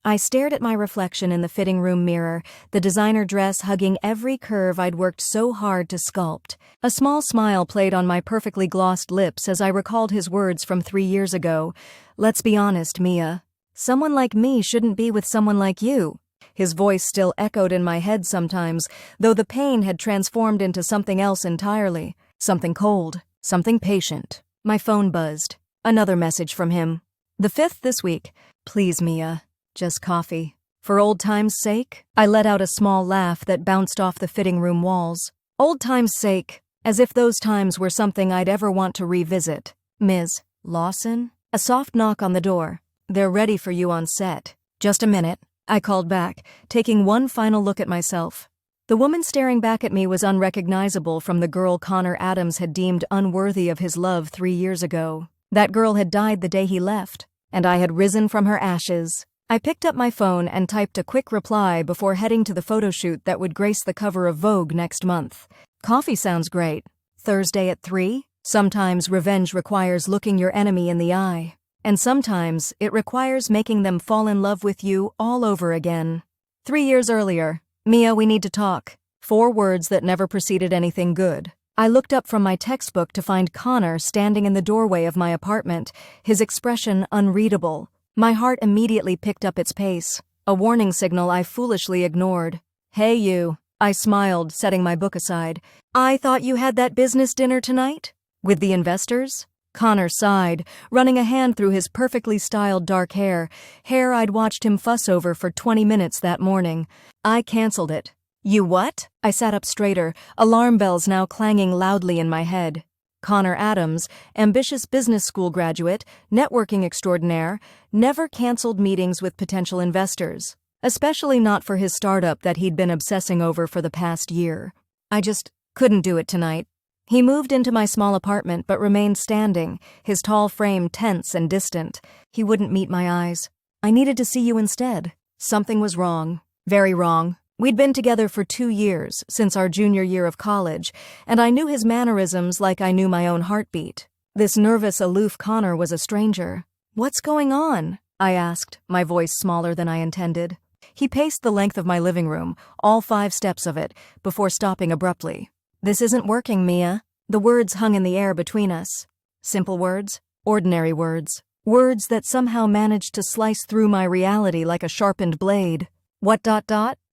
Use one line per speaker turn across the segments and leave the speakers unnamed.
I stared at my reflection in the fitting room mirror, the designer dress hugging every curve I'd worked so hard to sculpt. A small smile played on my perfectly glossed lips as I recalled his words from 3 years ago. "Let's be honest, Mia. Someone like me shouldn't be with someone like you." His voice still echoed in my head sometimes, though the pain had transformed into something else entirely. Something cold, something patient. My phone buzzed. Another message from him. "The 5th this week. Please, Mia. Just coffee. For old time's sake?" I let out a small laugh that bounced off the fitting room walls. Old time's sake, as if those times were something I'd ever want to revisit. "Ms. Lawson?" A soft knock on the door. "They're ready for you on set." "Just a minute," I called back, taking one final look at myself. The woman staring back at me was unrecognizable from the girl Connor Adams had deemed unworthy of his love 3 years ago. That girl had died the day he left, and I had risen from her ashes. I picked up my phone and typed a quick reply before heading to the photo shoot that would grace the cover of Vogue next month. "Coffee sounds great. Thursday at 3? Sometimes revenge requires looking your enemy in the eye. And sometimes it requires making them fall in love with you all over again." 3 years earlier. "Mia, we need to talk." 4 words that never preceded anything good. I looked up from my textbook to find Connor standing in the doorway of my apartment, his expression unreadable. My heart immediately picked up its pace, a warning signal I foolishly ignored. "Hey you," I smiled, setting my book aside. "I thought you had that business dinner tonight? With the investors?" Connor sighed, running a hand through his perfectly styled dark hair I'd watched him fuss over for 20 minutes that morning. "I canceled it." "You what?" I sat up straighter, alarm bells now clanging loudly in my head. Connor Adams, ambitious business school graduate, networking extraordinaire, never canceled meetings with potential investors, especially not for his startup that he'd been obsessing over for the past year. "I just couldn't do it tonight." He moved into my small apartment but remained standing, his tall frame tense and distant. He wouldn't meet my eyes. "I needed to see you instead." Something was wrong. Very wrong. We'd been together for 2 years, since our junior year of college, and I knew his mannerisms like I knew my own heartbeat. This nervous, aloof Connor was a stranger. "What's going on?" I asked, my voice smaller than I intended. He paced the length of my living room, all 5 steps of it, before stopping abruptly. "This isn't working, Mia." The words hung in the air between us. Simple words, ordinary words, words that somehow managed to slice through my reality like a sharpened blade. "What?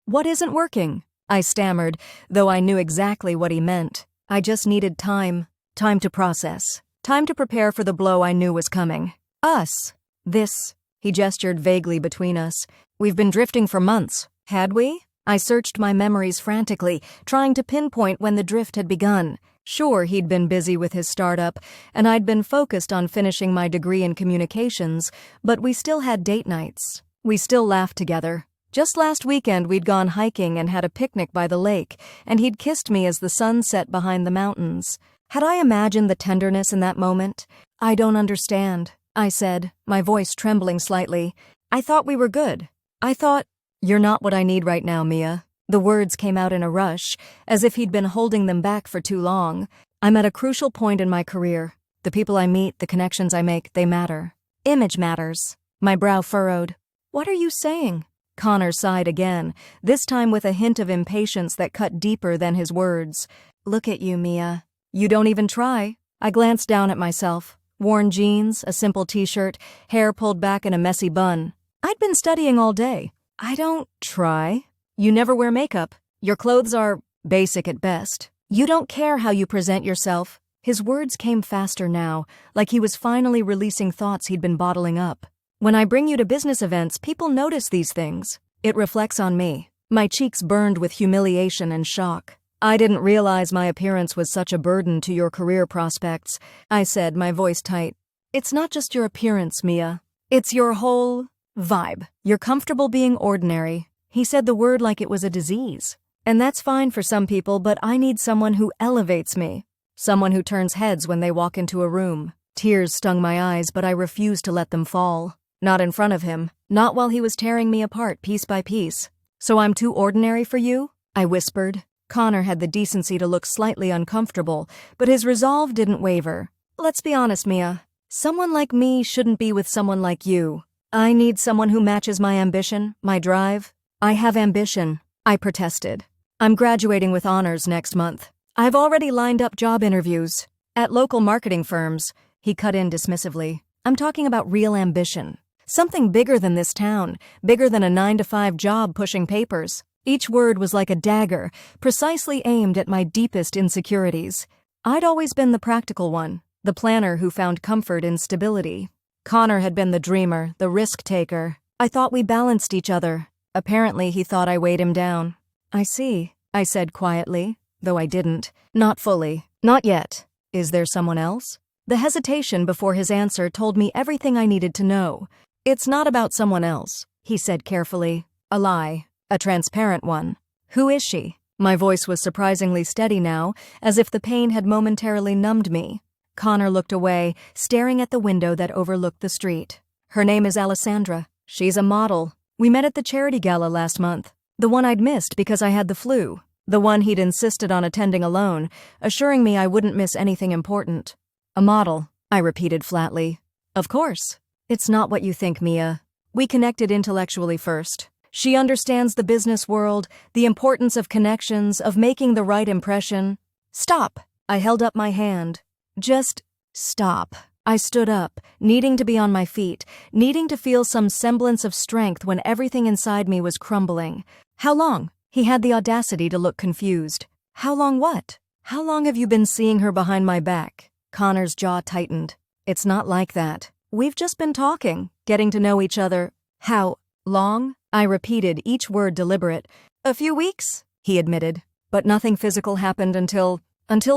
What isn't working?" I stammered, though I knew exactly what he meant. I just needed time. Time to process. Time to prepare for the blow I knew was coming. "Us. This." He gestured vaguely between us. "We've been drifting for months. Had we?" I searched my memories frantically, trying to pinpoint when the drift had begun. Sure, he'd been busy with his startup, and I'd been focused on finishing my degree in communications, but we still had date nights. We still laughed together. Just last weekend we'd gone hiking and had a picnic by the lake, and he'd kissed me as the sun set behind the mountains. Had I imagined the tenderness in that moment? "I don't understand," I said, my voice trembling slightly. "I thought we were good. I thought—" "You're not what I need right now, Mia." The words came out in a rush, as if he'd been holding them back for too long. "I'm at a crucial point in my career. The people I meet, the connections I make, they matter. Image matters." My brow furrowed. "What are you saying?" Connor sighed again, this time with a hint of impatience that cut deeper than his words. "Look at you, Mia. You don't even try." I glanced down at myself. Worn jeans, a simple t-shirt, hair pulled back in a messy bun. I'd been studying all day. "I don't try. You never wear makeup. Your clothes are basic at best. You don't care how you present yourself." His words came faster now, like he was finally releasing thoughts he'd been bottling up. "When I bring you to business events, people notice these things. It reflects on me." My cheeks burned with humiliation and shock. "I didn't realize my appearance was such a burden to your career prospects," I said, my voice tight. "It's not just your appearance, Mia. It's your whole vibe. You're comfortable being ordinary." He said the word like it was a disease. "And that's fine for some people, but I need someone who elevates me. Someone who turns heads when they walk into a room." Tears stung my eyes, but I refused to let them fall. Not in front of him. Not while he was tearing me apart piece by piece. "So I'm too ordinary for you?" I whispered. Connor had the decency to look slightly uncomfortable, but his resolve didn't waver. "Let's be honest, Mia. Someone like me shouldn't be with someone like you." I need someone who matches my ambition, my drive. I have ambition, I protested. I'm graduating with honors next month. I've already lined up job interviews. At local marketing firms, he cut in dismissively. I'm talking about real ambition. Something bigger than this town, bigger than a 9-to-5 job pushing papers. Each word was like a dagger, precisely aimed at my deepest insecurities. I'd always been the practical one, the planner who found comfort in stability. Connor had been the dreamer, the risk-taker. I thought we balanced each other. Apparently, he thought I weighed him down. I see, I said quietly, though I didn't. Not fully. Not yet. Is there someone else? The hesitation before his answer told me everything I needed to know. It's not about someone else, he said carefully. A lie. A transparent one. Who is she? My voice was surprisingly steady now, as if the pain had momentarily numbed me. Connor looked away, staring at the window that overlooked the street. Her name is Alessandra. She's a model. We met at the charity gala last month. The one I'd missed because I had the flu. The one he'd insisted on attending alone, assuring me I wouldn't miss anything important. A model, I repeated flatly. Of course. It's not what you think, Mia. We connected intellectually first. She understands the business world, the importance of connections, of making the right impression. Stop. I held up my hand. Just stop. I stood up, needing to be on my feet, needing to feel some semblance of strength when everything inside me was crumbling. How long? He had the audacity to look confused. How long what? How long have you been seeing her behind my back? Connor's jaw tightened. It's not like that. We've just been talking, getting to know each other. How long? I repeated, each word deliberate. A few weeks, he admitted. But nothing physical happened until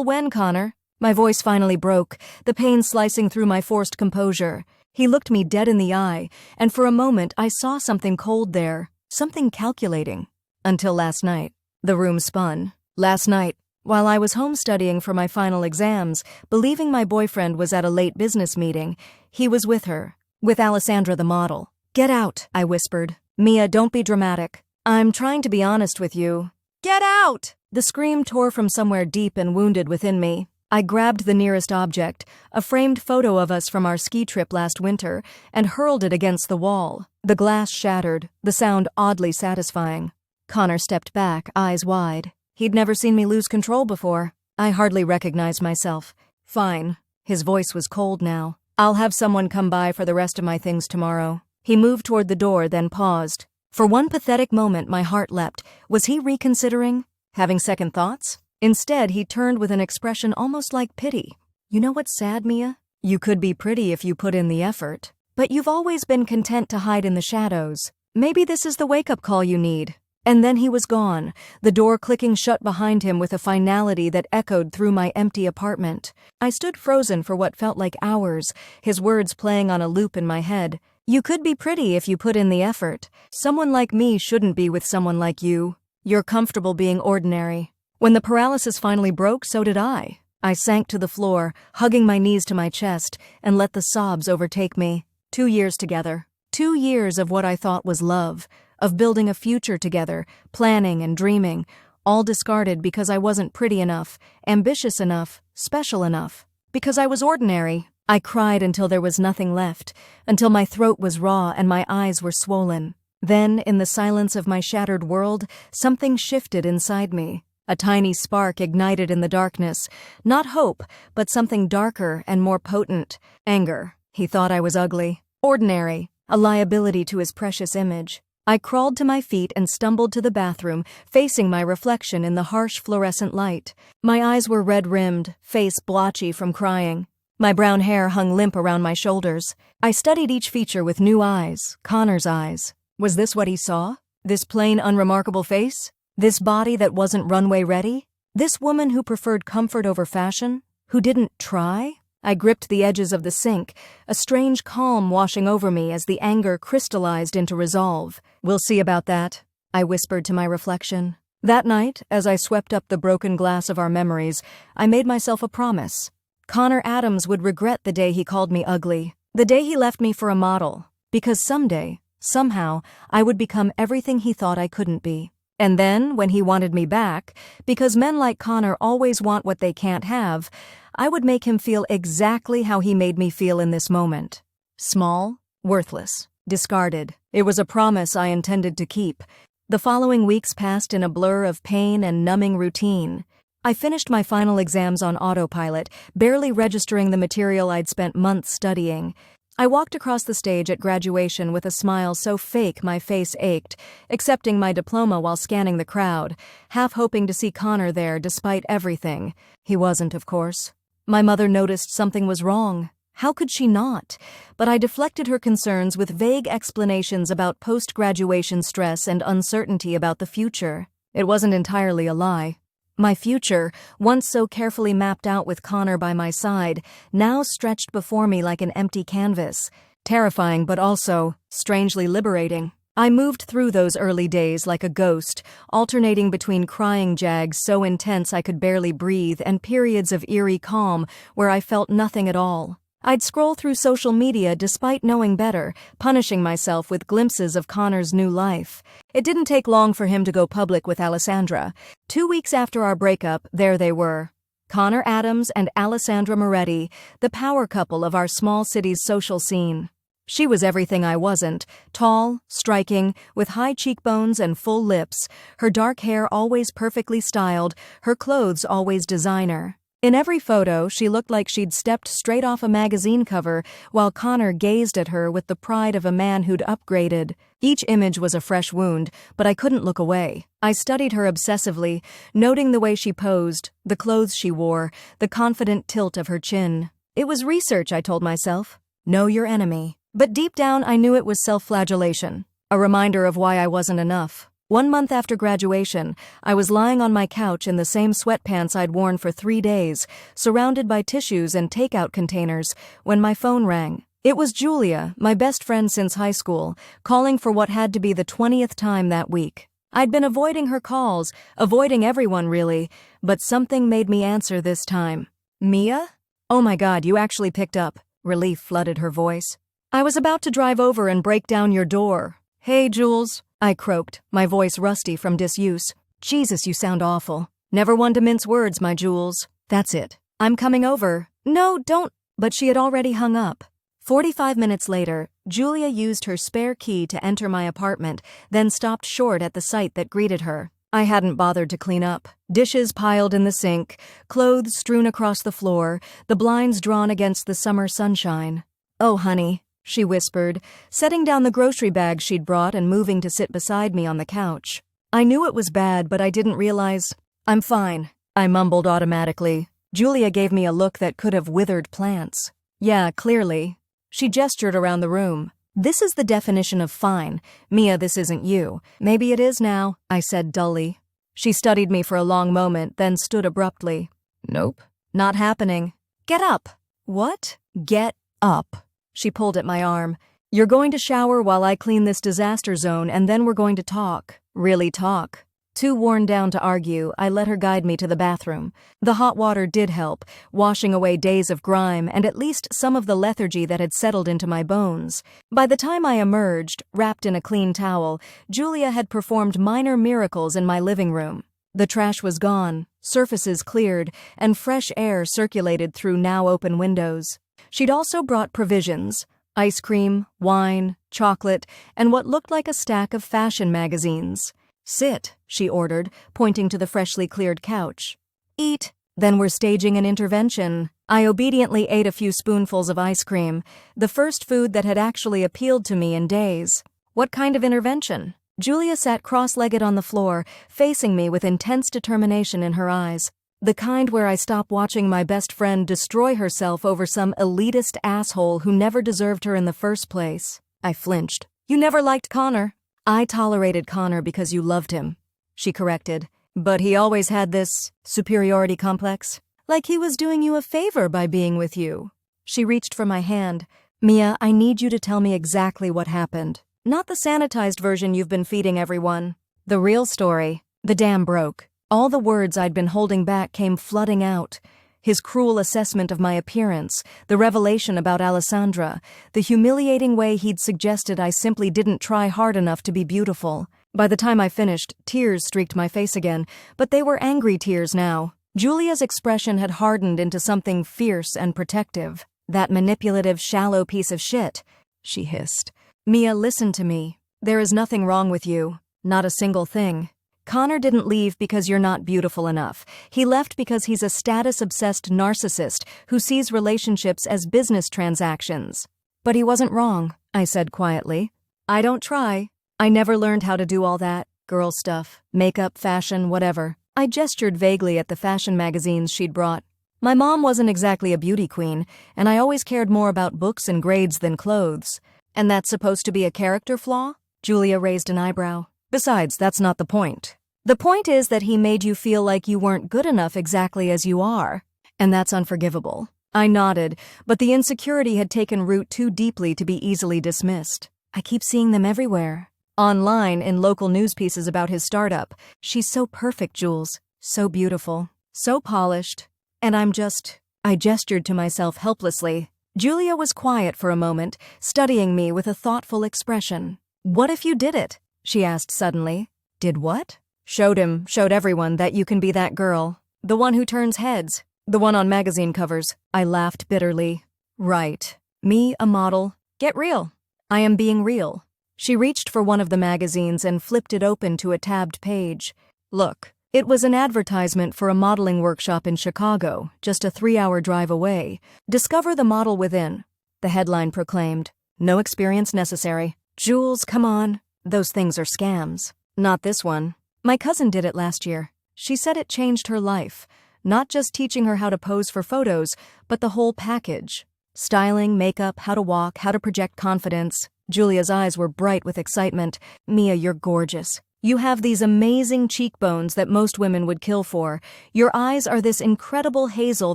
when, Connor? My voice finally broke, the pain slicing through my forced composure. He looked me dead in the eye, and for a moment I saw something cold there, something calculating. Until last night. The room spun. Last night, while I was home studying for my final exams, believing my boyfriend was at a late business meeting, he was with her, with Alessandra the model. Get out, I whispered. Mia, don't be dramatic. I'm trying to be honest with you. Get out! The scream tore from somewhere deep and wounded within me. I grabbed the nearest object, a framed photo of us from our ski trip last winter, and hurled it against the wall. The glass shattered, the sound oddly satisfying. Connor stepped back, eyes wide. He'd never seen me lose control before. I hardly recognized myself. Fine. His voice was cold now. I'll have someone come by for the rest of my things tomorrow. He moved toward the door, then paused. For one pathetic moment, my heart leapt. Was he reconsidering? Having second thoughts? Instead, he turned with an expression almost like pity. You know what's sad, Mia? You could be pretty if you put in the effort. But you've always been content to hide in the shadows. Maybe this is the wake-up call you need. And then he was gone, the door clicking shut behind him with a finality that echoed through my empty apartment. I stood frozen for what felt like hours, his words playing on a loop in my head. You could be pretty if you put in the effort. Someone like me shouldn't be with someone like you. You're comfortable being ordinary. When the paralysis finally broke, so did I. I sank to the floor, hugging my knees to my chest, and let the sobs overtake me. 2 years together. 2 years of what I thought was love, of building a future together, planning and dreaming, all discarded because I wasn't pretty enough, ambitious enough, special enough. Because I was ordinary. I cried until there was nothing left, until my throat was raw and my eyes were swollen. Then, in the silence of my shattered world, something shifted inside me. A tiny spark ignited in the darkness. Not hope, but something darker and more potent. Anger. He thought I was ugly. Ordinary. A liability to his precious image. I crawled to my feet and stumbled to the bathroom, facing my reflection in the harsh fluorescent light. My eyes were red-rimmed, face blotchy from crying. My brown hair hung limp around my shoulders. I studied each feature with new eyes, Connor's eyes. Was this what he saw? This plain, unremarkable face? This body that wasn't runway ready? This woman who preferred comfort over fashion? Who didn't try? I gripped the edges of the sink, a strange calm washing over me as the anger crystallized into resolve. We'll see about that, I whispered to my reflection. That night, as I swept up the broken glass of our memories, I made myself a promise. Connor Adams would regret the day he called me ugly, the day he left me for a model, because someday, somehow, I would become everything he thought I couldn't be. And then, when he wanted me back, because men like Connor always want what they can't have, I would make him feel exactly how he made me feel in this moment. Small, worthless. Discarded. It was a promise I intended to keep. The following weeks passed in a blur of pain and numbing routine. I finished my final exams on autopilot, barely registering the material I'd spent months studying. I walked across the stage at graduation with a smile so fake my face ached, accepting my diploma while scanning the crowd, half hoping to see Connor there despite everything. He wasn't, of course. My mother noticed something was wrong. How could she not? But I deflected her concerns with vague explanations about post-graduation stress and uncertainty about the future. It wasn't entirely a lie. My future, once so carefully mapped out with Connor by my side, now stretched before me like an empty canvas. Terrifying, but also strangely liberating. I moved through those early days like a ghost, alternating between crying jags so intense I could barely breathe and periods of eerie calm where I felt nothing at all. I'd scroll through social media despite knowing better, punishing myself with glimpses of Connor's new life. It didn't take long for him to go public with Alessandra. 2 weeks after our breakup, there they were. Connor Adams and Alessandra Moretti, the power couple of our small city's social scene. She was everything I wasn't, tall, striking, with high cheekbones and full lips, her dark hair always perfectly styled, her clothes always designer. In every photo, she looked like she'd stepped straight off a magazine cover, while Connor gazed at her with the pride of a man who'd upgraded. Each image was a fresh wound, but I couldn't look away. I studied her obsessively, noting the way she posed, the clothes she wore, the confident tilt of her chin. It was research, I told myself. Know your enemy. But deep down, I knew it was self-flagellation, a reminder of why I wasn't enough. 1 month after graduation, I was lying on my couch in the same sweatpants I'd worn for 3 days, surrounded by tissues and takeout containers, when my phone rang. It was Julia, my best friend since high school, calling for what had to be the 20th time that week. I'd been avoiding her calls, avoiding everyone really, but something made me answer this time. Mia? Oh my God, you actually picked up. Relief flooded her voice. I was about to drive over and break down your door. Hey, Jules, I croaked, my voice rusty from disuse. Jesus, you sound awful. Never one to mince words, my Jules. That's it. I'm coming over. No, don't. But she had already hung up. 45 minutes later, Julia used her spare key to enter my apartment, then stopped short at the sight that greeted her. I hadn't bothered to clean up. Dishes piled in the sink, clothes strewn across the floor, the blinds drawn against the summer sunshine. Oh, honey, she whispered, setting down the grocery bag she'd brought and moving to sit beside me on the couch. I knew it was bad, but I didn't realize. I'm fine, I mumbled automatically. Julia gave me a look that could have withered plants. Yeah, clearly. She gestured around the room. This is the definition of fine. Mia, this isn't you. Maybe it is now, I said dully. She studied me for a long moment, then stood abruptly. Nope. Not happening. Get up. What? Get up. She pulled at my arm. You're going to shower while I clean this disaster zone, and then we're going to talk. Really talk. Too worn down to argue, I let her guide me to the bathroom. The hot water did help, washing away days of grime and at least some of the lethargy that had settled into my bones. By the time I emerged, wrapped in a clean towel, Julia had performed minor miracles in my living room. The trash was gone, surfaces cleared, and fresh air circulated through now open windows. She'd also brought provisions: ice cream, wine, chocolate, and what looked like a stack of fashion magazines. Sit, she ordered, pointing to the freshly cleared couch. Eat. Then we're staging an intervention. I obediently ate a few spoonfuls of ice cream, the first food that had actually appealed to me in days. What kind of intervention? Julia sat cross-legged on the floor, facing me with intense determination in her eyes. The kind where I stop watching my best friend destroy herself over some elitist asshole who never deserved her in the first place. I flinched. You never liked Connor. I tolerated Connor because you loved him, she corrected. But he always had this superiority complex. Like he was doing you a favor by being with you. She reached for my hand. Mia, I need you to tell me exactly what happened. Not the sanitized version you've been feeding everyone. The real story. The dam broke. All the words I'd been holding back came flooding out. His cruel assessment of my appearance, the revelation about Alessandra, the humiliating way he'd suggested I simply didn't try hard enough to be beautiful. By the time I finished, tears streaked my face again, but they were angry tears now. Julia's expression had hardened into something fierce and protective. That manipulative, shallow piece of shit, she hissed. Mia, listen to me. There is nothing wrong with you. Not a single thing. Connor didn't leave because you're not beautiful enough. He left because he's a status-obsessed narcissist who sees relationships as business transactions. But he wasn't wrong, I said quietly. I don't try. I never learned how to do all that. Girl stuff, makeup, fashion, whatever. I gestured vaguely at the fashion magazines she'd brought. My mom wasn't exactly a beauty queen, and I always cared more about books and grades than clothes. And that's supposed to be a character flaw? Julia raised an eyebrow. Besides, that's not the point. The point is that he made you feel like you weren't good enough exactly as you are. And that's unforgivable. I nodded, but the insecurity had taken root too deeply to be easily dismissed. I keep seeing them everywhere. Online, in local news pieces about his startup. She's so perfect, Jules. So beautiful. So polished. And I gestured to myself helplessly. Julia was quiet for a moment, studying me with a thoughtful expression. What if you did it? She asked suddenly. Did what? Showed everyone that you can be that girl. The one who turns heads. The one on magazine covers. I laughed bitterly. Right. Me, a model. Get real. I am being real. She reached for one of the magazines and flipped it open to a tabbed page. Look, it was an advertisement for a modeling workshop in Chicago, just a 3-hour drive away. Discover the model within. The headline proclaimed. No experience necessary. Jules, come on. Those things are scams. Not this one. My cousin did it last year. She said it changed her life. Not just teaching her how to pose for photos, but the whole package. Styling, makeup, how to walk, how to project confidence. Julia's eyes were bright with excitement. Mia, you're gorgeous. You have these amazing cheekbones that most women would kill for. Your eyes are this incredible hazel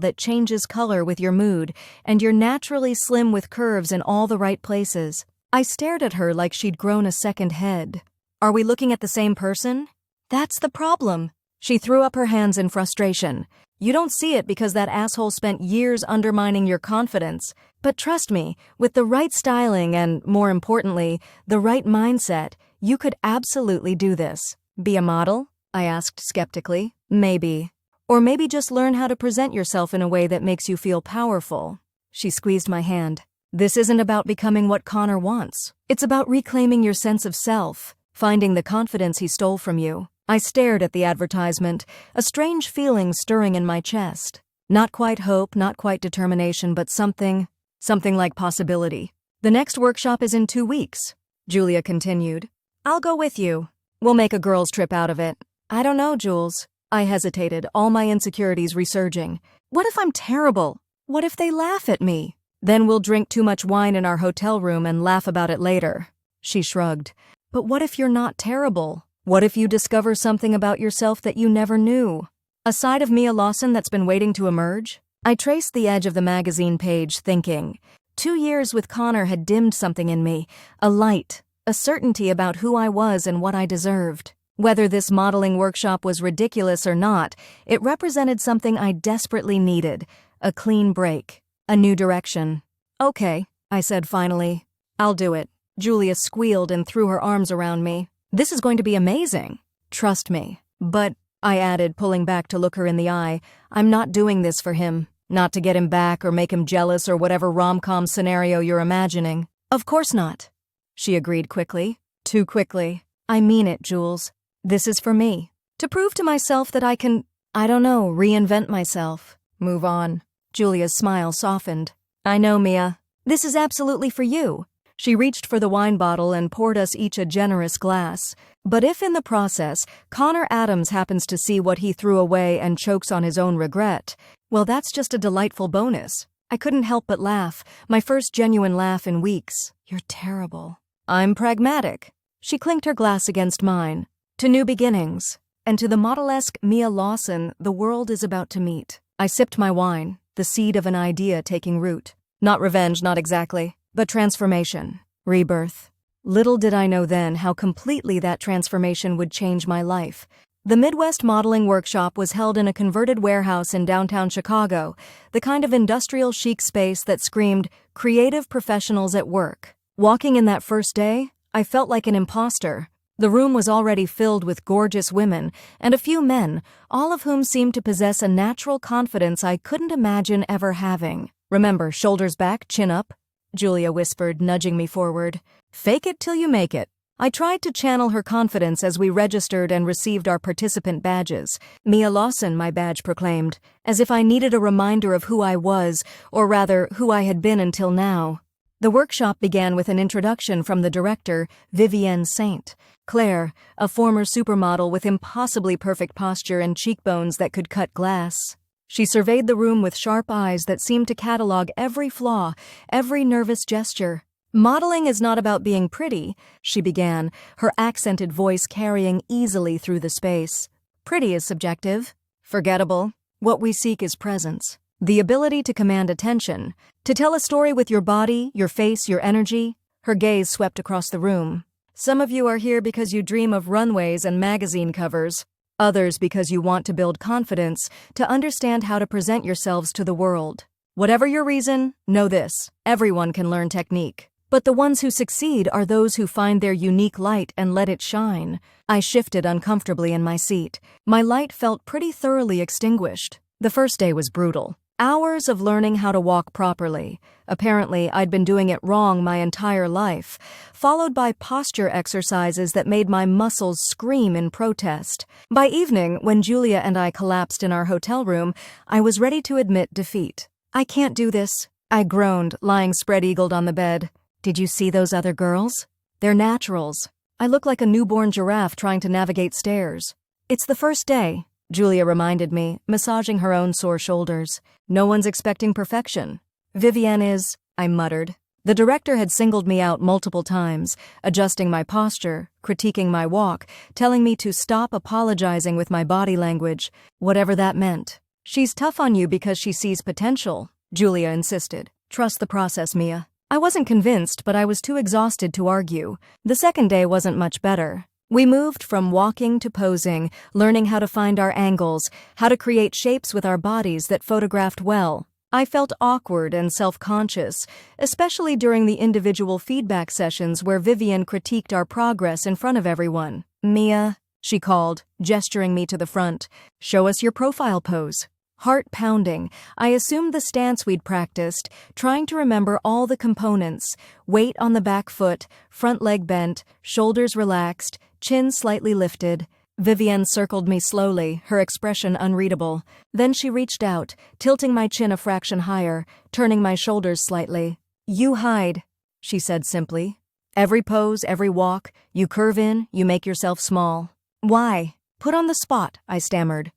that changes color with your mood, and you're naturally slim with curves in all the right places. I stared at her like she'd grown a second head. Are we looking at the same person? That's the problem. She threw up her hands in frustration. You don't see it because that asshole spent years undermining your confidence. But trust me, with the right styling and, more importantly, the right mindset, you could absolutely do this. Be a model? I asked skeptically. Maybe. Or maybe just learn how to present yourself in a way that makes you feel powerful. She squeezed my hand. This isn't about becoming what Connor wants. It's about reclaiming your sense of self, finding the confidence he stole from you. I stared at the advertisement, a strange feeling stirring in my chest. Not quite hope, not quite determination, but something like possibility. The next workshop is in 2 weeks, Julia continued. I'll go with you. We'll make a girls' trip out of it. I don't know, Jules. I hesitated, all my insecurities resurging. What if I'm terrible? What if they laugh at me? Then we'll drink too much wine in our hotel room and laugh about it later. She shrugged. But what if you're not terrible? What if you discover something about yourself that you never knew? A side of Mia Lawson that's been waiting to emerge? I traced the edge of the magazine page, thinking. 2 years with Connor had dimmed something in me, a light, a certainty about who I was and what I deserved. Whether this modeling workshop was ridiculous or not, it represented something I desperately needed, a clean break, a new direction. Okay, I said finally. I'll do it. Julia squealed and threw her arms around me. This is going to be amazing. Trust me. But, I added, pulling back to look her in the eye, I'm not doing this for him. Not to get him back or make him jealous or whatever rom-com scenario you're imagining. Of course not. She agreed quickly. Too quickly. I mean it, Jules. This is for me. To prove to myself that I can, reinvent myself. Move on. Julia's smile softened. I know, Mia. This is absolutely for you. She reached for the wine bottle and poured us each a generous glass. But if in the process, Connor Adams happens to see what he threw away and chokes on his own regret, well, that's just a delightful bonus. I couldn't help but laugh, my first genuine laugh in weeks. You're terrible. I'm pragmatic. She clinked her glass against mine. To new beginnings. And to the model-esque Mia Lawson the world is about to meet. I sipped my wine, the seed of an idea taking root. Not revenge, not exactly. But transformation, rebirth. Little did I know then how completely that transformation would change my life. The Midwest Modeling Workshop was held in a converted warehouse in downtown Chicago, the kind of industrial chic space that screamed, creative professionals at work. Walking in that first day, I felt like an imposter. The room was already filled with gorgeous women and a few men, all of whom seemed to possess a natural confidence I couldn't imagine ever having. Remember, shoulders back, chin up? Julia whispered, nudging me forward. Fake it till you make it. I tried to channel her confidence as we registered and received our participant badges. Mia Lawson, my badge proclaimed, as if I needed a reminder of who I was, or rather, who I had been until now. The workshop began with an introduction from the director, Vivienne Saint. Claire, a former supermodel with impossibly perfect posture and cheekbones that could cut glass. She surveyed the room with sharp eyes that seemed to catalog every flaw, every nervous gesture. Modeling is not about being pretty, she began, her accented voice carrying easily through the space. Pretty is subjective, forgettable. What we seek is presence. The ability to command attention, to tell a story with your body, your face, your energy. Her gaze swept across the room. Some of you are here because you dream of runways and magazine covers. Others because you want to build confidence, to understand how to present yourselves to the world. Whatever your reason, know this: everyone can learn technique. But the ones who succeed are those who find their unique light and let it shine. I shifted uncomfortably in my seat. My light felt pretty thoroughly extinguished. The first day was brutal. Hours of learning how to walk properly. Apparently, I'd been doing it wrong my entire life, followed by posture exercises that made my muscles scream in protest. By evening, when Julia and I collapsed in our hotel room, I was ready to admit defeat. I can't do this, I groaned, lying spread-eagled on the bed. Did you see those other girls? They're naturals. I look like a newborn giraffe trying to navigate stairs. It's the first day, Julia reminded me, massaging her own sore shoulders. No one's expecting perfection. Vivienne is, I muttered. The director had singled me out multiple times, adjusting my posture, critiquing my walk, telling me to stop apologizing with my body language, whatever that meant. She's tough on you because she sees potential, Julia insisted. Trust the process, Mia. I wasn't convinced, but I was too exhausted to argue. The second day wasn't much better. We moved from walking to posing, learning how to find our angles, how to create shapes with our bodies that photographed well. I felt awkward and self-conscious, especially during the individual feedback sessions where Vivienne critiqued our progress in front of everyone. Mia, she called, gesturing me to the front. Show us your profile pose. Heart pounding, I assumed the stance we'd practiced, trying to remember all the components: weight on the back foot, front leg bent, shoulders relaxed, chin slightly lifted. Vivienne circled me slowly, her expression unreadable. Then she reached out, tilting my chin a fraction higher, turning my shoulders slightly. You hide, she said simply. Every pose, every walk, you curve in, you make yourself small. Why? Put on the spot, I stammered.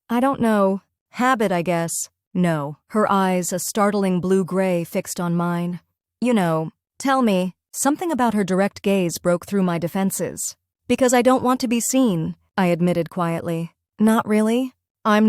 I don't know. Habit, I guess. No. Her eyes, a startling blue-gray, fixed on mine. You know. Tell me. Something about her direct gaze broke through my defenses. Because I don't want to be seen, I admitted quietly. Not really. I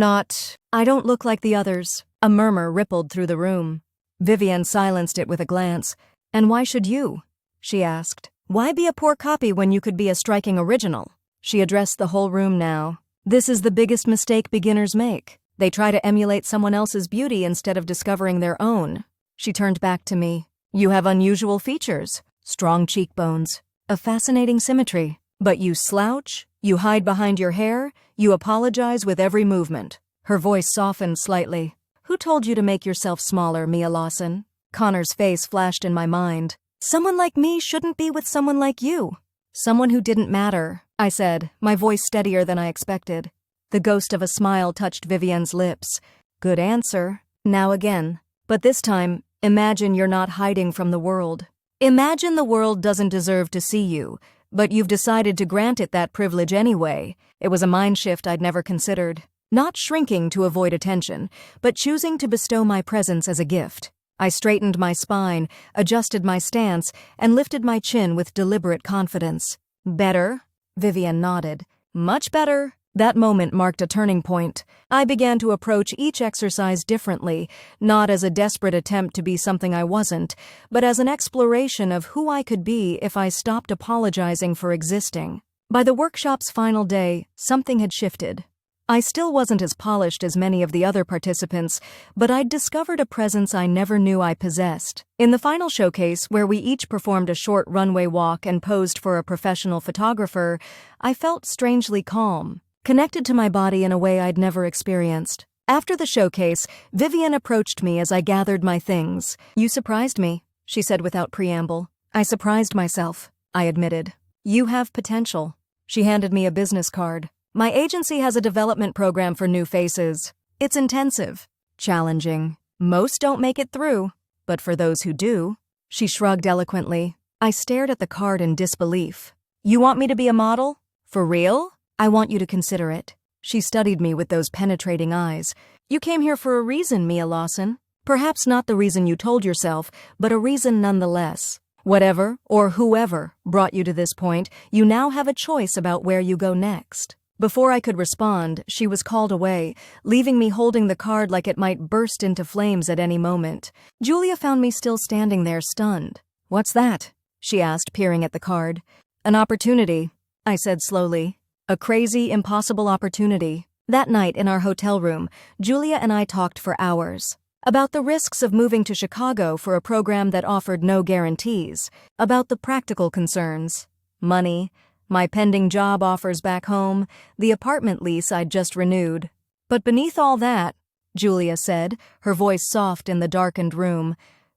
don't look like the others. A murmur rippled through the room. Vivienne silenced it with a glance. And why should you? She asked. Why be a poor copy when you could be a striking original? She addressed the whole room now. This is the biggest mistake beginners make. They try to emulate someone else's beauty instead of discovering their own. She turned back to me. You have unusual features. Strong cheekbones. A fascinating symmetry. But you slouch, you hide behind your hair, you apologize with every movement. Her voice softened slightly. Who told you to make yourself smaller, Mia Lawson? Connor's face flashed in my mind. Someone like me shouldn't be with someone like you. Someone who didn't matter, I said, my voice steadier than I expected. The ghost of a smile touched Vivienne's lips. Good answer. Now again. But this time, imagine you're not hiding from the world. Imagine the world doesn't deserve to see you, but you've decided to grant it that privilege anyway. It was a mind shift I'd never considered. Not shrinking to avoid attention, but choosing to bestow my presence as a gift. I straightened my spine, adjusted my stance, and lifted my chin with deliberate confidence. Better? Vivienne nodded. Much better. That moment marked a turning point. I began to approach each exercise differently, not as a desperate attempt to be something I wasn't, but as an exploration of who I could be if I stopped apologizing for existing. By the workshop's final day, something had shifted. I still wasn't as polished as many of the other participants, but I'd discovered a presence I never knew I possessed. In the final showcase, where we each performed a short runway walk and posed for a professional photographer, I felt strangely calm, connected to my body in a way I'd never experienced. After the showcase, Vivienne approached me as I gathered my things. You surprised me, she said without preamble. I surprised myself, I admitted. You have potential. She handed me a business card. My agency has a development program for new faces. It's intensive, challenging. Most don't make it through, but for those who do, she shrugged eloquently. I stared at the card in disbelief. You want me to be a model? For real? I want you to consider it. She studied me with those penetrating eyes. You came here for a reason, Mia Lawson. Perhaps not the reason you told yourself, but a reason nonetheless. Whatever, or whoever, brought you to this point, you now have a choice about where you go next. Before I could respond, she was called away, leaving me holding the card like it might burst into flames at any moment. Julia found me still standing there, stunned. What's that? She asked, peering at the card. An opportunity, I said slowly. A crazy, impossible opportunity. That night in our hotel room, Julia and I talked for hours. About the risks of moving to Chicago for a program that offered no guarantees. About the practical concerns. Money, my pending job offers back home, the apartment lease I'd just renewed. But beneath all that, Julia said, her voice soft in the darkened room,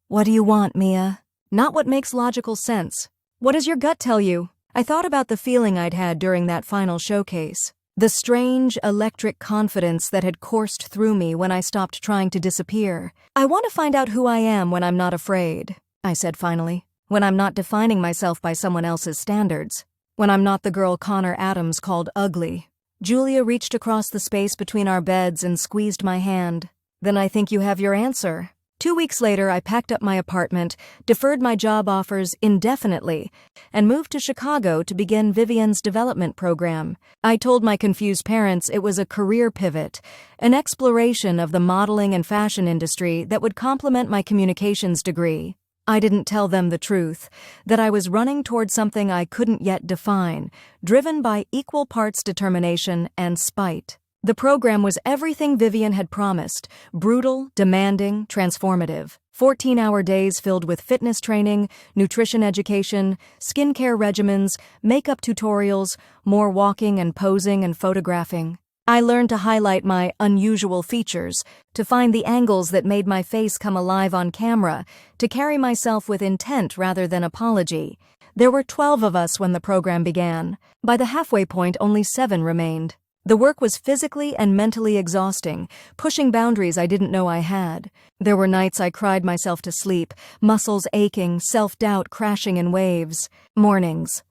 what do you want, Mia? Not what makes logical sense. What does your gut tell you? I thought about the feeling I'd had during that final showcase. The strange, electric confidence that had coursed through me when I stopped trying to disappear. I want to find out who I am when I'm not afraid, I said finally. When I'm not defining myself by someone else's standards. When I'm not the girl Connor Adams called ugly. Julia reached across the space between our beds and squeezed my hand. Then I think you have your answer. 2 weeks later, I packed up my apartment, deferred my job offers indefinitely, and moved to Chicago to begin Vivian's development program. I told my confused parents it was a career pivot, an exploration of the modeling and fashion industry that would complement my communications degree. I didn't tell them the truth, that I was running toward something I couldn't yet define, driven by equal parts determination and spite. The program was everything Vivian had promised, brutal, demanding, transformative. 14-hour days filled with fitness training, nutrition education, skincare regimens, makeup tutorials, more walking and posing and photographing. I learned to highlight my unusual features, to find the angles that made my face come alive on camera, to carry myself with intent rather than apology. There were 12 of us when the program began. By the halfway point, only 7 remained. The work was physically and mentally exhausting, pushing boundaries I didn't know I had. There were nights I cried myself to sleep, muscles aching, self-doubt crashing in waves. Mornings.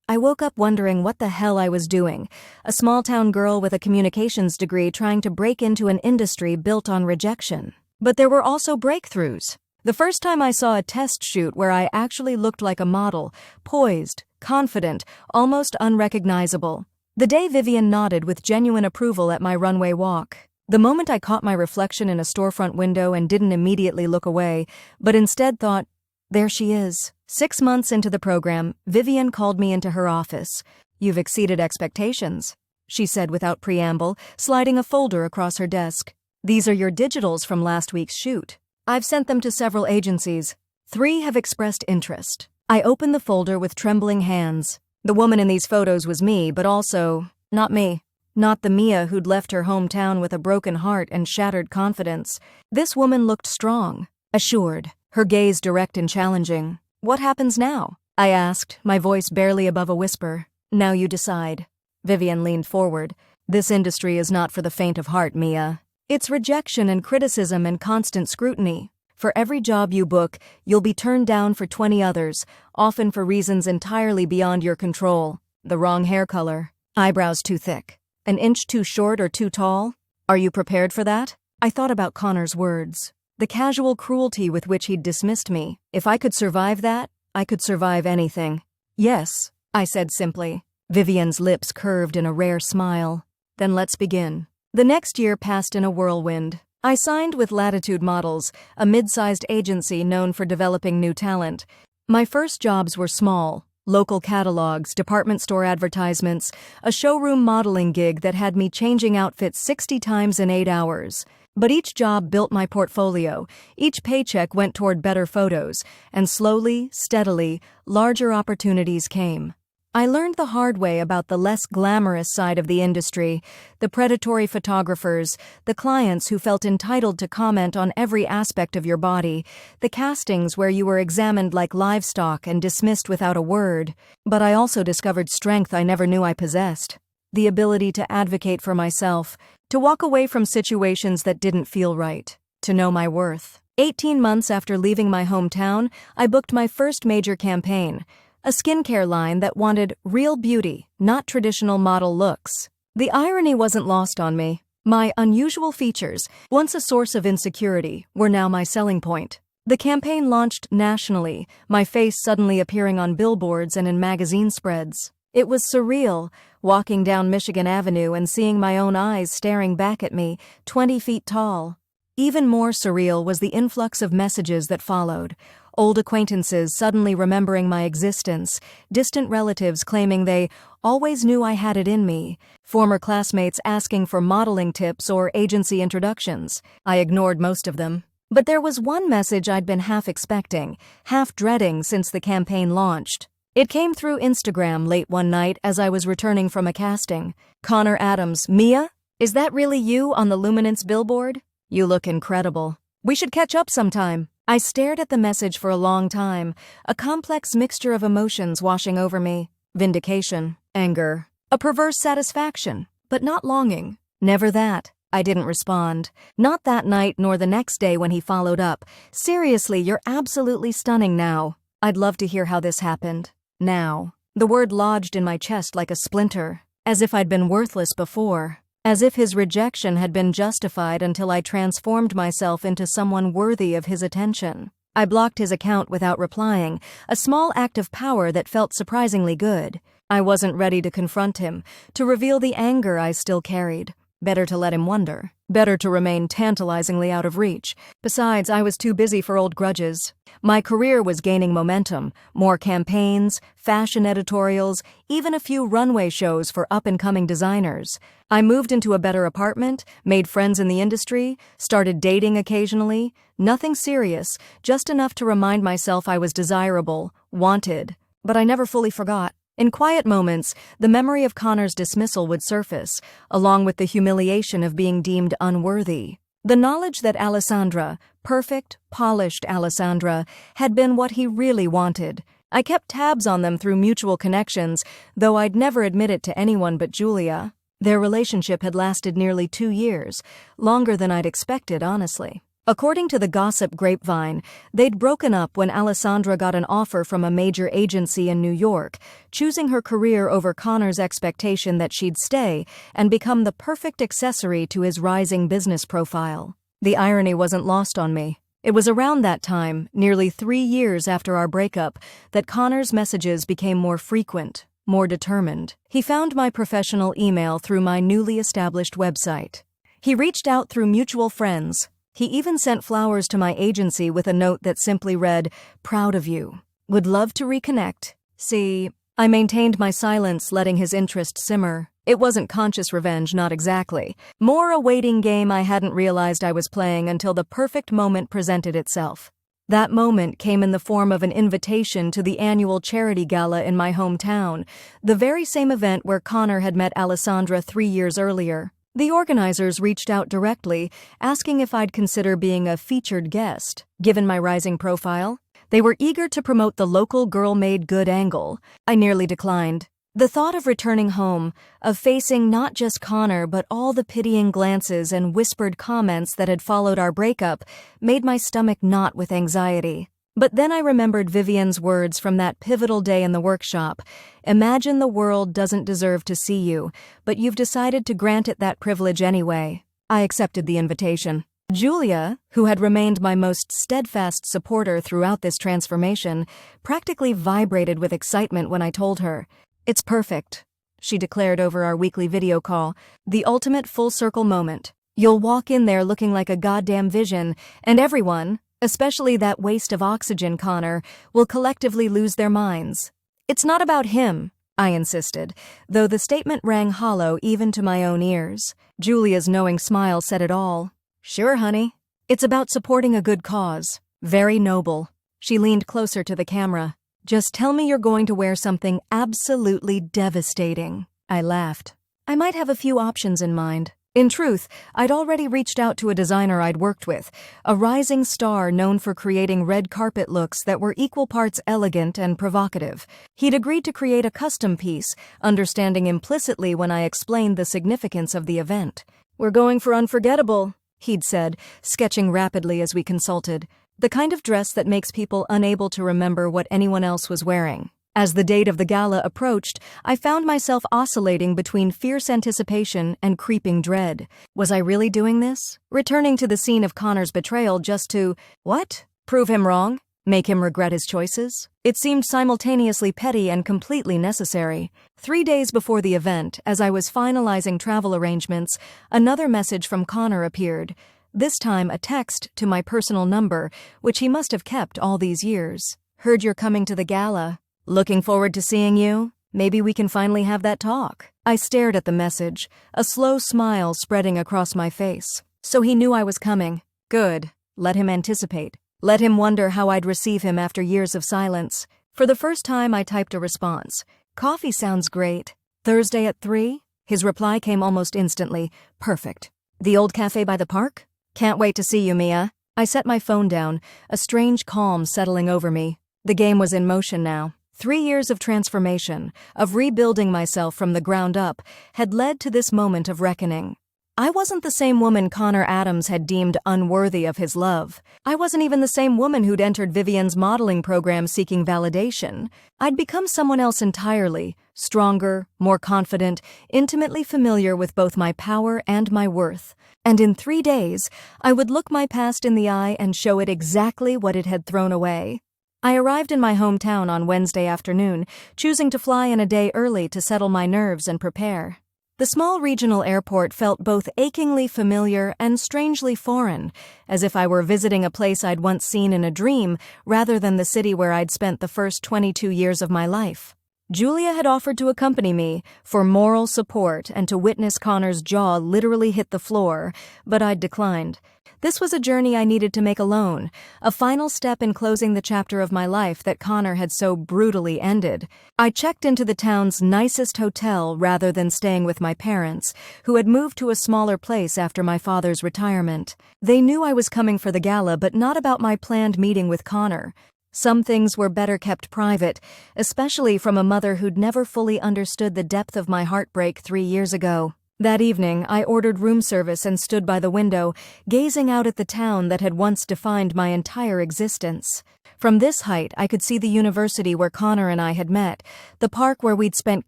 I woke up wondering what the hell I was doing, a small-town girl with a communications degree trying to break into an industry built on rejection. But there were also breakthroughs. The first time I saw a test shoot where I actually looked like a model, poised, confident, almost unrecognizable. The day Vivian nodded with genuine approval at my runway walk. The moment I caught my reflection in a storefront window and didn't immediately look away, but instead thought, there she is. 6 months into the program, Vivian called me into her office. You've exceeded expectations, she said without preamble, sliding a folder across her desk. These are your digitals from last week's shoot. I've sent them to several agencies. 3 have expressed interest. I opened the folder with trembling hands. The woman in these photos was me, but also not me. Not the Mia who'd left her hometown with a broken heart and shattered confidence. This woman looked strong, assured, her gaze direct and challenging. What happens now? I asked, my voice barely above a whisper. Now you decide. Vivian leaned forward. This industry is not for the faint of heart, Mia. It's rejection and criticism and constant scrutiny. For every job you book, you'll be turned down for 20 others, often for reasons entirely beyond your control. The wrong hair color. Eyebrows too thick. An inch too short or too tall? Are you prepared for that? I thought about Connor's words. The casual cruelty with which he'd dismissed me. If I could survive that, I could survive anything. Yes, I said simply. Vivian's lips curved in a rare smile. Then let's begin. The next year passed in a whirlwind. I signed with Latitude Models, a mid-sized agency known for developing new talent. My first jobs were small. Local catalogs, department store advertisements, a showroom modeling gig that had me changing outfits 60 times in 8 hours. But each job built my portfolio, each paycheck went toward better photos, and slowly, steadily, larger opportunities came. I learned the hard way about the less glamorous side of the industry, the predatory photographers, the clients who felt entitled to comment on every aspect of your body, the castings where you were examined like livestock and dismissed without a word. But I also discovered strength I never knew I possessed. The ability to advocate for myself, to walk away from situations that didn't feel right, to know my worth. 18 months after leaving my hometown, I booked my first major campaign, a skincare line that wanted real beauty, not traditional model looks. The irony wasn't lost on me. My unusual features, once a source of insecurity, were now my selling point. The campaign launched nationally, my face suddenly appearing on billboards and in magazine spreads. It was surreal, walking down Michigan Avenue and seeing my own eyes staring back at me, 20 feet tall. Even more surreal was the influx of messages that followed. Old acquaintances suddenly remembering my existence, distant relatives claiming they always knew I had it in me, former classmates asking for modeling tips or agency introductions. I ignored most of them. But there was one message I'd been half expecting, half dreading since the campaign launched. It came through Instagram late one night as I was returning from a casting. Connor Adams, Mia? Is that really you on the Luminance billboard? You look incredible. We should catch up sometime. I stared at the message for a long time, a complex mixture of emotions washing over me. Vindication, anger, a perverse satisfaction, but not longing. Never that. I didn't respond. Not that night nor the next day when he followed up. Seriously, you're absolutely stunning now. I'd love to hear how this happened. Now. The word lodged in my chest like a splinter, as if I'd been worthless before. As if his rejection had been justified until I transformed myself into someone worthy of his attention. I blocked his account without replying, a small act of power that felt surprisingly good. I wasn't ready to confront him, to reveal the anger I still carried. Better to let him wonder. Better to remain tantalizingly out of reach. Besides, I was too busy for old grudges. My career was gaining momentum, more campaigns, fashion editorials, even a few runway shows for up-and-coming designers. I moved into a better apartment, made friends in the industry, started dating occasionally. Nothing serious, just enough to remind myself I was desirable, wanted. But I never fully forgot. In quiet moments, the memory of Connor's dismissal would surface, along with the humiliation of being deemed unworthy. The knowledge that Alessandra, perfect, polished Alessandra, had been what he really wanted. I kept tabs on them through mutual connections, though I'd never admit it to anyone but Julia. Their relationship had lasted nearly 2 years, longer than I'd expected, honestly. According to the gossip grapevine, they'd broken up when Alessandra got an offer from a major agency in New York, choosing her career over Connor's expectation that she'd stay and become the perfect accessory to his rising business profile. The irony wasn't lost on me. It was around that time, nearly 3 years after our breakup, that Connor's messages became more frequent, more determined. He found my professional email through my newly established website. He reached out through mutual friends. He even sent flowers to my agency with a note that simply read, "Proud of you. Would love to reconnect." See, I maintained my silence, letting his interest simmer. It wasn't conscious revenge, not exactly. More a waiting game I hadn't realized I was playing until the perfect moment presented itself. That moment came in the form of an invitation to the annual charity gala in my hometown, the very same event where Connor had met Alessandra 3 years earlier. The organizers reached out directly, asking if I'd consider being a featured guest, given my rising profile. They were eager to promote the local girl-made-good angle. I nearly declined. The thought of returning home, of facing not just Connor but all the pitying glances and whispered comments that had followed our breakup, made my stomach knot with anxiety. But then I remembered Vivian's words from that pivotal day in the workshop. Imagine the world doesn't deserve to see you, but you've decided to grant it that privilege anyway. I accepted the invitation. Julia, who had remained my most steadfast supporter throughout this transformation, practically vibrated with excitement when I told her. "It's perfect," she declared over our weekly video call. "The ultimate full-circle moment. You'll walk in there looking like a goddamn vision, and everyone, especially that waste of oxygen, Connor, will collectively lose their minds." "It's not about him," I insisted, though the statement rang hollow even to my own ears. Julia's knowing smile said it all. "Sure, honey. It's about supporting a good cause. Very noble." She leaned closer to the camera. Just tell me you're going to wear something absolutely devastating. I laughed. I might have a few options in mind. In truth, I'd already reached out to a designer I'd worked with, a rising star known for creating red carpet looks that were equal parts elegant and provocative. He'd agreed to create a custom piece, understanding implicitly when I explained the significance of the event. "We're going for unforgettable," he'd said, sketching rapidly as we consulted. The kind of dress that makes people unable to remember what anyone else was wearing. As the date of the gala approached, I found myself oscillating between fierce anticipation and creeping dread. Was I really doing this? Returning to the scene of Connor's betrayal just to, what? Prove him wrong? Make him regret his choices? It seemed simultaneously petty and completely necessary. 3 days before the event, as I was finalizing travel arrangements, another message from Connor appeared. This time a text to my personal number, which he must have kept all these years. "Heard you're coming to the gala. Looking forward to seeing you. Maybe we can finally have that talk." I stared at the message, a slow smile spreading across my face. So he knew I was coming. Good. Let him anticipate. Let him wonder how I'd receive him after years of silence. For the first time, I typed a response. "Coffee sounds great. Thursday at 3? His reply came almost instantly. "Perfect. The old cafe by the park? Can't wait to see you, Mia." I set my phone down, a strange calm settling over me. The game was in motion now. 3 years of transformation, of rebuilding myself from the ground up, had led to this moment of reckoning. I wasn't the same woman Connor Adams had deemed unworthy of his love. I wasn't even the same woman who'd entered Vivian's modeling program seeking validation. I'd become someone else entirely, stronger, more confident, intimately familiar with both my power and my worth. And in 3 days, I would look my past in the eye and show it exactly what it had thrown away. I arrived in my hometown on Wednesday afternoon, choosing to fly in a day early to settle my nerves and prepare. The small regional airport felt both achingly familiar and strangely foreign, as if I were visiting a place I'd once seen in a dream rather than the city where I'd spent the first 22 years of my life. Julia had offered to accompany me for moral support and to witness Connor's jaw literally hit the floor, but I'd declined. This was a journey I needed to make alone, a final step in closing the chapter of my life that Connor had so brutally ended. I checked into the town's nicest hotel rather than staying with my parents, who had moved to a smaller place after my father's retirement. They knew I was coming for the gala, but not about my planned meeting with Connor. Some things were better kept private, especially from a mother who'd never fully understood the depth of my heartbreak 3 years ago. That evening, I ordered room service and stood by the window, gazing out at the town that had once defined my entire existence. From this height, I could see the university where Connor and I had met, the park where we'd spent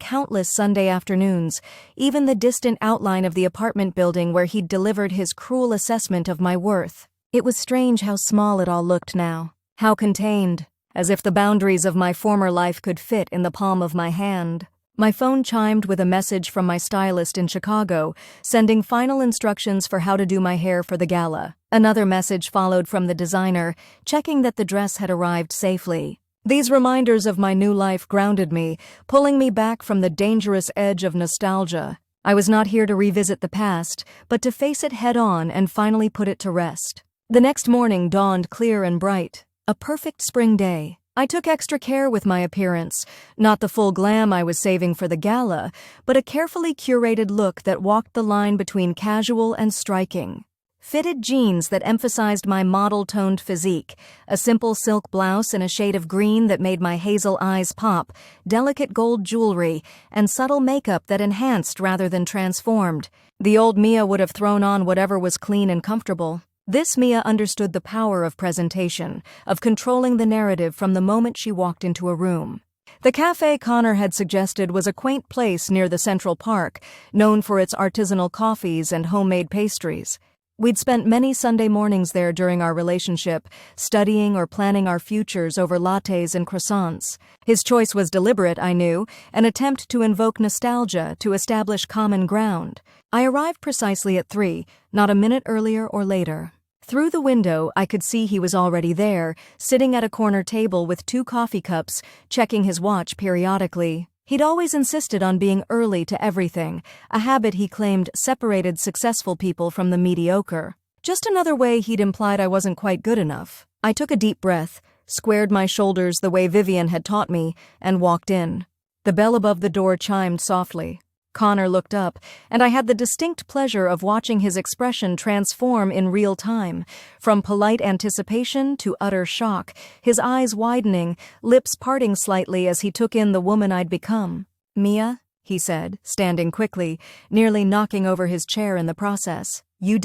countless Sunday afternoons, even the distant outline of the apartment building where he'd delivered his cruel assessment of my worth. It was strange how small it all looked now, how contained, as if the boundaries of my former life could fit in the palm of my hand. My phone chimed with a message from my stylist in Chicago, sending final instructions for how to do my hair for the gala. Another message followed from the designer, checking that the dress had arrived safely. These reminders of my new life grounded me, pulling me back from the dangerous edge of nostalgia. I was not here to revisit the past, but to face it head-on and finally put it to rest. The next morning dawned clear and bright, a perfect spring day. I took extra care with my appearance, not the full glam I was saving for the gala, but a carefully curated look that walked the line between casual and striking. Fitted jeans that emphasized my model-toned physique, a simple silk blouse in a shade of green that made my hazel eyes pop, delicate gold jewelry, and subtle makeup that enhanced rather than transformed. The old Mia would have thrown on whatever was clean and comfortable. This Mia understood the power of presentation, of controlling the narrative from the moment she walked into a room. The cafe Connor had suggested was a quaint place near the Central Park, known for its artisanal coffees and homemade pastries. We'd spent many Sunday mornings there during our relationship, studying or planning our futures over lattes and croissants. His choice was deliberate, I knew, an attempt to invoke nostalgia, to establish common ground. I arrived precisely at 3, not a minute earlier or later. Through the window, I could see he was already there, sitting at a corner table with 2 coffee cups, checking his watch periodically. He'd always insisted on being early to everything, a habit he claimed separated successful people from the mediocre. Just another way he'd implied I wasn't quite good enough. I took a deep breath, squared my shoulders the way Vivian had taught me, and walked in. The bell above the door chimed softly. Connor looked up, and I had the distinct pleasure of watching his expression transform in real time, from polite anticipation to utter shock, his eyes widening, lips parting slightly as he took in the woman I'd become. "Mia," he said, standing quickly, nearly knocking over his chair in the process. "You ...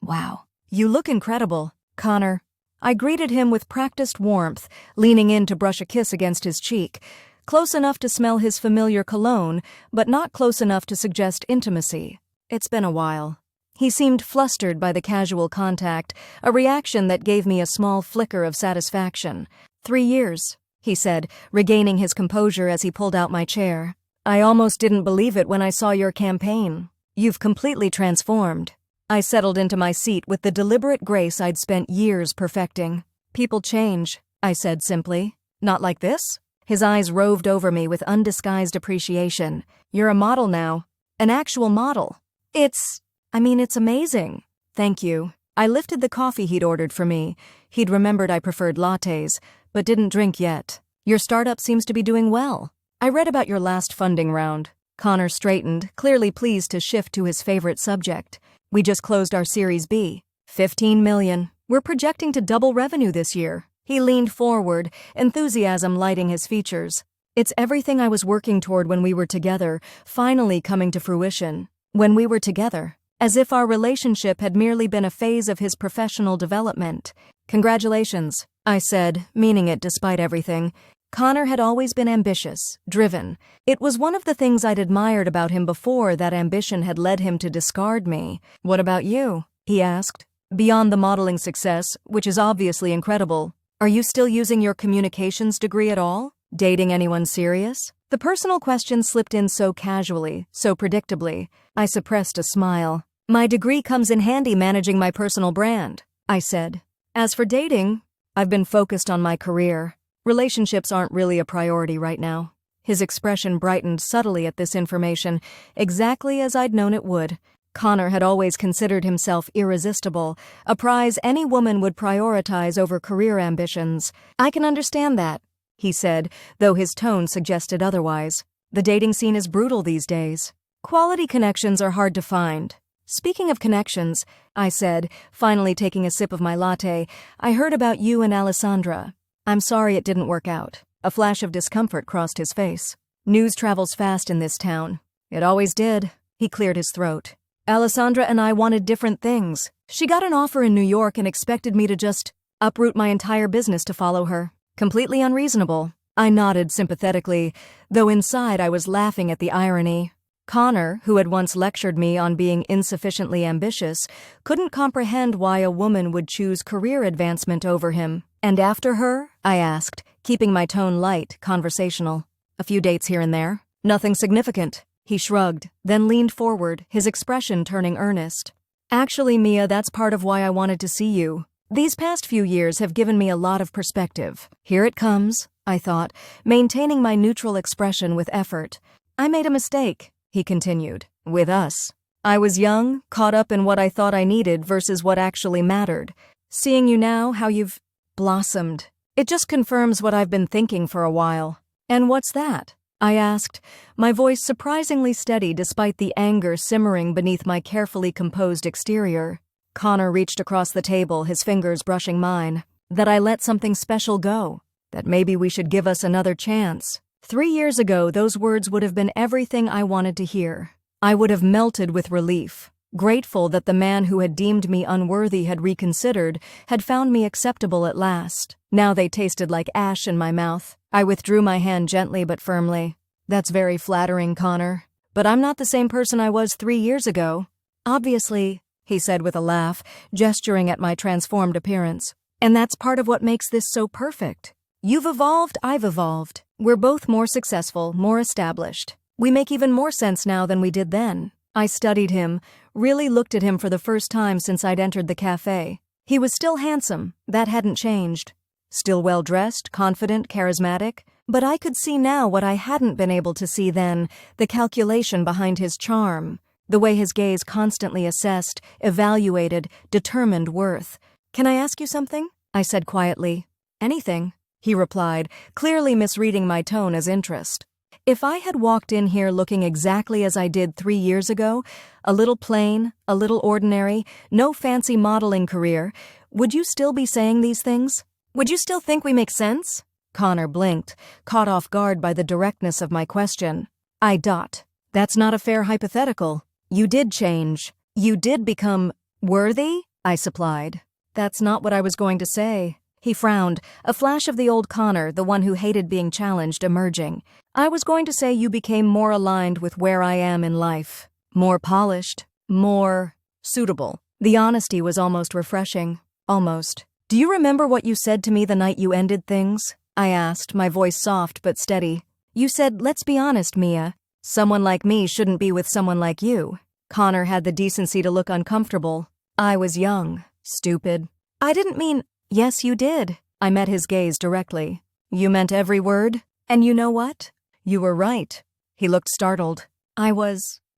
Wow. You look incredible, Connor." I greeted him with practiced warmth, leaning in to brush a kiss against his cheek, close enough to smell his familiar cologne, but not close enough to suggest intimacy. "It's been a while." He seemed flustered by the casual contact, a reaction that gave me a small flicker of satisfaction. 3 years, he said, regaining his composure as he pulled out my chair. "I almost didn't believe it when I saw your campaign. You've completely transformed." I settled into my seat with the deliberate grace I'd spent years perfecting. "People change," I said simply. "Not like this?" His eyes roved over me with undisguised appreciation. "You're a model now. An actual model. It's amazing." "Thank you." I lifted the coffee he'd ordered for me. He'd remembered I preferred lattes, but didn't drink yet. "Your startup seems to be doing well. I read about your last funding round." Connor straightened, clearly pleased to shift to his favorite subject. "We just closed our Series B. 15 million. We're projecting to double revenue this year." He leaned forward, enthusiasm lighting his features. "It's everything I was working toward when we were together, finally coming to fruition." When we were together, as if our relationship had merely been a phase of his professional development. "Congratulations," I said, meaning it despite everything. Connor had always been ambitious, driven. It was one of the things I'd admired about him before that ambition had led him to discard me. "What about you?" he asked. "Beyond the modeling success, which is obviously incredible, are you still using your communications degree at all? Dating anyone serious?" The personal question slipped in so casually, so predictably. I suppressed a smile. "My degree comes in handy managing my personal brand," I said. "As for dating, I've been focused on my career. Relationships aren't really a priority right now." His expression brightened subtly at this information, exactly as I'd known it would. Connor had always considered himself irresistible, a prize any woman would prioritize over career ambitions. "I can understand that," he said, though his tone suggested otherwise. "The dating scene is brutal these days. Quality connections are hard to find." "Speaking of connections," I said, finally taking a sip of my latte, "I heard about you and Alessandra. I'm sorry it didn't work out." A flash of discomfort crossed his face. "News travels fast in this town." "It always did." He cleared his throat. "Alessandra and I wanted different things. She got an offer in New York and expected me to just uproot my entire business to follow her. Completely unreasonable." I nodded sympathetically, though inside I was laughing at the irony. Connor, who had once lectured me on being insufficiently ambitious, couldn't comprehend why a woman would choose career advancement over him. "And after her?" I asked, keeping my tone light, conversational. "A few dates here and there. Nothing significant." He shrugged, then leaned forward, his expression turning earnest. "Actually, Mia, that's part of why I wanted to see you. These past few years have given me a lot of perspective." "Here it comes," I thought, maintaining my neutral expression with effort. "I made a mistake," he continued. "With us. I was young, caught up in what I thought I needed versus what actually mattered. Seeing you now, how you've blossomed. It just confirms what I've been thinking for a while." "And what's that?" I asked, my voice surprisingly steady despite the anger simmering beneath my carefully composed exterior. Connor reached across the table, his fingers brushing mine. "That I let something special go. That maybe we should give us another chance." 3 years ago, those words would have been everything I wanted to hear. I would have melted with relief, grateful that the man who had deemed me unworthy had reconsidered, had found me acceptable at last. Now they tasted like ash in my mouth. I withdrew my hand gently but firmly. "That's very flattering, Connor. But I'm not the same person I was 3 years ago." "Obviously," he said with a laugh, gesturing at my transformed appearance. "And that's part of what makes this so perfect. You've evolved, I've evolved. We're both more successful, more established. We make even more sense now than we did then." I studied him, really looked at him for the first time since I'd entered the cafe. He was still handsome, that hadn't changed. Still well-dressed, confident, charismatic. But I could see now what I hadn't been able to see then, the calculation behind his charm, the way his gaze constantly assessed, evaluated, determined worth. "Can I ask you something?" I said quietly. Anything, he replied, clearly misreading my tone as interest. If I had walked in here looking exactly as I did 3 years ago, a little plain, a little ordinary, no fancy modeling career, would you still be saying these things? Would you still think we make sense? Connor blinked, caught off guard by the directness of my question. That's not a fair hypothetical. You did change. You did become worthy? I supplied. That's not what I was going to say. He frowned, a flash of the old Connor, the one who hated being challenged, emerging. I was going to say you became more aligned with where I am in life. More polished. More suitable. The honesty was almost refreshing. Almost. Do you remember what you said to me the night you ended things? I asked, my voice soft but steady. You said, let's be honest, Mia. Someone like me shouldn't be with someone like you. Connor had the decency to look uncomfortable. I was young. Stupid. I didn't mean... Yes, you did. I met his gaze directly. You meant every word? And you know what? You were right. He looked startled.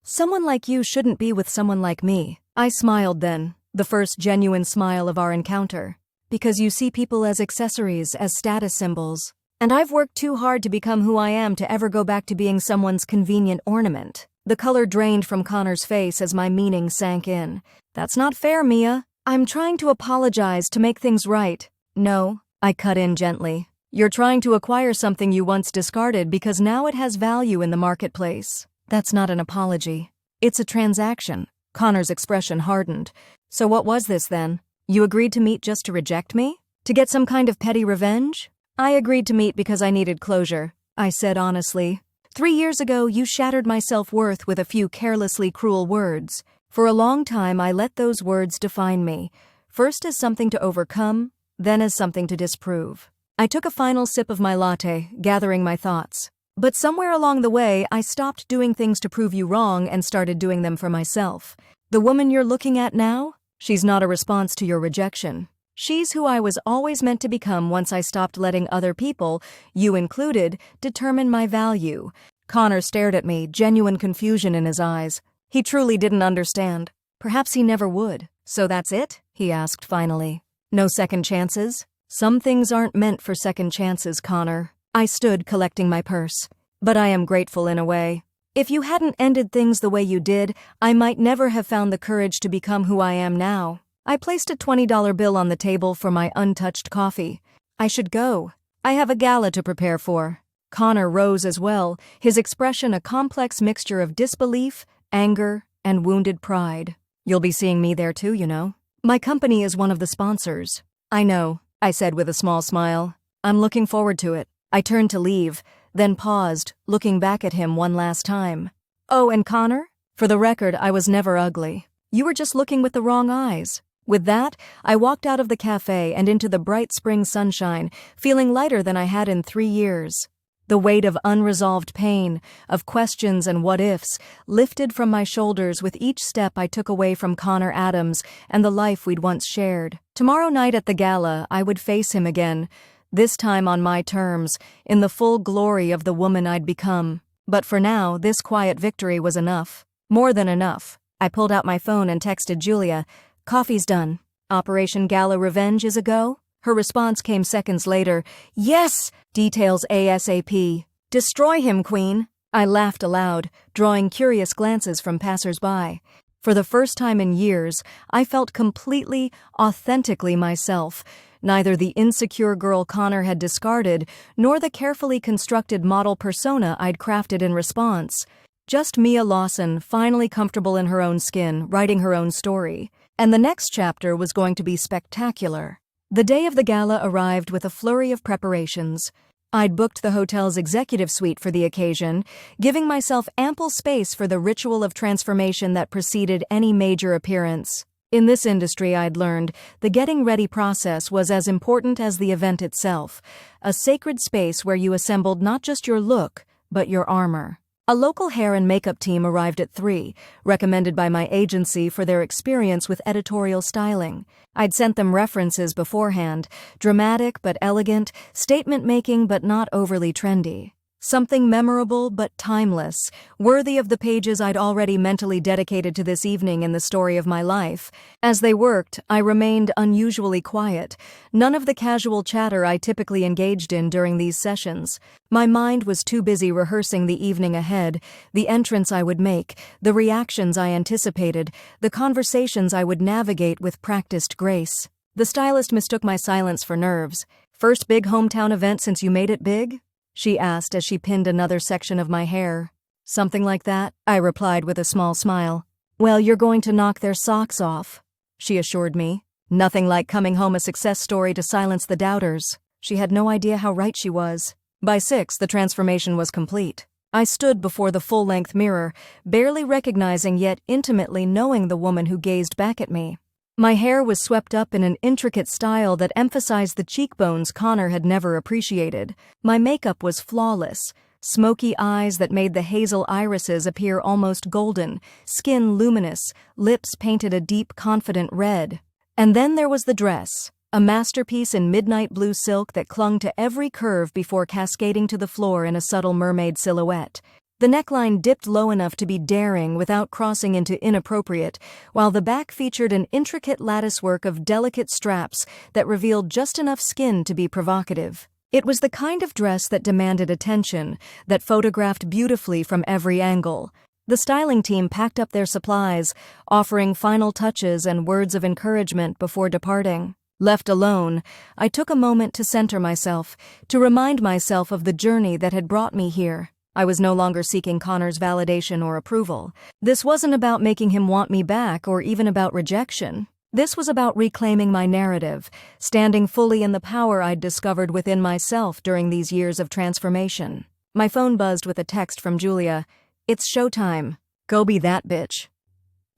Someone like you shouldn't be with someone like me. I smiled then, the first genuine smile of our encounter. Because you see people as accessories, as status symbols. And I've worked too hard to become who I am to ever go back to being someone's convenient ornament. The color drained from Connor's face as my meaning sank in. That's not fair, Mia. I'm trying to apologize to make things right. No, I cut in gently. You're trying to acquire something you once discarded because now it has value in the marketplace. That's not an apology. It's a transaction. Connor's expression hardened. So what was this then? You agreed to meet just to reject me? To get some kind of petty revenge? I agreed to meet because I needed closure, I said honestly. 3 years ago, you shattered my self-worth with a few carelessly cruel words. For a long time, I let those words define me, first as something to overcome, then as something to disprove. I took a final sip of my latte, gathering my thoughts. But somewhere along the way, I stopped doing things to prove you wrong and started doing them for myself. The woman you're looking at now? She's not a response to your rejection. She's who I was always meant to become once I stopped letting other people, you included, determine my value. Connor stared at me, genuine confusion in his eyes. He truly didn't understand. Perhaps he never would. So that's it? He asked finally. No second chances? Some things aren't meant for second chances, Connor. I stood, collecting my purse. But I am grateful in a way. If you hadn't ended things the way you did, I might never have found the courage to become who I am now. I placed a $20 bill on the table for my untouched coffee. I should go. I have a gala to prepare for. Connor rose as well, his expression a complex mixture of disbelief, anger, and wounded pride. You'll be seeing me there too, you know. My company is one of the sponsors. I know, I said with a small smile. I'm looking forward to it. I turned to leave, then paused, looking back at him one last time. Oh, and Connor? For the record, I was never ugly. You were just looking with the wrong eyes. With that, I walked out of the cafe and into the bright spring sunshine, feeling lighter than I had in 3 years. The weight of unresolved pain, of questions and what-ifs, lifted from my shoulders with each step I took away from Connor Adams and the life we'd once shared. Tomorrow night at the gala, I would face him again, this time on my terms, in the full glory of the woman I'd become. But for now, this quiet victory was enough. More than enough. I pulled out my phone and texted Julia, "Coffee's done. Operation Gala Revenge is a go?" Her response came seconds later. "Yes! Details ASAP. Destroy him, Queen." I laughed aloud, drawing curious glances from passers-by. For the first time in years, I felt completely, authentically myself, neither the insecure girl Connor had discarded, nor the carefully constructed model persona I'd crafted in response. Just Mia Lawson, finally comfortable in her own skin, writing her own story. And the next chapter was going to be spectacular. The day of the gala arrived with a flurry of preparations. I'd booked the hotel's executive suite for the occasion, giving myself ample space for the ritual of transformation that preceded any major appearance. In this industry, I'd learned, the getting ready process was as important as the event itself, a sacred space where you assembled not just your look, but your armor. A local hair and makeup team arrived at 3, recommended by my agency for their experience with editorial styling. I'd sent them references beforehand, dramatic but elegant, statement-making but not overly trendy. Something memorable but timeless, worthy of the pages I'd already mentally dedicated to this evening in the story of my life. As they worked, I remained unusually quiet, none of the casual chatter I typically engaged in during these sessions. My mind was too busy rehearsing the evening ahead, the entrance I would make, the reactions I anticipated, the conversations I would navigate with practiced grace. The stylist mistook my silence for nerves. "First big hometown event since you made it big?" she asked as she pinned another section of my hair. "Something like that," I replied with a small smile. "Well, you're going to knock their socks off," she assured me. Nothing like coming home a success story to silence the doubters. She had no idea how right she was. By 6, the transformation was complete. I stood before the full-length mirror, barely recognizing yet intimately knowing the woman who gazed back at me. My hair was swept up in an intricate style that emphasized the cheekbones Connor had never appreciated. My makeup was flawless, smoky eyes that made the hazel irises appear almost golden, skin luminous, lips painted a deep, confident red. And then there was the dress, a masterpiece in midnight blue silk that clung to every curve before cascading to the floor in a subtle mermaid silhouette. The neckline dipped low enough to be daring without crossing into inappropriate, while the back featured an intricate latticework of delicate straps that revealed just enough skin to be provocative. It was the kind of dress that demanded attention, that photographed beautifully from every angle. The styling team packed up their supplies, offering final touches and words of encouragement before departing. Left alone, I took a moment to center myself, to remind myself of the journey that had brought me here. I was no longer seeking Connor's validation or approval. This wasn't about making him want me back or even about rejection. This was about reclaiming my narrative, standing fully in the power I'd discovered within myself during these years of transformation. My phone buzzed with a text from Julia. "It's showtime. Go be that bitch."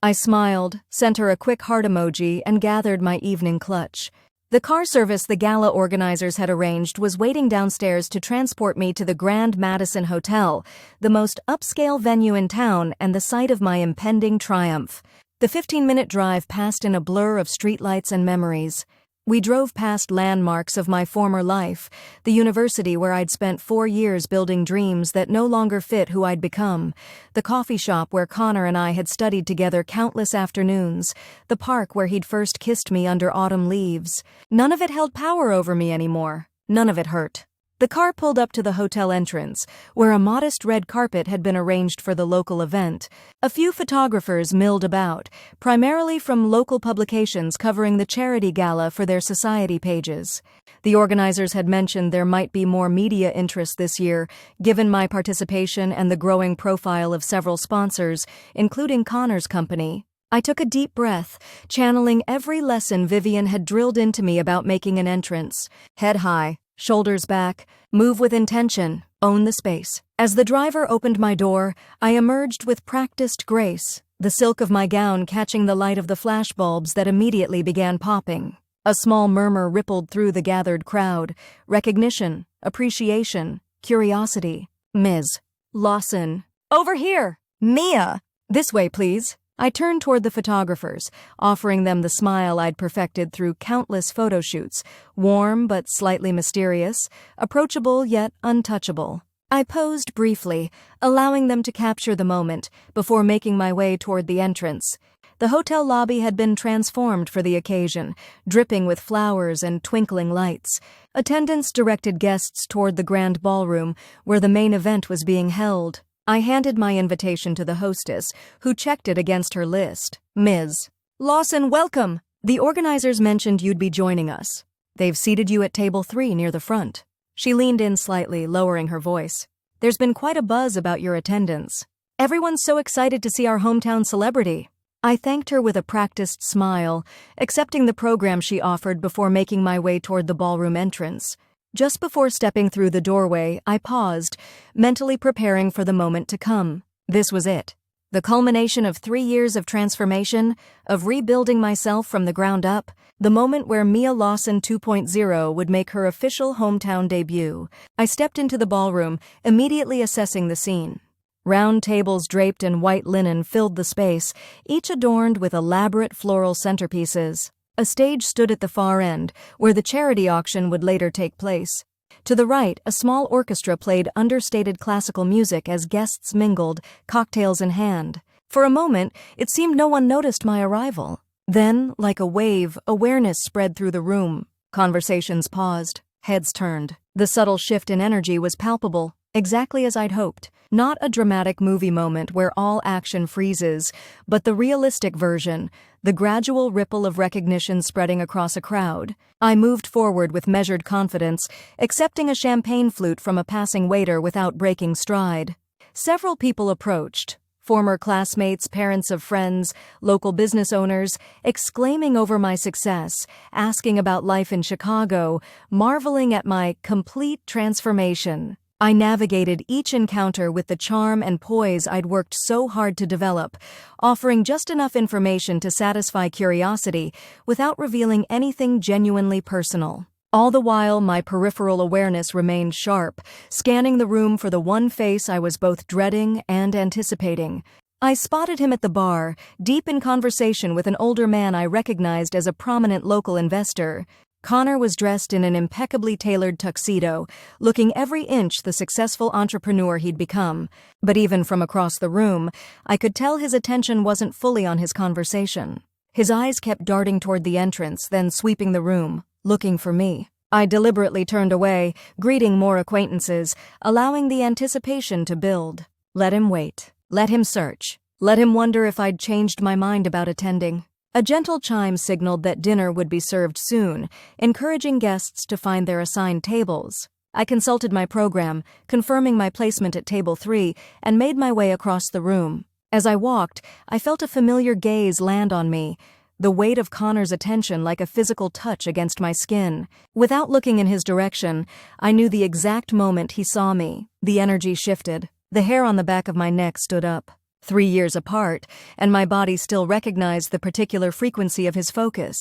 I smiled, sent her a quick heart emoji, and gathered my evening clutch. The car service the gala organizers had arranged was waiting downstairs to transport me to the Grand Madison Hotel, the most upscale venue in town and the site of my impending triumph. The 15-minute drive passed in a blur of streetlights and memories. We drove past landmarks of my former life, the university where I'd spent 4 years building dreams that no longer fit who I'd become, the coffee shop where Connor and I had studied together countless afternoons, the park where he'd first kissed me under autumn leaves. None of it held power over me anymore. None of it hurt. The car pulled up to the hotel entrance, where a modest red carpet had been arranged for the local event. A few photographers milled about, primarily from local publications covering the charity gala for their society pages. The organizers had mentioned there might be more media interest this year, given my participation and the growing profile of several sponsors, including Connor's company. I took a deep breath, channeling every lesson Vivian had drilled into me about making an entrance. Head high. Shoulders back, move with intention, own the space. As the driver opened my door, I emerged with practiced grace, the silk of my gown catching the light of the flashbulbs that immediately began popping. A small murmur rippled through the gathered crowd. Recognition, appreciation, curiosity. "Ms. Lawson. Over here! Mia! This way, please." I turned toward the photographers, offering them the smile I'd perfected through countless photo shoots, warm but slightly mysterious, approachable yet untouchable. I posed briefly, allowing them to capture the moment, before making my way toward the entrance. The hotel lobby had been transformed for the occasion, dripping with flowers and twinkling lights. Attendants directed guests toward the grand ballroom, where the main event was being held. I handed my invitation to the hostess, who checked it against her list. "Ms. Lawson, welcome! The organizers mentioned you'd be joining us. They've seated you at table 3 near the front." She leaned in slightly, lowering her voice. "There's been quite a buzz about your attendance. Everyone's so excited to see our hometown celebrity." I thanked her with a practiced smile, accepting the program she offered before making my way toward the ballroom entrance. Just before stepping through the doorway, I paused, mentally preparing for the moment to come. This was it. The culmination of 3 years of transformation, of rebuilding myself from the ground up, the moment where Mia Lawson 2.0 would make her official hometown debut. I stepped into the ballroom, immediately assessing the scene. Round tables draped in white linen filled the space, each adorned with elaborate floral centerpieces. A stage stood at the far end, where the charity auction would later take place. To the right, a small orchestra played understated classical music as guests mingled, cocktails in hand. For a moment, it seemed no one noticed my arrival. Then, like a wave, awareness spread through the room. Conversations paused, heads turned. The subtle shift in energy was palpable, exactly as I'd hoped. Not a dramatic movie moment where all action freezes, but the realistic version, the gradual ripple of recognition spreading across a crowd. I moved forward with measured confidence, accepting a champagne flute from a passing waiter without breaking stride. Several people approached. Former classmates, parents of friends, local business owners, exclaiming over my success, asking about life in Chicago, marveling at my complete transformation. I navigated each encounter with the charm and poise I'd worked so hard to develop, offering just enough information to satisfy curiosity without revealing anything genuinely personal. All the while, my peripheral awareness remained sharp, scanning the room for the one face I was both dreading and anticipating. I spotted him at the bar, deep in conversation with an older man I recognized as a prominent local investor. Connor was dressed in an impeccably tailored tuxedo, looking every inch the successful entrepreneur he'd become. But even from across the room, I could tell his attention wasn't fully on his conversation. His eyes kept darting toward the entrance, then sweeping the room, looking for me. I deliberately turned away, greeting more acquaintances, allowing the anticipation to build. Let him wait. Let him search. Let him wonder if I'd changed my mind about attending. A gentle chime signaled that dinner would be served soon, encouraging guests to find their assigned tables. I consulted my program, confirming my placement at table 3, and made my way across the room. As I walked, I felt a familiar gaze land on me, the weight of Connor's attention like a physical touch against my skin. Without looking in his direction, I knew the exact moment he saw me. The energy shifted. The hair on the back of my neck stood up. 3 years apart, and my body still recognized the particular frequency of his focus.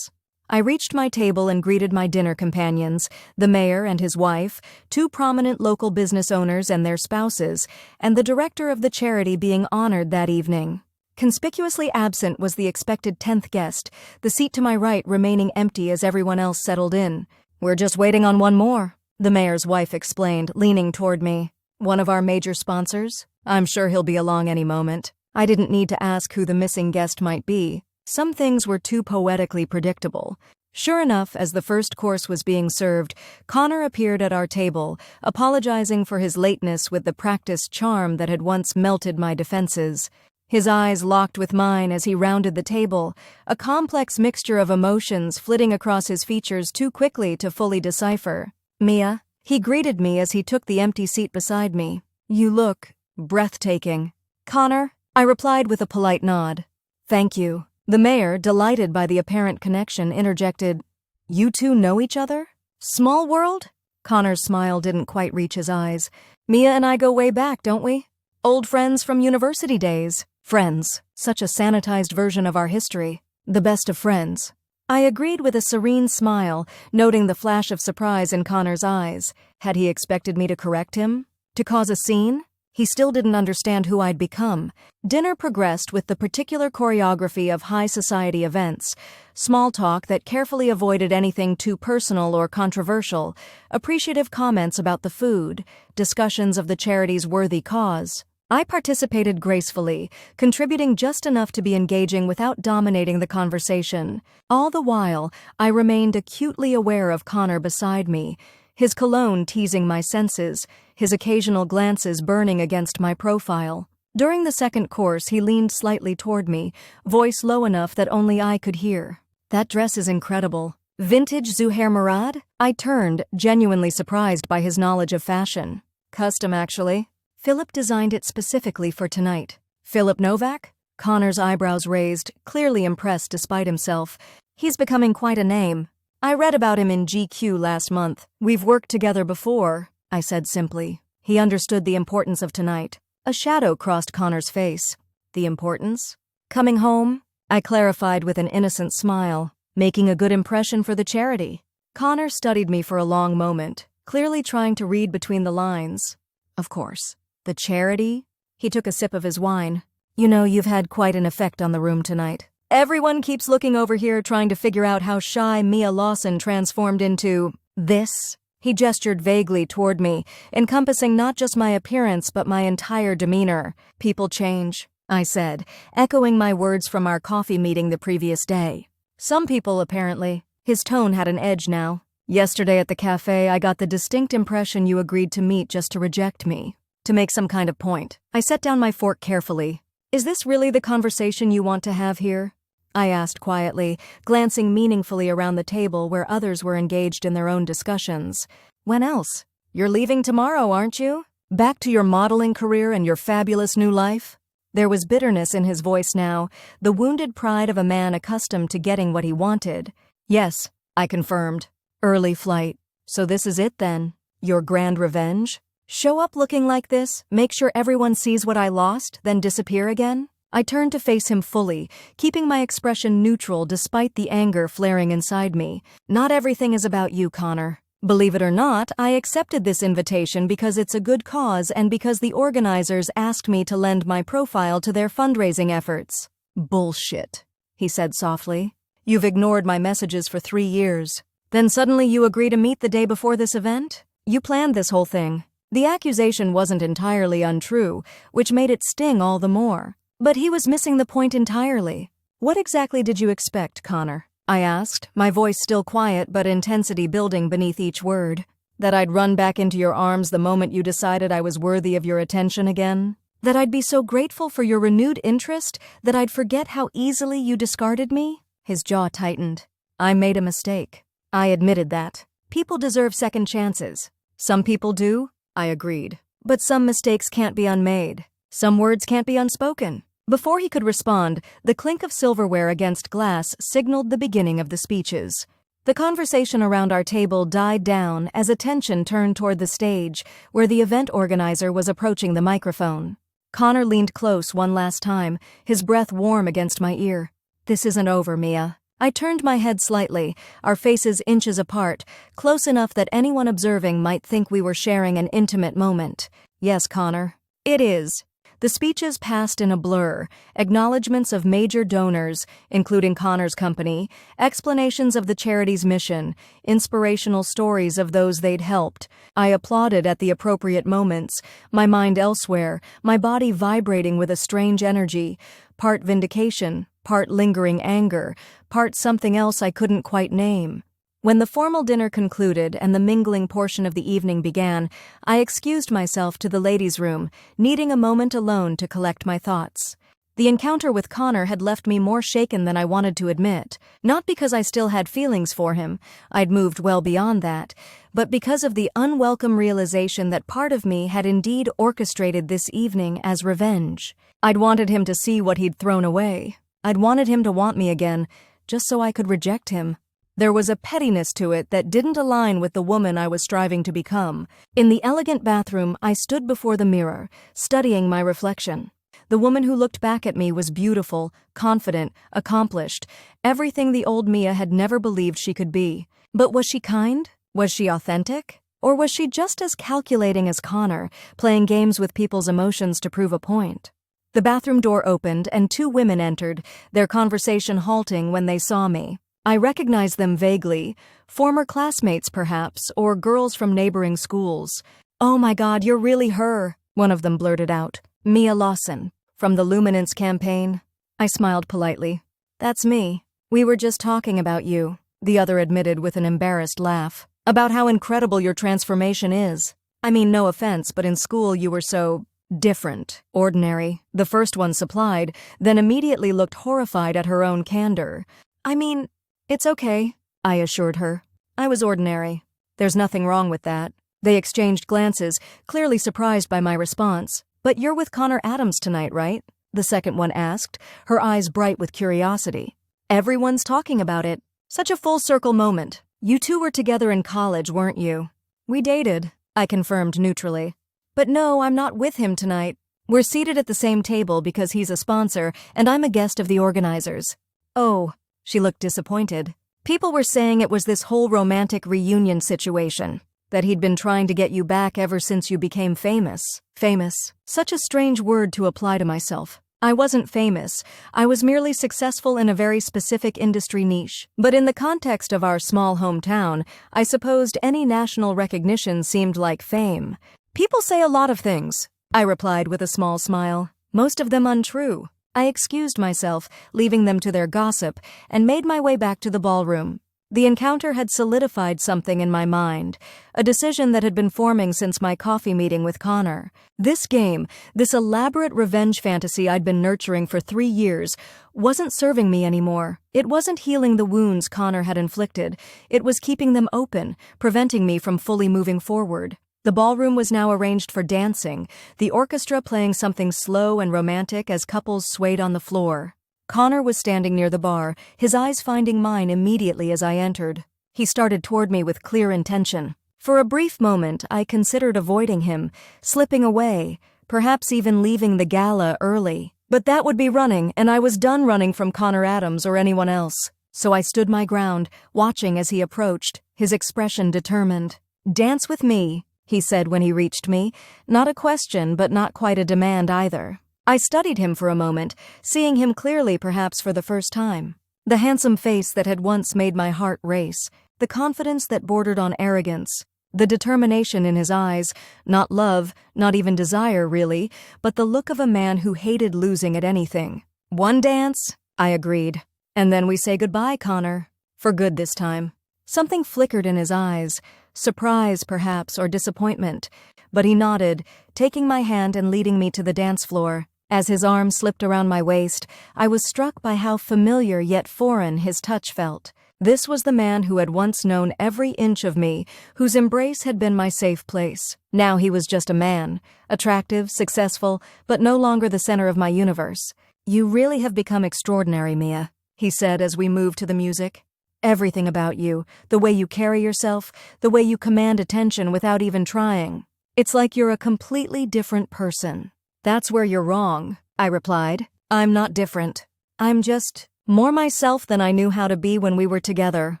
I reached my table and greeted my dinner companions, the mayor and his wife, 2 prominent local business owners and their spouses, and the director of the charity being honored that evening. Conspicuously absent was the expected 10th guest, the seat to my right remaining empty as everyone else settled in. "We're just waiting on one more," the mayor's wife explained, leaning toward me. "One of our major sponsors? I'm sure he'll be along any moment." I didn't need to ask who the missing guest might be. Some things were too poetically predictable. Sure enough, as the first course was being served, Connor appeared at our table, apologizing for his lateness with the practiced charm that had once melted my defenses. His eyes locked with mine as he rounded the table, a complex mixture of emotions flitting across his features too quickly to fully decipher. "Mia," he greeted me as he took the empty seat beside me. "You look breathtaking." "Connor," I replied with a polite nod. "Thank you." The mayor, delighted by the apparent connection, interjected, "You two know each other? Small world?" Connor's smile didn't quite reach his eyes. "Mia and I go way back, don't we? Old friends from university days." Friends. Such a sanitized version of our history. The best of friends. I agreed with a serene smile, noting the flash of surprise in Connor's eyes. Had he expected me to correct him? To cause a scene? He still didn't understand who I'd become. Dinner progressed with the particular choreography of high society events. Small talk that carefully avoided anything too personal or controversial, appreciative comments about the food, discussions of the charity's worthy cause. I participated gracefully, contributing just enough to be engaging without dominating the conversation. All the while, I remained acutely aware of Connor beside me, his cologne teasing my senses, his occasional glances burning against my profile. During the second course, he leaned slightly toward me, voice low enough that only I could hear. "That dress is incredible. Vintage Zuhair Murad?" I turned, genuinely surprised by his knowledge of fashion. "Custom, actually. Philip designed it specifically for tonight." "Philip Novak?" Connor's eyebrows raised, clearly impressed despite himself. "He's becoming quite a name. I read about him in GQ last month. We've worked together before," I said simply. He understood the importance of tonight. A shadow crossed Connor's face. "The importance?" "Coming home," I clarified with an innocent smile. "Making a good impression for the charity." Connor studied me for a long moment, clearly trying to read between the lines. "Of course. The charity?" He took a sip of his wine. "You know, you've had quite an effect on the room tonight. Everyone keeps looking over here trying to figure out how shy Mia Lawson transformed into this." He gestured vaguely toward me, encompassing not just my appearance but my entire demeanor. People change, I said, echoing my words from our coffee meeting the previous day. Some people, apparently. His tone had an edge now. Yesterday at the cafe, I got the distinct impression you agreed to meet just to reject me, to make some kind of point. I set down my fork carefully. Is this really the conversation you want to have here? I asked quietly, glancing meaningfully around the table where others were engaged in their own discussions. When else? You're leaving tomorrow, aren't you? Back to your modeling career and your fabulous new life? There was bitterness in his voice now, the wounded pride of a man accustomed to getting what he wanted. Yes, I confirmed. Early flight. So this is it then? Your grand revenge? Show up looking like this, make sure everyone sees what I lost, then disappear again? I turned to face him fully, keeping my expression neutral despite the anger flaring inside me. Not everything is about you, Connor. Believe it or not, I accepted this invitation because it's a good cause and because the organizers asked me to lend my profile to their fundraising efforts. Bullshit, he said softly. You've ignored my messages for 3 years. Then suddenly you agree to meet the day before this event? You planned this whole thing. The accusation wasn't entirely untrue, which made it sting all the more. But he was missing the point entirely. What exactly did you expect, Connor? I asked, my voice still quiet but intensity building beneath each word. That I'd run back into your arms the moment you decided I was worthy of your attention again? That I'd be so grateful for your renewed interest that I'd forget how easily you discarded me? His jaw tightened. I made a mistake. I admitted that. People deserve second chances. Some people do, I agreed. But some mistakes can't be unmade. Some words can't be unspoken. Before he could respond, the clink of silverware against glass signaled the beginning of the speeches. The conversation around our table died down as attention turned toward the stage, where the event organizer was approaching the microphone. Connor leaned close one last time, his breath warm against my ear. This isn't over, Mia. I turned my head slightly, our faces inches apart, close enough that anyone observing might think we were sharing an intimate moment. Yes, Connor. It is. The speeches passed in a blur, acknowledgments of major donors, including Connor's company, explanations of the charity's mission, inspirational stories of those they'd helped. I applauded at the appropriate moments, my mind elsewhere, my body vibrating with a strange energy, part vindication, part lingering anger, part something else I couldn't quite name. When the formal dinner concluded and the mingling portion of the evening began, I excused myself to the ladies' room, needing a moment alone to collect my thoughts. The encounter with Connor had left me more shaken than I wanted to admit, not because I still had feelings for him, I'd moved well beyond that, but because of the unwelcome realization that part of me had indeed orchestrated this evening as revenge. I'd wanted him to see what he'd thrown away. I'd wanted him to want me again, just so I could reject him. There was a pettiness to it that didn't align with the woman I was striving to become. In the elegant bathroom, I stood before the mirror, studying my reflection. The woman who looked back at me was beautiful, confident, accomplished, everything the old Mia had never believed she could be. But was she kind? Was she authentic? Or was she just as calculating as Connor, playing games with people's emotions to prove a point? The bathroom door opened and 2 women entered, their conversation halting when they saw me. I recognized them vaguely, former classmates perhaps, or girls from neighboring schools. "Oh my God, you're really her," one of them blurted out. "Mia Lawson, from the Luminance campaign." I smiled politely. "That's me. We were just talking about you," the other admitted with an embarrassed laugh. "About how incredible your transformation is. I mean, no offense, but in school you were so different, ordinary." The first one supplied, then immediately looked horrified at her own candor. "I mean, it's okay," I assured her. "I was ordinary. There's nothing wrong with that." They exchanged glances, clearly surprised by my response. "But you're with Connor Adams tonight, right?" the second one asked, her eyes bright with curiosity. "Everyone's talking about it. Such a full-circle moment. You two were together in college, weren't you?" "We dated," I confirmed neutrally. "But no, I'm not with him tonight. We're seated at the same table because he's a sponsor, and I'm a guest of the organizers." "Oh." She looked disappointed. "People were saying it was this whole romantic reunion situation, that he'd been trying to get you back ever since you became famous." Famous. Such a strange word to apply to myself. I wasn't famous. I was merely successful in a very specific industry niche. But in the context of our small hometown, I supposed any national recognition seemed like fame. People say a lot of things, I replied with a small smile, most of them untrue. I excused myself, leaving them to their gossip, and made my way back to the ballroom. The encounter had solidified something in my mind, a decision that had been forming since my coffee meeting with Connor. This game, this elaborate revenge fantasy I'd been nurturing for 3 years, wasn't serving me anymore. It wasn't healing the wounds Connor had inflicted. It was keeping them open, preventing me from fully moving forward. The ballroom was now arranged for dancing, the orchestra playing something slow and romantic as couples swayed on the floor. Connor was standing near the bar, his eyes finding mine immediately as I entered. He started toward me with clear intention. For a brief moment, I considered avoiding him, slipping away, perhaps even leaving the gala early. But that would be running, and I was done running from Connor Adams or anyone else. So I stood my ground, watching as he approached, his expression determined. "Dance with me," he said when he reached me. Not a question, but not quite a demand either. I studied him for a moment, seeing him clearly perhaps for the first time. The handsome face that had once made my heart race, the confidence that bordered on arrogance, the determination in his eyes, not love, not even desire really, but the look of a man who hated losing at anything. "One dance," I agreed. "And then we say goodbye, Connor. For good this time." Something flickered in his eyes, surprise perhaps or disappointment, but he nodded, taking my hand and leading me to the dance floor. As his arm slipped around my waist, I was struck by how familiar yet foreign his touch felt. This was the man who had once known every inch of me, whose embrace had been my safe place. Now he was just a man, attractive, successful, but no longer the center of my universe. "You really have become extraordinary, Mia," he said as we moved to the music. "Everything about you, the way you carry yourself, the way you command attention without even trying. It's like you're a completely different person." "That's where you're wrong," I replied. "I'm not different. I'm just more myself than I knew how to be when we were together."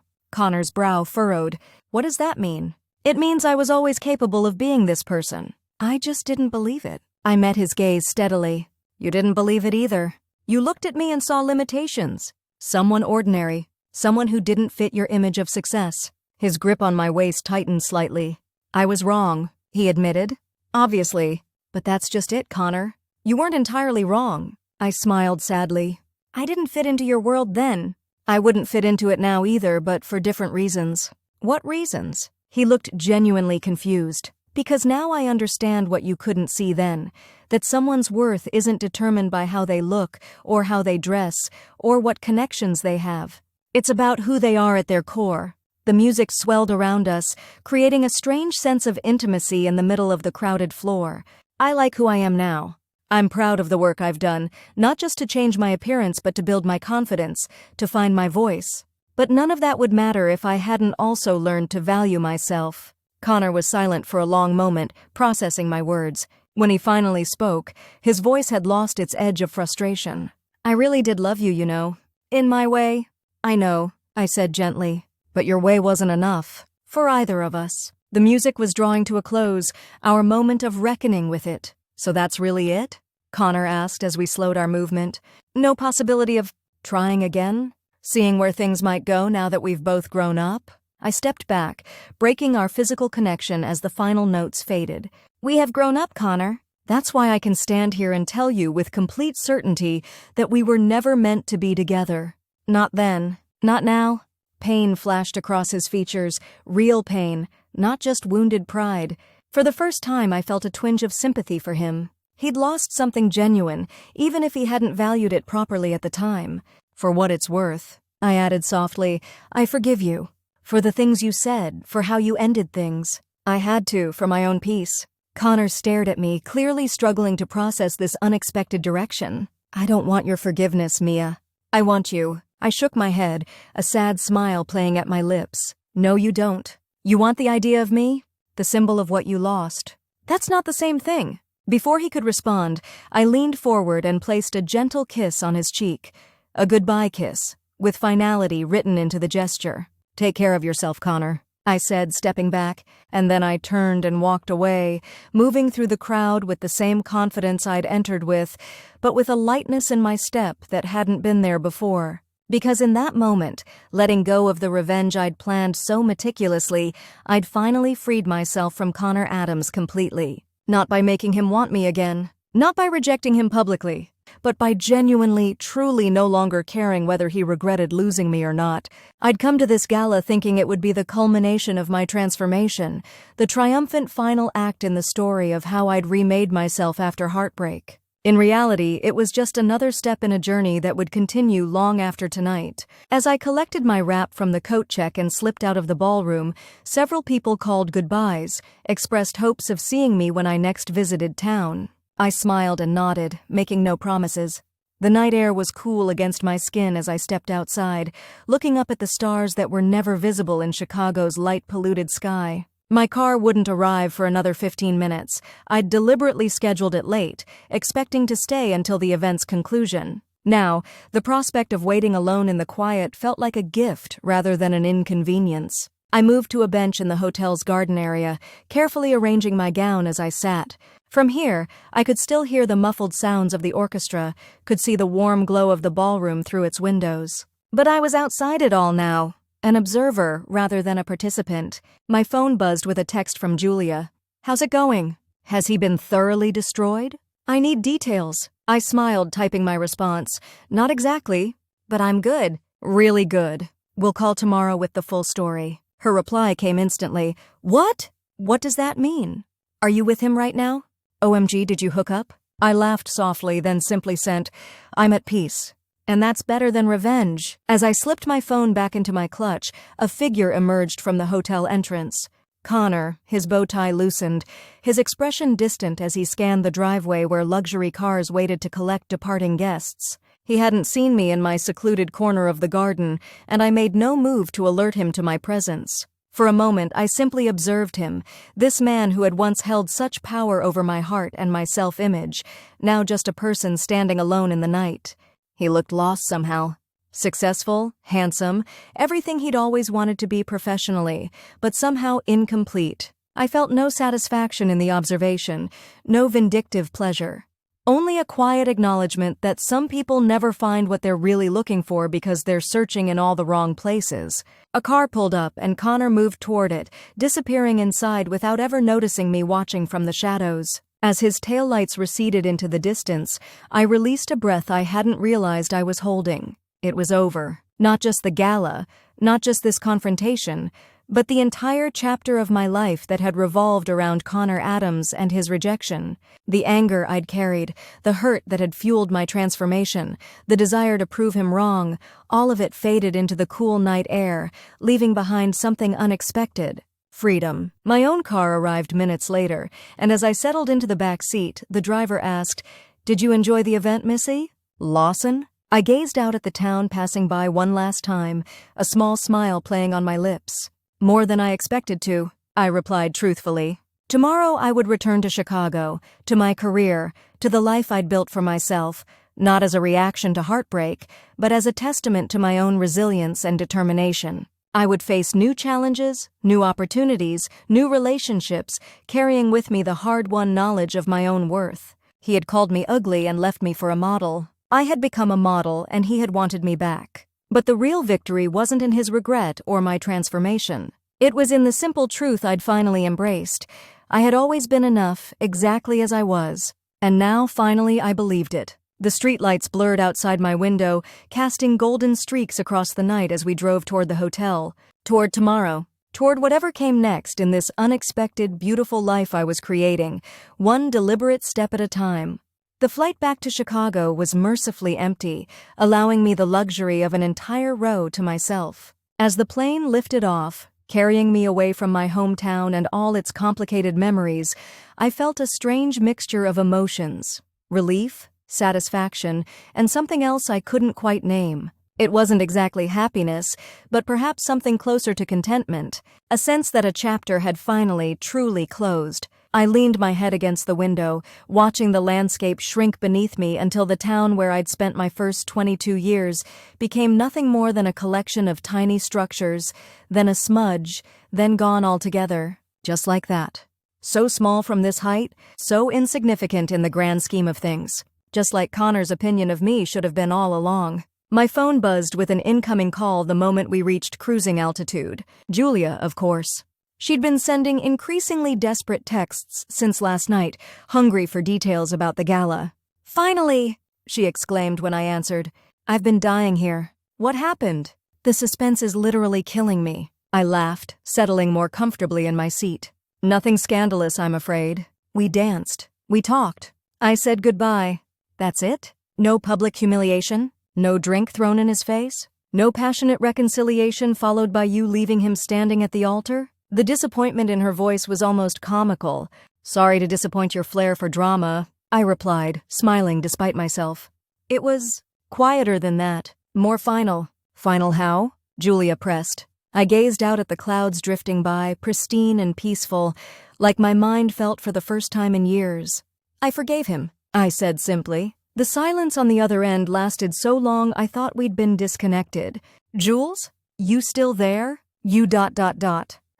Connor's brow furrowed. "What does that mean?" "It means I was always capable of being this person. I just didn't believe it." I met his gaze steadily. "You didn't believe it either. You looked at me and saw limitations. Someone ordinary. Someone who didn't fit your image of success." His grip on my waist tightened slightly. "I was wrong," he admitted. "Obviously. But that's just it, Connor. You weren't entirely wrong." I smiled sadly. "I didn't fit into your world then. I wouldn't fit into it now either, but for different reasons." "What reasons?" He looked genuinely confused. "Because now I understand what you couldn't see then, that someone's worth isn't determined by how they look, or how they dress, or what connections they have. It's about who they are at their core." The music swelled around us, creating a strange sense of intimacy in the middle of the crowded floor. I like who I am now. I'm proud of the work I've done, not just to change my appearance but to build my confidence, to find my voice. But none of that would matter if I hadn't also learned to value myself. Connor was silent for a long moment, processing my words. When he finally spoke, his voice had lost its edge of frustration. "I really did love you, you know. In my way." "I know," I said gently. "But your way wasn't enough. For either of us." The music was drawing to a close, our moment of reckoning with it. "So that's really it?" Connor asked as we slowed our movement. "No possibility of trying again? Seeing where things might go now that we've both grown up?" I stepped back, breaking our physical connection as the final notes faded. "We have grown up, Connor. That's why I can stand here and tell you with complete certainty that we were never meant to be together. Not then. Not now." Pain flashed across his features, real pain, not just wounded pride. For the first time I felt a twinge of sympathy for him. He'd lost something genuine, even if he hadn't valued it properly at the time. "For what it's worth," I added softly, "I forgive you. For the things you said, for how you ended things. I had to, for my own peace." Connor stared at me, clearly struggling to process this unexpected direction. "I don't want your forgiveness, Mia. I want you." I shook my head, a sad smile playing at my lips. "No, you don't. You want the idea of me? The symbol of what you lost. That's not the same thing." Before he could respond, I leaned forward and placed a gentle kiss on his cheek. A goodbye kiss, with finality written into the gesture. "Take care of yourself, Connor." I said, stepping back, and then I turned and walked away, moving through the crowd with the same confidence I'd entered with, but with a lightness in my step that hadn't been there before. Because in that moment, letting go of the revenge I'd planned so meticulously, I'd finally freed myself from Connor Adams completely. Not by making him want me again, not by rejecting him publicly, but by genuinely, truly no longer caring whether he regretted losing me or not. I'd come to this gala thinking it would be the culmination of my transformation, the triumphant final act in the story of how I'd remade myself after heartbreak. In reality, it was just another step in a journey that would continue long after tonight. As I collected my wrap from the coat check and slipped out of the ballroom, several people called goodbyes, expressed hopes of seeing me when I next visited town. I smiled and nodded, making no promises. The night air was cool against my skin as I stepped outside, looking up at the stars that were never visible in Chicago's light-polluted sky. My car wouldn't arrive for another 15 minutes. I'd deliberately scheduled it late, expecting to stay until the event's conclusion. Now, the prospect of waiting alone in the quiet felt like a gift rather than an inconvenience. I moved to a bench in the hotel's garden area, carefully arranging my gown as I sat. From here, I could still hear the muffled sounds of the orchestra, could see the warm glow of the ballroom through its windows. But I was outside it all now, an observer rather than a participant. My phone buzzed with a text from Julia. "How's it going? Has he been thoroughly destroyed? I need details." I smiled, typing my response. "Not exactly, but I'm good. Really good. We'll call tomorrow with the full story." Her reply came instantly. "What? What does that mean? Are you with him right now? OMG, did you hook up?" I laughed softly, then simply sent, "I'm at peace. And that's better than revenge." As I slipped my phone back into my clutch, a figure emerged from the hotel entrance. Connor, his bow tie loosened, his expression distant as he scanned the driveway where luxury cars waited to collect departing guests. He hadn't seen me in my secluded corner of the garden, and I made no move to alert him to my presence. For a moment, I simply observed him, this man who had once held such power over my heart and my self-image, now just a person standing alone in the night. He looked lost somehow. Successful, handsome, everything he'd always wanted to be professionally, but somehow incomplete. I felt no satisfaction in the observation, no vindictive pleasure. Only a quiet acknowledgement that some people never find what they're really looking for because they're searching in all the wrong places. A car pulled up and Connor moved toward it, disappearing inside without ever noticing me watching from the shadows. As his taillights receded into the distance, I released a breath I hadn't realized I was holding. It was over. Not just the gala, not just this confrontation, but the entire chapter of my life that had revolved around Connor Adams and his rejection. The anger I'd carried, the hurt that had fueled my transformation, the desire to prove him wrong, all of it faded into the cool night air, leaving behind something unexpected. Freedom. My own car arrived minutes later, and as I settled into the back seat, the driver asked, "Did you enjoy the event, Missy? Lawson?" I gazed out at the town passing by one last time, a small smile playing on my lips. "More than I expected to," I replied truthfully. Tomorrow I would return to Chicago, to my career, to the life I'd built for myself, not as a reaction to heartbreak, but as a testament to my own resilience and determination. I would face new challenges, new opportunities, new relationships, carrying with me the hard-won knowledge of my own worth. He had called me ugly and left me for a model. I had become a model, and he had wanted me back. But the real victory wasn't in his regret or my transformation. It was in the simple truth I'd finally embraced. I had always been enough, exactly as I was. And now, finally, I believed it. The streetlights blurred outside my window, casting golden streaks across the night as we drove toward the hotel, toward tomorrow, toward whatever came next in this unexpected, beautiful life I was creating, one deliberate step at a time. The flight back to Chicago was mercifully empty, allowing me the luxury of an entire row to myself. As the plane lifted off, carrying me away from my hometown and all its complicated memories, I felt a strange mixture of emotions: relief, satisfaction, and something else I couldn't quite name. It wasn't exactly happiness, but perhaps something closer to contentment, a sense that a chapter had finally, truly closed. I leaned my head against the window, watching the landscape shrink beneath me until the town where I'd spent my first 22 years became nothing more than a collection of tiny structures, then a smudge, then gone altogether, just like that. So small from this height, so insignificant in the grand scheme of things. Just like Connor's opinion of me should have been all along. My phone buzzed with an incoming call the moment we reached cruising altitude. Julia, of course. She'd been sending increasingly desperate texts since last night, hungry for details about the gala. "Finally!" she exclaimed when I answered. "I've been dying here. What happened?" "The suspense is literally killing me." I laughed, settling more comfortably in my seat. "Nothing scandalous, I'm afraid. We danced. We talked. I said goodbye. That's it? No public humiliation? No drink thrown in his face? No passionate reconciliation followed by you leaving him standing at the altar?" The disappointment in her voice was almost comical. "Sorry to disappoint your flair for drama," I replied, smiling despite myself. "It was quieter than that. More final." "Final how?" Julia pressed. I gazed out at the clouds drifting by, pristine and peaceful, like my mind felt for the first time in years. "I forgave him," I said simply. The silence on the other end lasted so long I thought we'd been disconnected. "Jules? You still there? You ...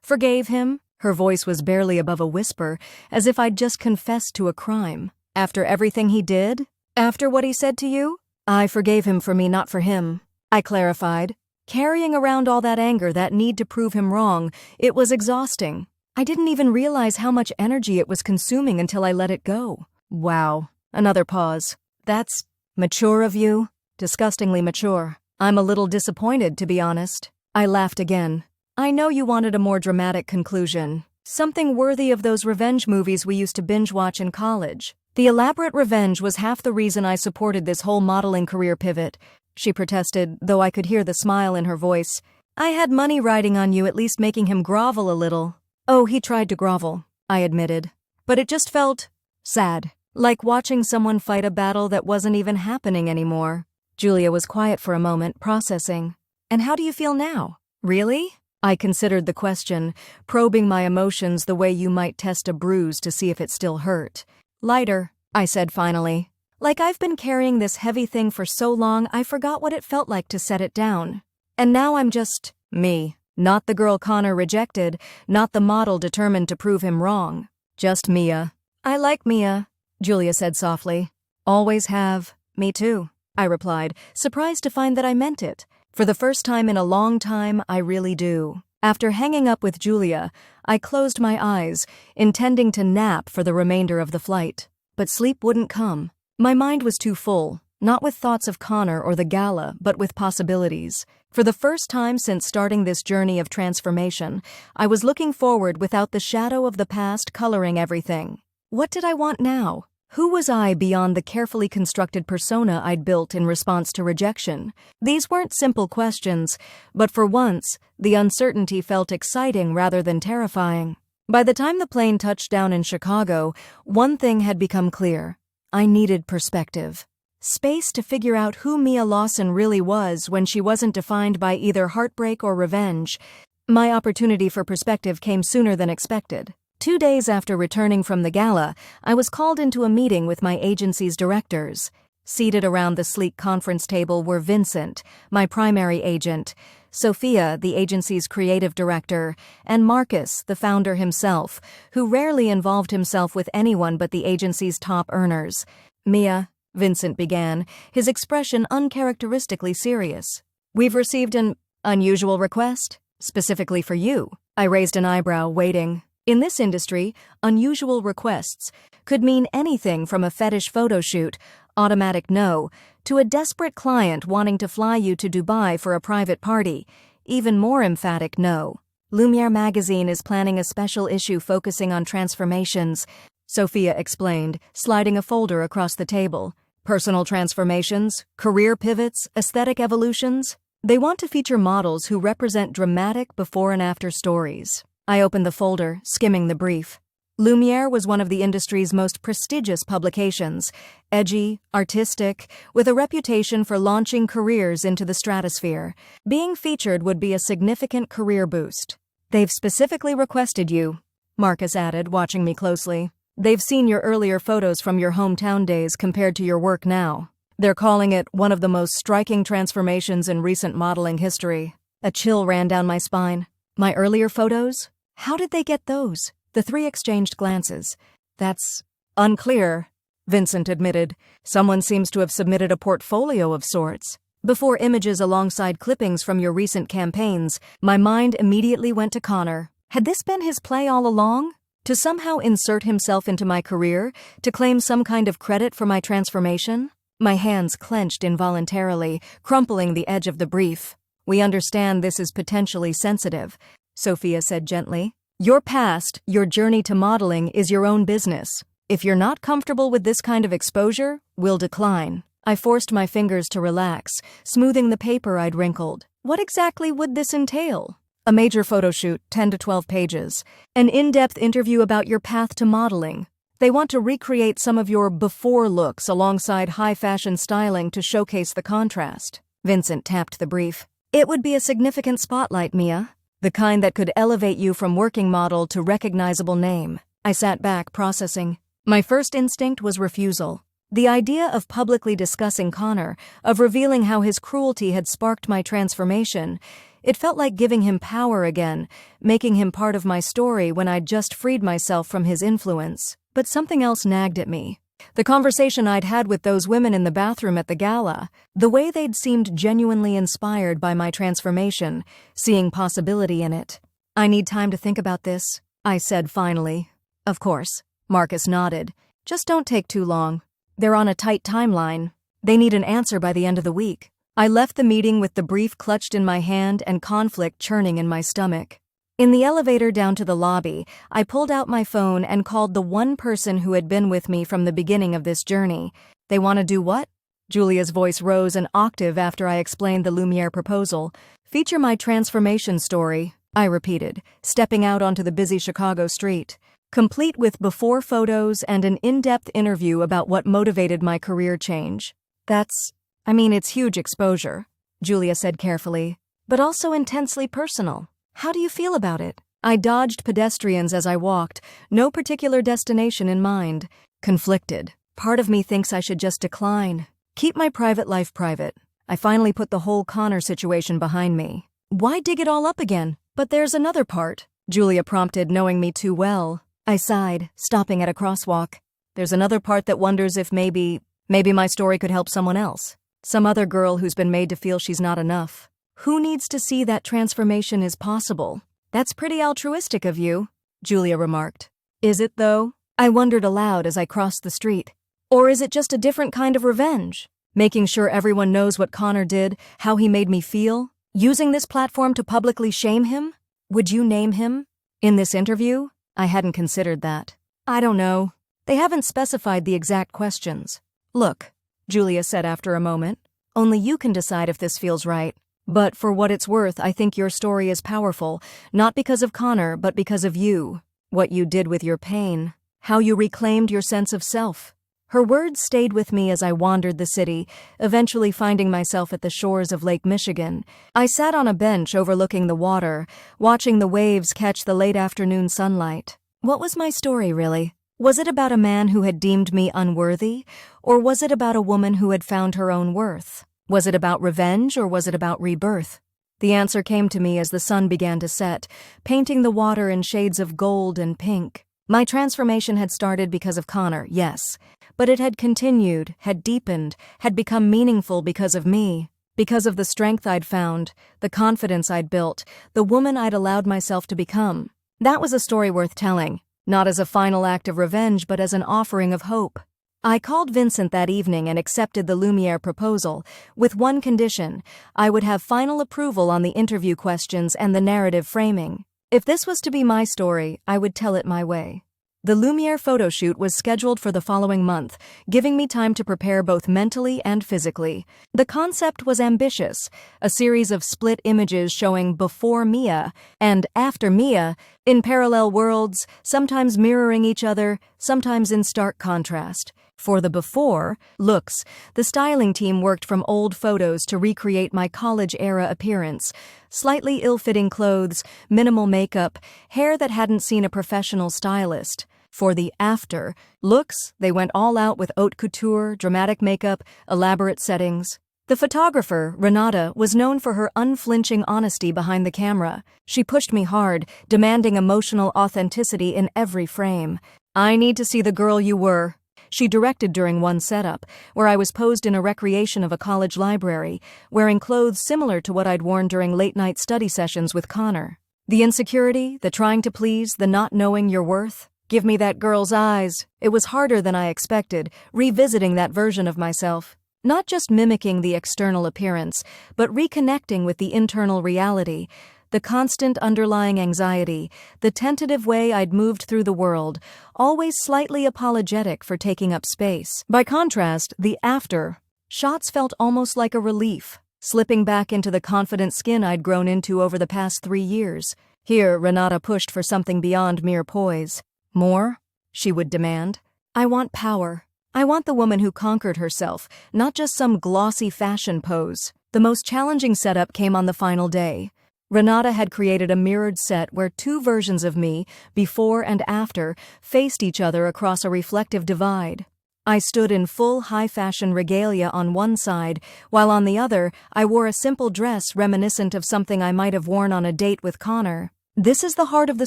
Forgave him?" Her voice was barely above a whisper, as if I'd just confessed to a crime. "After everything he did? After what he said to you?" "I forgave him for me, not for him," I clarified. Carrying around all that anger, that need to prove him wrong, it was exhausting. I didn't even realize how much energy it was consuming until I let it go. Wow. Another pause. "That's mature of you." "Disgustingly mature. I'm a little disappointed, to be honest." I laughed again. "I know you wanted a more dramatic conclusion. Something worthy of those revenge movies we used to binge-watch in college. The elaborate revenge was half the reason I supported this whole modeling career pivot," she protested, though I could hear the smile in her voice. "I had money riding on you, at least making him grovel a little." "Oh, he tried to grovel," I admitted. "But it just felt sad. Like watching someone fight a battle that wasn't even happening anymore." Julia was quiet for a moment, processing. "And how do you feel now? Really?" I considered the question, probing my emotions the way you might test a bruise to see if it still hurt. "Lighter," I said finally. "Like I've been carrying this heavy thing for so long I forgot what it felt like to set it down. And now I'm just me. Not the girl Connor rejected, not the model determined to prove him wrong. Just Mia." "I like Mia," Julia said softly. "Always have." "Me too," I replied, surprised to find that I meant it. For the first time in a long time, I really do. After hanging up with Julia, I closed my eyes, intending to nap for the remainder of the flight. But sleep wouldn't come. My mind was too full, not with thoughts of Connor or the gala, but with possibilities. For the first time since starting this journey of transformation, I was looking forward without the shadow of the past coloring everything. What did I want now? Who was I beyond the carefully constructed persona I'd built in response to rejection? These weren't simple questions, but for once, the uncertainty felt exciting rather than terrifying. By the time the plane touched down in Chicago, one thing had become clear. I needed perspective. Space to figure out who Mia Lawson really was when she wasn't defined by either heartbreak or revenge. My opportunity for perspective came sooner than expected. 2 days after returning from the gala, I was called into a meeting with my agency's directors. Seated around the sleek conference table were Vincent, my primary agent, Sophia, the agency's creative director, and Marcus, the founder himself, who rarely involved himself with anyone but the agency's top earners. "Mia," Vincent began, his expression uncharacteristically serious. "We've received an unusual request, specifically for you." I raised an eyebrow, waiting. In this industry, unusual requests could mean anything from a fetish photo shoot, automatic no, to a desperate client wanting to fly you to Dubai for a private party, even more emphatic no. Lumiere magazine is planning a special issue focusing on transformations, Sophia explained, sliding a folder across the table. Personal transformations, career pivots, aesthetic evolutions. They want to feature models who represent dramatic before and after stories. I opened the folder, skimming the brief. Lumiere was one of the industry's most prestigious publications, edgy, artistic, with a reputation for launching careers into the stratosphere. Being featured would be a significant career boost. "They've specifically requested you," Marcus added, watching me closely. "They've seen your earlier photos from your hometown days compared to your work now. They're calling it one of the most striking transformations in recent modeling history." A chill ran down my spine. My earlier photos? How did they get those? The three exchanged glances. That's unclear, Vincent admitted. Someone seems to have submitted a portfolio of sorts. Before images alongside clippings from your recent campaigns, my mind immediately went to Connor. Had this been his play all along? To somehow insert himself into my career? To claim some kind of credit for my transformation? My hands clenched involuntarily, crumpling the edge of the brief. We understand this is potentially sensitive, Sophia said gently. Your past, your journey to modeling, is your own business. If you're not comfortable with this kind of exposure, we'll decline. I forced my fingers to relax, smoothing the paper I'd wrinkled. What exactly would this entail? A major photo shoot, 10 to 12 pages. An in-depth interview about your path to modeling. They want to recreate some of your before looks alongside high-fashion styling to showcase the contrast. Vincent tapped the brief. It would be a significant spotlight, Mia. The kind that could elevate you from working model to recognizable name. I sat back, processing. My first instinct was refusal. The idea of publicly discussing Connor, of revealing how his cruelty had sparked my transformation, it felt like giving him power again, making him part of my story when I'd just freed myself from his influence. But something else nagged at me. The conversation I'd had with those women in the bathroom at the gala, the way they'd seemed genuinely inspired by my transformation, seeing possibility in it. I need time to think about this, I said finally. Of course, Marcus nodded. Just don't take too long. They're on a tight timeline. They need an answer by the end of the week. I left the meeting with the brief clutched in my hand and conflict churning in my stomach. In the elevator down to the lobby, I pulled out my phone and called the one person who had been with me from the beginning of this journey. They want to do what? Julia's voice rose an octave after I explained the Lumiere proposal. Feature my transformation story, I repeated, stepping out onto the busy Chicago street. Complete with before photos and an in-depth interview about what motivated my career change. It's huge exposure, Julia said carefully, but also intensely personal. How do you feel about it? I dodged pedestrians as I walked, no particular destination in mind. Conflicted. Part of me thinks I should just decline. Keep my private life private. I finally put the whole Connor situation behind me. Why dig it all up again? But there's another part, Julia prompted, knowing me too well. I sighed, stopping at a crosswalk. There's another part that wonders if maybe my story could help someone else. Some other girl who's been made to feel she's not enough. Who needs to see that transformation is possible? That's pretty altruistic of you, Julia remarked. Is it, though? I wondered aloud as I crossed the street. Or is it just a different kind of revenge? Making sure everyone knows what Connor did, how he made me feel? Using this platform to publicly shame him? Would you name him? In this interview? I hadn't considered that. I don't know. They haven't specified the exact questions. Look, Julia said after a moment, only you can decide if this feels right. But for what it's worth, I think your story is powerful, not because of Connor, but because of you. What you did with your pain. How you reclaimed your sense of self. Her words stayed with me as I wandered the city, eventually finding myself at the shores of Lake Michigan. I sat on a bench overlooking the water, watching the waves catch the late afternoon sunlight. What was my story, really? Was it about a man who had deemed me unworthy, or was it about a woman who had found her own worth? Was it about revenge, or was it about rebirth? The answer came to me as the sun began to set, painting the water in shades of gold and pink. My transformation had started because of Connor, yes, but it had continued, had deepened, had become meaningful because of me, because of the strength I'd found, the confidence I'd built, the woman I'd allowed myself to become. That was a story worth telling, not as a final act of revenge, but as an offering of hope. I called Vincent that evening and accepted the Lumiere proposal, with one condition: I would have final approval on the interview questions and the narrative framing. If this was to be my story, I would tell it my way. The Lumiere photo shoot was scheduled for the following month, giving me time to prepare both mentally and physically. The concept was ambitious, a series of split images showing before Mia and after Mia, in parallel worlds, sometimes mirroring each other, sometimes in stark contrast. For the before looks, the styling team worked from old photos to recreate my college-era appearance. Slightly ill-fitting clothes, minimal makeup, hair that hadn't seen a professional stylist. For the after looks, they went all out with haute couture, dramatic makeup, elaborate settings. The photographer, Renata, was known for her unflinching honesty behind the camera. She pushed me hard, demanding emotional authenticity in every frame. "I need to see the girl you were," she directed during one setup, where I was posed in a recreation of a college library, wearing clothes similar to what I'd worn during late-night study sessions with Connor. The insecurity, the trying to please, the not knowing your worth. Give me that girl's eyes. It was harder than I expected, revisiting that version of myself. Not just mimicking the external appearance, but reconnecting with the internal reality, the constant underlying anxiety, the tentative way I'd moved through the world, always slightly apologetic for taking up space. By contrast, the after shots felt almost like a relief, slipping back into the confident skin I'd grown into over the past 3 years. Here, Renata pushed for something beyond mere poise. "More?" she would demand. "I want power. I want the woman who conquered herself, not just some glossy fashion pose." The most challenging setup came on the final day. Renata had created a mirrored set where 2 versions of me, before and after, faced each other across a reflective divide. I stood in full high-fashion regalia on one side, while on the other, I wore a simple dress reminiscent of something I might have worn on a date with Connor. "This is the heart of the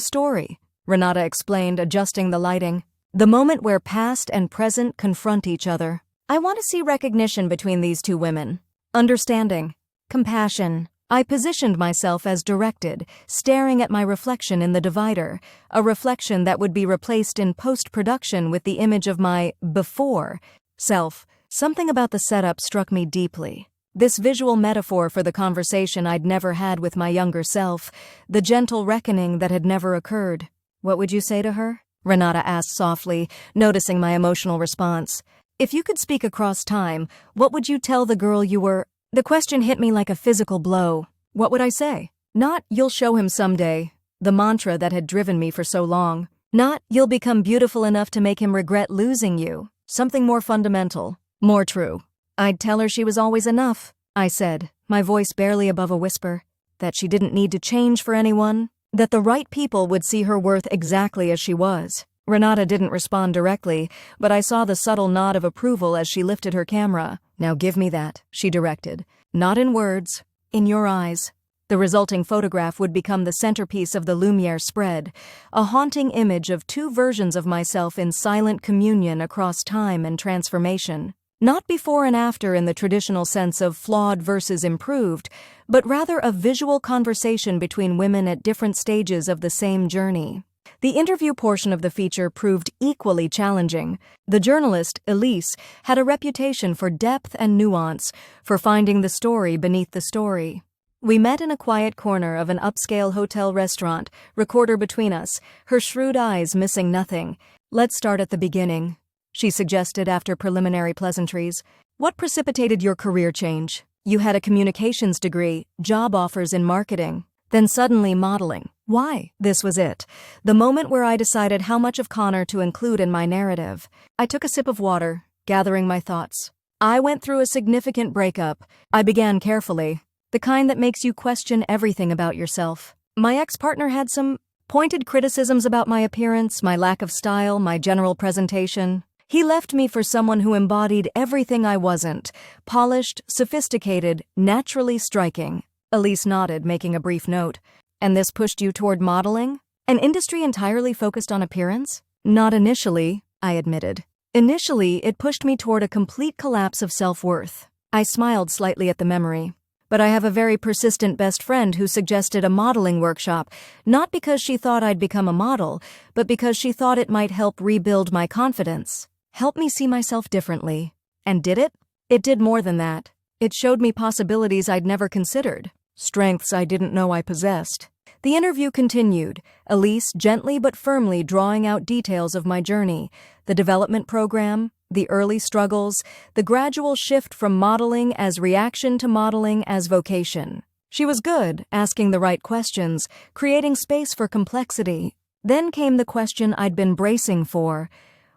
story," Renata explained, adjusting the lighting. "The moment where past and present confront each other. I want to see recognition between these 2 women. Understanding. Compassion." I positioned myself as directed, staring at my reflection in the divider, a reflection that would be replaced in post-production with the image of my before self. Something about the setup struck me deeply. This visual metaphor for the conversation I'd never had with my younger self, the gentle reckoning that had never occurred. "What would you say to her?" Renata asked softly, noticing my emotional response. "If you could speak across time, what would you tell the girl you were?" The question hit me like a physical blow. What would I say? Not, "You'll show him someday," the mantra that had driven me for so long. Not, "You'll become beautiful enough to make him regret losing you." Something more fundamental, more true. I'd tell her she was always enough, I said, my voice barely above a whisper. That she didn't need to change for anyone. That the right people would see her worth exactly as she was. Renata didn't respond directly, but I saw the subtle nod of approval as she lifted her camera. "Now give me that," she directed. "Not in words, in your eyes." The resulting photograph would become the centerpiece of the Lumiere spread, a haunting image of 2 versions of myself in silent communion across time and transformation. Not before and after in the traditional sense of flawed versus improved, but rather a visual conversation between women at different stages of the same journey. The interview portion of the feature proved equally challenging. The journalist, Elise, had a reputation for depth and nuance, for finding the story beneath the story. We met in a quiet corner of an upscale hotel restaurant, recorder between us, her shrewd eyes missing nothing. "Let's start at the beginning," she suggested after preliminary pleasantries. "What precipitated your career change? You had a communications degree, job offers in marketing, then suddenly modeling. Why?" This was it, the moment where I decided how much of Connor to include in my narrative. I took a sip of water, gathering my thoughts. "I went through a significant breakup," I began carefully, "the kind that makes you question everything about yourself. My ex-partner had some pointed criticisms about my appearance, my lack of style, my general presentation. He left me for someone who embodied everything I wasn't, polished, sophisticated, naturally striking." Elise nodded, making a brief note. "And this pushed you toward modeling? An industry entirely focused on appearance?" "Not initially," I admitted. "Initially, it pushed me toward a complete collapse of self-worth." I smiled slightly at the memory. "But I have a very persistent best friend who suggested a modeling workshop, not because she thought I'd become a model, but because she thought it might help rebuild my confidence. Help me see myself differently." And did it? It did more than that. It showed me possibilities I'd never considered, strengths I didn't know I possessed. The interview continued, Elise gently but firmly drawing out details of my journey, the development program, the early struggles, the gradual shift from modeling as reaction to modeling as vocation. She was good, asking the right questions, creating space for complexity. Then came the question I'd been bracing for.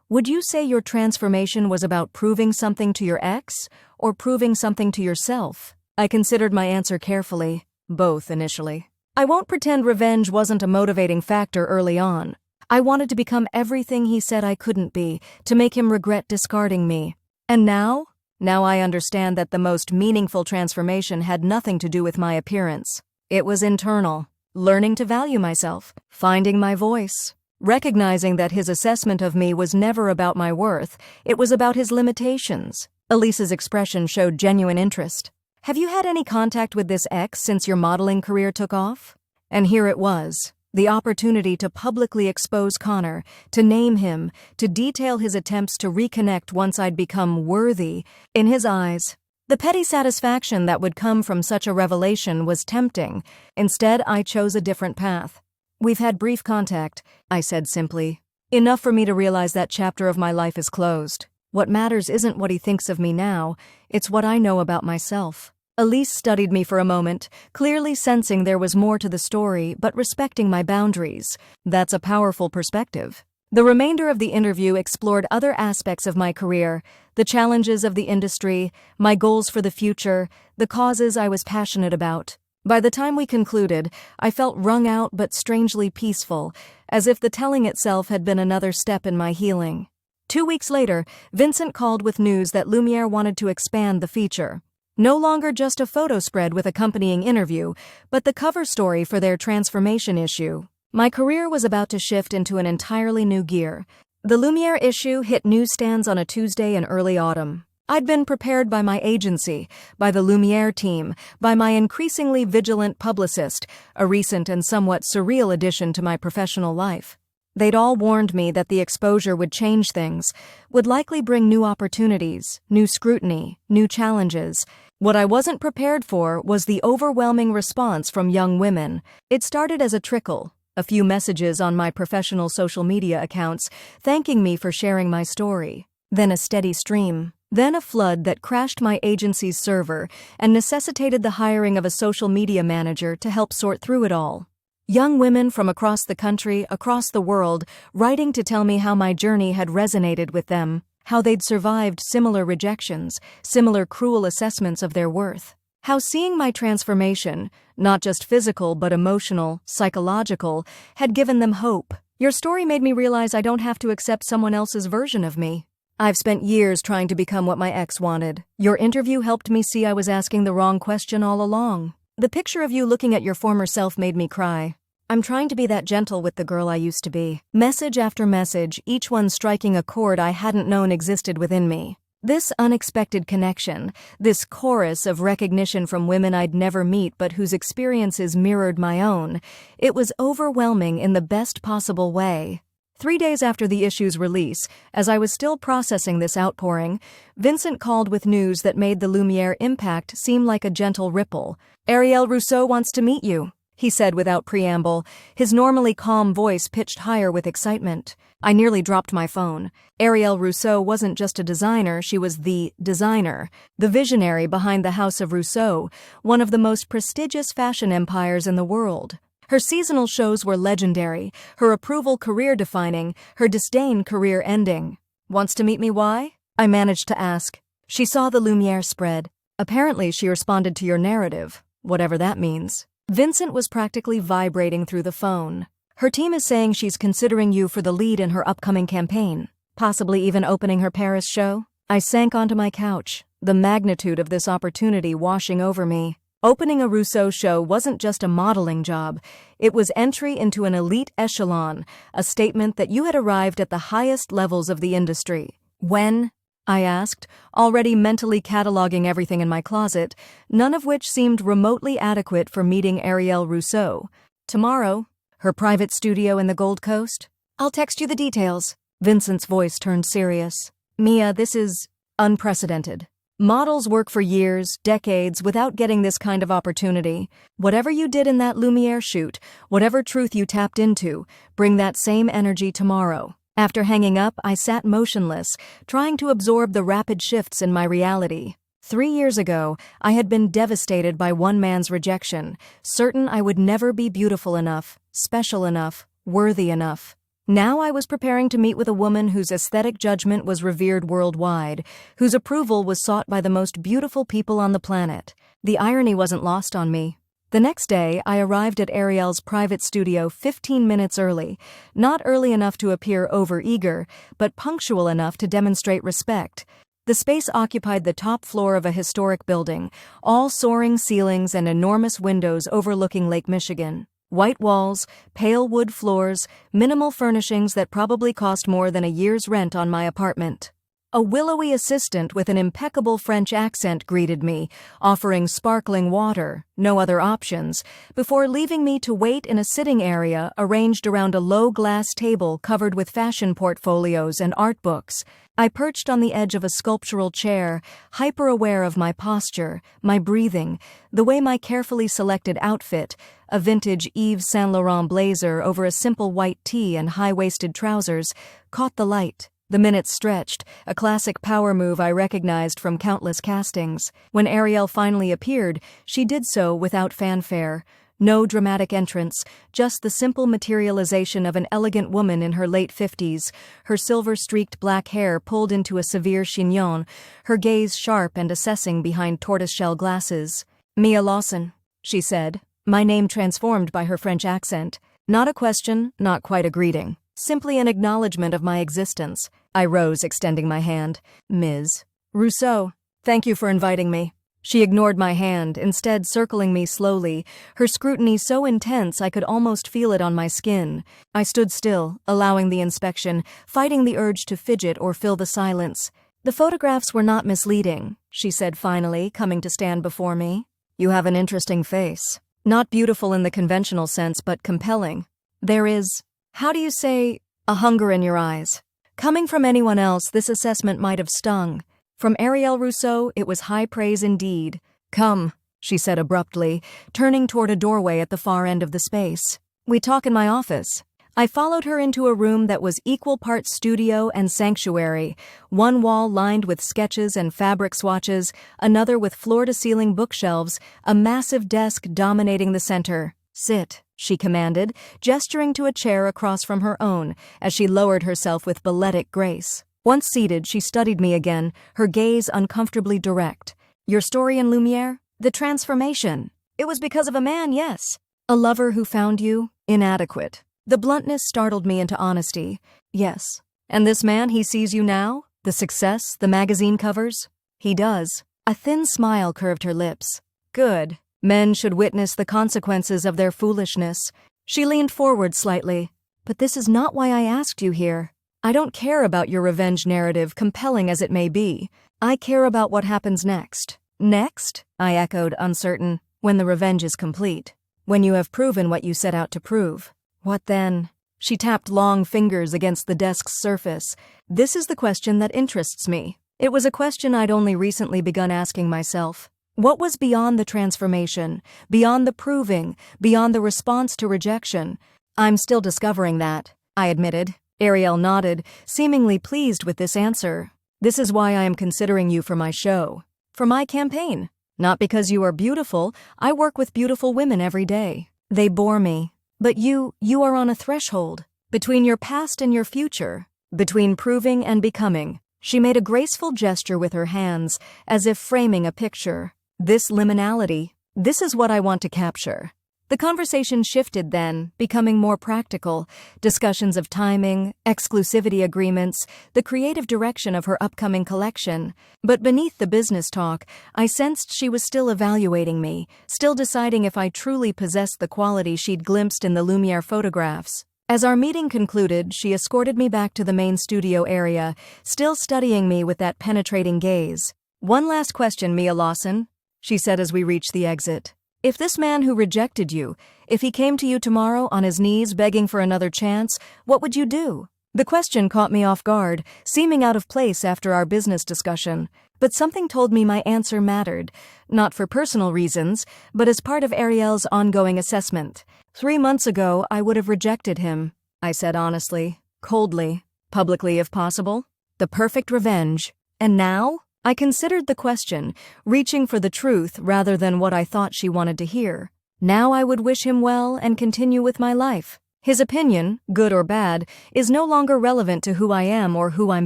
Would you say your transformation was about proving something to your ex, or proving something to yourself? I considered my answer carefully. Both, initially. I won't pretend revenge wasn't a motivating factor early on. I wanted to become everything he said I couldn't be, to make him regret discarding me. And now? Now I understand that the most meaningful transformation had nothing to do with my appearance. It was internal. Learning to value myself, finding my voice, recognizing that his assessment of me was never about my worth, it was about his limitations. Elise's expression showed genuine interest. Have you had any contact with this ex since your modeling career took off? And here it was, the opportunity to publicly expose Connor, to name him, to detail his attempts to reconnect once I'd become worthy. In his eyes, the petty satisfaction that would come from such a revelation was tempting. Instead, I chose a different path. We've had brief contact, I said simply. Enough for me to realize that chapter of my life is closed. What matters isn't what he thinks of me now, it's what I know about myself. Elise studied me for a moment, clearly sensing there was more to the story, but respecting my boundaries. That's a powerful perspective. The remainder of the interview explored other aspects of my career, the challenges of the industry, my goals for the future, the causes I was passionate about. By the time we concluded, I felt wrung out but strangely peaceful, as if the telling itself had been another step in my healing. 2 weeks later, Vincent called with news that Lumiere wanted to expand the feature. No longer just a photo spread with accompanying interview, but the cover story for their transformation issue. My career was about to shift into an entirely new gear. The Lumiere issue hit newsstands on a Tuesday in early autumn. I'd been prepared by my agency, by the Lumiere team, by my increasingly vigilant publicist, a recent and somewhat surreal addition to my professional life. They'd all warned me that the exposure would change things, would likely bring new opportunities, new scrutiny, new challenges. What I wasn't prepared for was the overwhelming response from young women. It started as a trickle, a few messages on my professional social media accounts thanking me for sharing my story, then a steady stream. Then a flood that crashed my agency's server and necessitated the hiring of a social media manager to help sort through it all. Young women from across the country, across the world, writing to tell me how my journey had resonated with them, how they'd survived similar rejections, similar cruel assessments of their worth. How seeing my transformation, not just physical but emotional, psychological, had given them hope. Your story made me realize I don't have to accept someone else's version of me. I've spent years trying to become what my ex wanted. Your interview helped me see I was asking the wrong question all along. The picture of you looking at your former self made me cry. I'm trying to be that gentle with the girl I used to be. Message after message, each one striking a chord I hadn't known existed within me. This unexpected connection, this chorus of recognition from women I'd never meet but whose experiences mirrored my own, it was overwhelming in the best possible way. 3 days after the issue's release, as I was still processing this outpouring, Vincent called with news that made the Lumiere impact seem like a gentle ripple. Ariel Rousseau wants to meet you, he said without preamble, his normally calm voice pitched higher with excitement. I nearly dropped my phone. Ariel Rousseau wasn't just a designer, she was the designer, the visionary behind the House of Rousseau, one of the most prestigious fashion empires in the world. Her seasonal shows were legendary, her approval career-defining, her disdain career-ending. Wants to meet me why? I managed to ask. She saw the Lumiere spread. Apparently she responded to your narrative, whatever that means. Vincent was practically vibrating through the phone. Her team is saying she's considering you for the lead in her upcoming campaign, possibly even opening her Paris show. I sank onto my couch, the magnitude of this opportunity washing over me. Opening a Rousseau show wasn't just a modeling job, it was entry into an elite echelon, a statement that you had arrived at the highest levels of the industry. When? I asked, already mentally cataloging everything in my closet, none of which seemed remotely adequate for meeting Ariel Rousseau. Tomorrow, her private studio in the Gold Coast? I'll text you the details. Vincent's voice turned serious. Mia, this is unprecedented. Models work for years, decades, without getting this kind of opportunity. Whatever you did in that Lumiere shoot, whatever truth you tapped into, bring that same energy tomorrow. After hanging up, I sat motionless, trying to absorb the rapid shifts in my reality. 3 years ago, I had been devastated by one man's rejection, certain I would never be beautiful enough, special enough, worthy enough. Now I was preparing to meet with a woman whose aesthetic judgment was revered worldwide, whose approval was sought by the most beautiful people on the planet. The irony wasn't lost on me. The next day, I arrived at Ariel's private studio 15 minutes early, not early enough to appear overeager, but punctual enough to demonstrate respect. The space occupied the top floor of a historic building, all soaring ceilings and enormous windows overlooking Lake Michigan. White walls, pale wood floors, minimal furnishings that probably cost more than a year's rent on my apartment. A willowy assistant with an impeccable French accent greeted me, offering sparkling water, no other options, before leaving me to wait in a sitting area arranged around a low glass table covered with fashion portfolios and art books. I perched on the edge of a sculptural chair, hyper-aware of my posture, my breathing, the way my carefully selected outfit, a vintage Yves Saint Laurent blazer over a simple white tee and high-waisted trousers, caught the light. The minutes stretched, a classic power move I recognized from countless castings. When Ariel finally appeared, she did so without fanfare. No dramatic entrance, just the simple materialization of an elegant woman in her late 50s, her silver-streaked black hair pulled into a severe chignon, her gaze sharp and assessing behind tortoiseshell glasses. "Mia Lawson," she said, my name transformed by her French accent. Not a question, not quite a greeting. Simply an acknowledgement of my existence. I rose, extending my hand. "Ms. Rousseau, thank you for inviting me." She ignored my hand, instead circling me slowly, her scrutiny so intense I could almost feel it on my skin. I stood still, allowing the inspection, fighting the urge to fidget or fill the silence. "The photographs were not misleading," she said finally, coming to stand before me. "You have an interesting face. Not beautiful in the conventional sense, but compelling. There is, how do you say, a hunger in your eyes." Coming from anyone else, this assessment might have stung. From Ariel Rousseau, it was high praise indeed. "Come," she said abruptly, turning toward a doorway at the far end of the space. "We talk in my office." I followed her into a room that was equal parts studio and sanctuary, one wall lined with sketches and fabric swatches, another with floor-to-ceiling bookshelves, a massive desk dominating the center. "Sit," she commanded, gesturing to a chair across from her own, as she lowered herself with balletic grace. Once seated, she studied me again, her gaze uncomfortably direct. "Your story in Lumiere? The transformation. It was because of a man, yes. A lover who found you? Inadequate." The bluntness startled me into honesty. "Yes. And this man, he sees you now? The success, the magazine covers?" "He does." A thin smile curved her lips. "Good. Men should witness the consequences of their foolishness." She leaned forward slightly. "But this is not why I asked you here. I don't care about your revenge narrative, compelling as it may be. I care about what happens next." "Next?" I echoed, uncertain. "When the revenge is complete. When you have proven what you set out to prove. What then?" She tapped long fingers against the desk's surface. "This is the question that interests me." It was a question I'd only recently begun asking myself. What was beyond the transformation, beyond the proving, beyond the response to rejection? "I'm still discovering that," I admitted. Ariel nodded, seemingly pleased with this answer. "This is why I am considering you for my show. For my campaign. Not because you are beautiful. I work with beautiful women every day. They bore me. But you are on a threshold. Between your past and your future. Between proving and becoming." She made a graceful gesture with her hands, as if framing a picture. "This liminality, this is what I want to capture." The conversation shifted then, becoming more practical. Discussions of timing, exclusivity agreements, the creative direction of her upcoming collection. But beneath the business talk, I sensed she was still evaluating me, still deciding if I truly possessed the quality she'd glimpsed in the Lumiere photographs. As our meeting concluded, she escorted me back to the main studio area, still studying me with that penetrating gaze. "One last question, Mia Lawson," she said as we reached the exit. "If this man who rejected you, if he came to you tomorrow on his knees begging for another chance, what would you do?" The question caught me off guard, seeming out of place after our business discussion. But something told me my answer mattered, not for personal reasons, but as part of Ariel's ongoing assessment. 3 months ago, I would have rejected him, I said honestly, coldly, publicly if possible. The perfect revenge. And now? I considered the question, reaching for the truth rather than what I thought she wanted to hear. Now I would wish him well and continue with my life. His opinion, good or bad, is no longer relevant to who I am or who I'm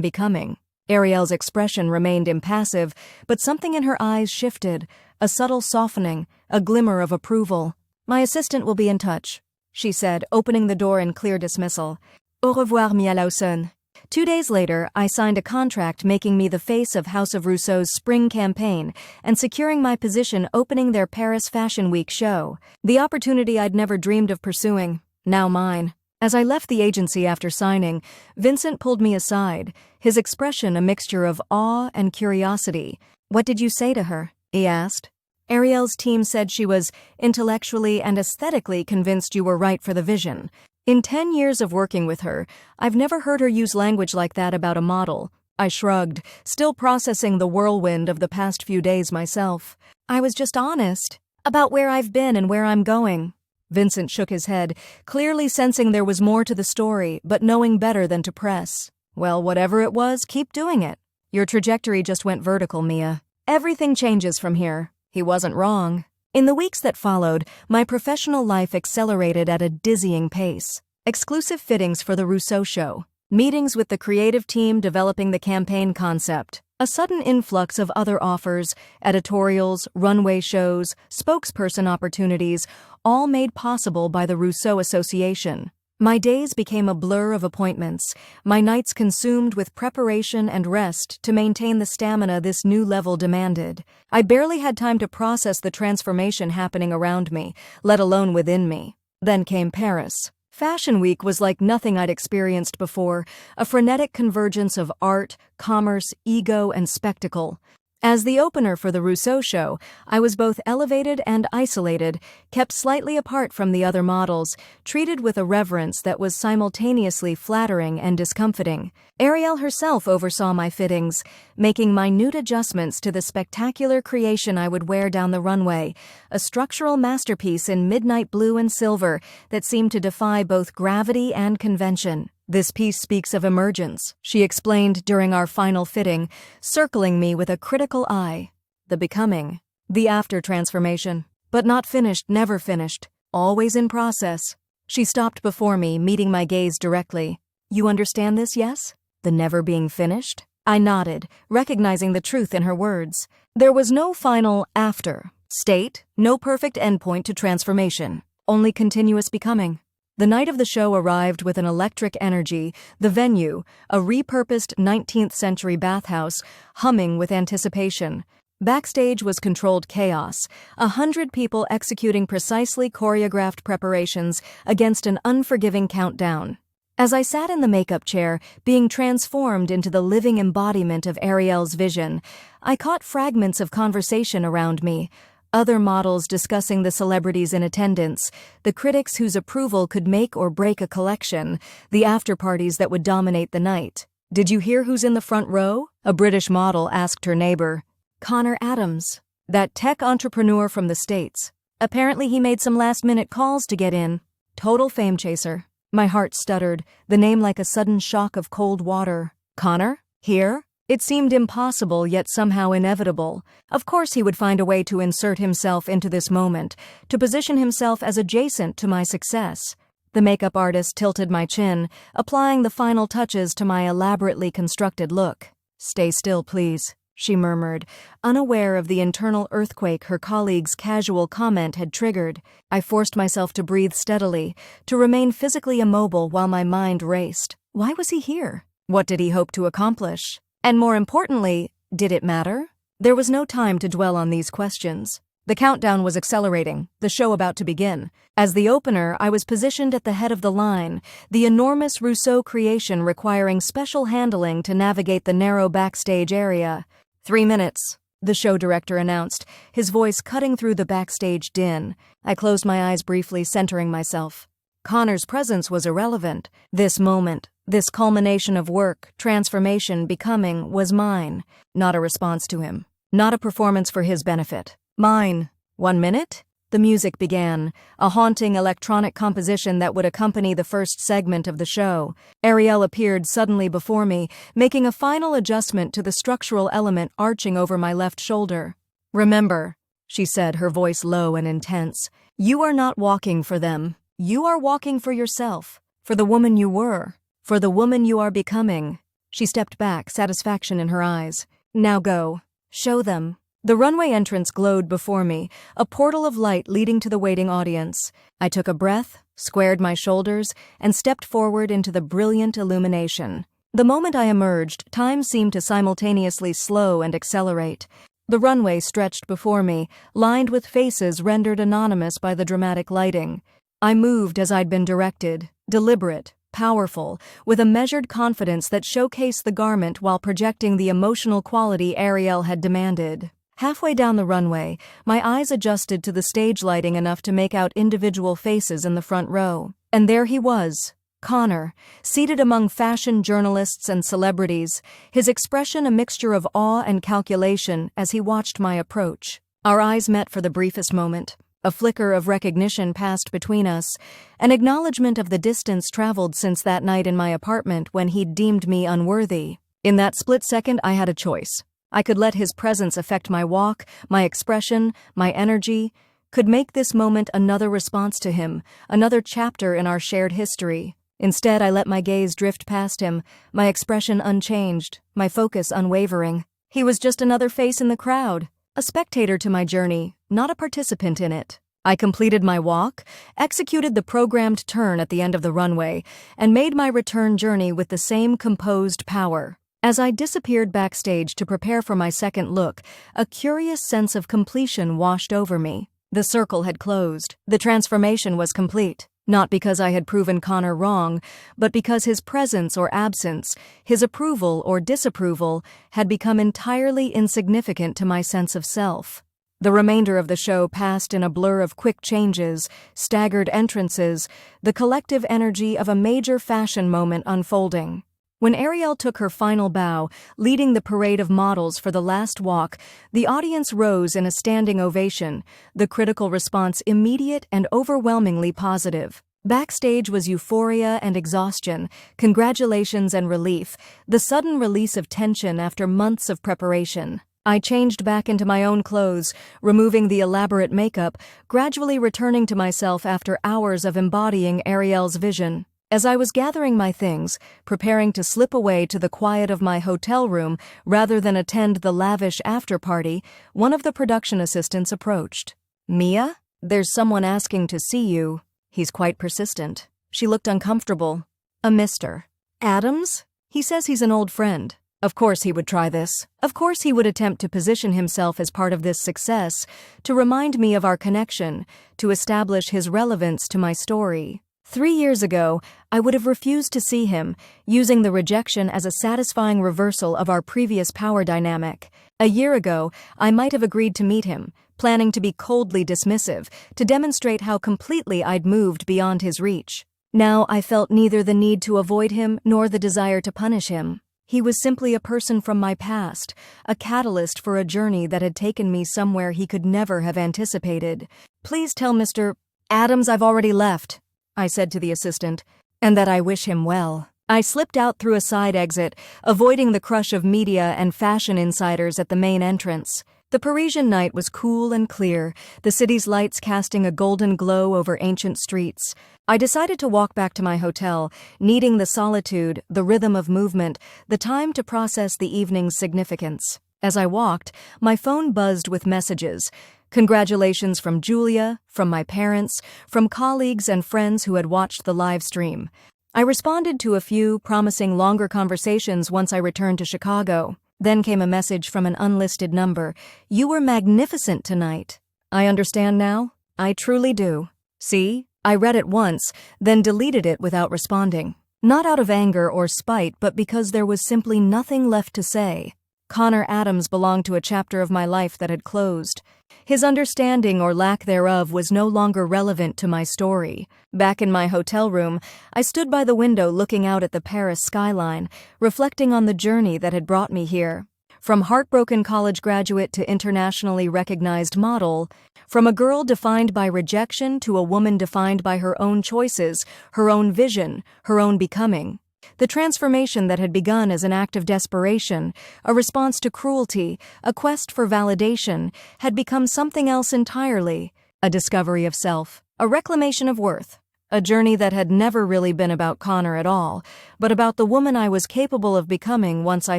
becoming. Ariel's expression remained impassive, but something in her eyes shifted, a subtle softening, a glimmer of approval. "My assistant will be in touch," she said, opening the door in clear dismissal. "Au revoir, Mia Lawson." 2 days later, I signed a contract making me the face of House of Rousseau's spring campaign and securing my position opening their Paris Fashion Week show. The opportunity I'd never dreamed of pursuing, now mine. As I left the agency after signing, Vincent pulled me aside, his expression a mixture of awe and curiosity. "What did you say to her?" he asked. "Ariel's team said she was intellectually and aesthetically convinced you were right for the vision. In 10 years of working with her, I've never heard her use language like that about a model." I shrugged, still processing the whirlwind of the past few days myself. "I was just honest about where I've been and where I'm going." Vincent shook his head, clearly sensing there was more to the story, but knowing better than to press. "Well, whatever it was, keep doing it. Your trajectory just went vertical, Mia. Everything changes from here." He wasn't wrong. In the weeks that followed, my professional life accelerated at a dizzying pace. Exclusive fittings for the Rousseau show, meetings with the creative team developing the campaign concept, a sudden influx of other offers, editorials, runway shows, spokesperson opportunities, all made possible by the Rousseau Association. My days became a blur of appointments, my nights consumed with preparation and rest to maintain the stamina this new level demanded. I barely had time to process the transformation happening around me, let alone within me. Then came Paris. Fashion Week was like nothing I'd experienced before, a frenetic convergence of art, commerce, ego, and spectacle. As the opener for the Rousseau show, I was both elevated and isolated, kept slightly apart from the other models, treated with a reverence that was simultaneously flattering and discomfiting. Ariel herself oversaw my fittings, making minute adjustments to the spectacular creation I would wear down the runway, a structural masterpiece in midnight blue and silver that seemed to defy both gravity and convention. "This piece speaks of emergence," she explained during our final fitting, circling me with a critical eye. "The becoming, the after transformation. But not finished, never finished, always in process." She stopped before me, meeting my gaze directly. "You understand this, yes? The never being finished?" I nodded, recognizing the truth in her words. There was no final after state, no perfect endpoint to transformation, only continuous becoming. The night of the show arrived with an electric energy, the venue, a repurposed 19th century bathhouse, humming with anticipation. Backstage was controlled chaos, 100 people executing precisely choreographed preparations against an unforgiving countdown. As I sat in the makeup chair, being transformed into the living embodiment of Ariel's vision, I caught fragments of conversation around me. Other models discussing the celebrities in attendance, the critics whose approval could make or break a collection, the after-parties that would dominate the night. "Did you hear who's in the front row?" a British model asked her neighbor. "Connor Adams, that tech entrepreneur from the States. Apparently he made some last-minute calls to get in. Total fame chaser." My heart stuttered, the name like a sudden shock of cold water. "Connor? Here?" It seemed impossible, yet somehow inevitable. Of course he would find a way to insert himself into this moment, to position himself as adjacent to my success. The makeup artist tilted my chin, applying the final touches to my elaborately constructed look. "Stay still, please," she murmured, unaware of the internal earthquake her colleague's casual comment had triggered. I forced myself to breathe steadily, to remain physically immobile while my mind raced. Why was he here? What did he hope to accomplish? And more importantly, did it matter? There was no time to dwell on these questions. The countdown was accelerating, the show about to begin. As the opener, I was positioned at the head of the line, the enormous Rousseau creation requiring special handling to navigate the narrow backstage area. 3 minutes, the show director announced, his voice cutting through the backstage din. I closed my eyes briefly, centering myself. Connor's presence was irrelevant. This moment, this culmination of work, transformation, becoming, was mine. Not a response to him. Not a performance for his benefit. Mine. 1 minute? The music began, a haunting electronic composition that would accompany the first segment of the show. Ariel appeared suddenly before me, making a final adjustment to the structural element arching over my left shoulder. "Remember," she said, her voice low and intense, "you are not walking for them. You are walking for yourself, for the woman you were, for the woman you are becoming." She stepped back, satisfaction in her eyes. "Now go. Show them." The runway entrance glowed before me, a portal of light leading to the waiting audience. I took a breath, squared my shoulders, and stepped forward into the brilliant illumination. The moment I emerged, time seemed to simultaneously slow and accelerate. The runway stretched before me, lined with faces rendered anonymous by the dramatic lighting. I moved as I'd been directed, deliberate, powerful, with a measured confidence that showcased the garment while projecting the emotional quality Ariel had demanded. Halfway down the runway, my eyes adjusted to the stage lighting enough to make out individual faces in the front row. And there he was, Connor, seated among fashion journalists and celebrities, his expression a mixture of awe and calculation as he watched my approach. Our eyes met for the briefest moment. A flicker of recognition passed between us, an acknowledgement of the distance traveled since that night in my apartment when he'd deemed me unworthy. In that split second, I had a choice. I could let his presence affect my walk, my expression, my energy, could make this moment another response to him, another chapter in our shared history. Instead, I let my gaze drift past him, my expression unchanged, my focus unwavering. He was just another face in the crowd, a spectator to my journey, not a participant in it. I completed my walk, executed the programmed turn at the end of the runway, and made my return journey with the same composed power. As I disappeared backstage to prepare for my second look, a curious sense of completion washed over me. The circle had closed. The transformation was complete. Not because I had proven Connor wrong, but because his presence or absence, his approval or disapproval, had become entirely insignificant to my sense of self. The remainder of the show passed in a blur of quick changes, staggered entrances, the collective energy of a major fashion moment unfolding. When Ariel took her final bow, leading the parade of models for the last walk, the audience rose in a standing ovation, the critical response immediate and overwhelmingly positive. Backstage was euphoria and exhaustion, congratulations and relief, the sudden release of tension after months of preparation. I changed back into my own clothes, removing the elaborate makeup, gradually returning to myself after hours of embodying Ariel's vision. As I was gathering my things, preparing to slip away to the quiet of my hotel room rather than attend the lavish after-party, one of the production assistants approached. "Mia? There's someone asking to see you." He's quite persistent. She looked uncomfortable. "A Mr. Adams? He says he's an old friend." Of course he would try this. Of course he would attempt to position himself as part of this success, to remind me of our connection, to establish his relevance to my story. 3 years ago, I would have refused to see him, using the rejection as a satisfying reversal of our previous power dynamic. A year ago, I might have agreed to meet him, planning to be coldly dismissive, to demonstrate how completely I'd moved beyond his reach. Now I felt neither the need to avoid him nor the desire to punish him. He was simply a person from my past, a catalyst for a journey that had taken me somewhere he could never have anticipated. "Please tell Mr. Adams I've already left," I said to the assistant, "and that I wish him well." I slipped out through a side exit, avoiding the crush of media and fashion insiders at the main entrance. The Parisian night was cool and clear, the city's lights casting a golden glow over ancient streets. I decided to walk back to my hotel, needing the solitude, the rhythm of movement, the time to process the evening's significance. As I walked, my phone buzzed with messages. Congratulations from Julia, from my parents, from colleagues and friends who had watched the live stream. I responded to a few, promising longer conversations once I returned to Chicago. Then came a message from an unlisted number. "You were magnificent tonight." I understand now. I truly do. See? I read it once, then deleted it without responding. Not out of anger or spite, but because there was simply nothing left to say. Connor Adams belonged to a chapter of my life that had closed. His understanding or lack thereof was no longer relevant to my story. Back in my hotel room, I stood by the window looking out at the Paris skyline, reflecting on the journey that had brought me here. From heartbroken college graduate to internationally recognized model, from a girl defined by rejection to a woman defined by her own choices, her own vision, her own becoming. The transformation that had begun as an act of desperation, a response to cruelty, a quest for validation, had become something else entirely, a discovery of self, a reclamation of worth, a journey that had never really been about Connor at all, but about the woman I was capable of becoming once I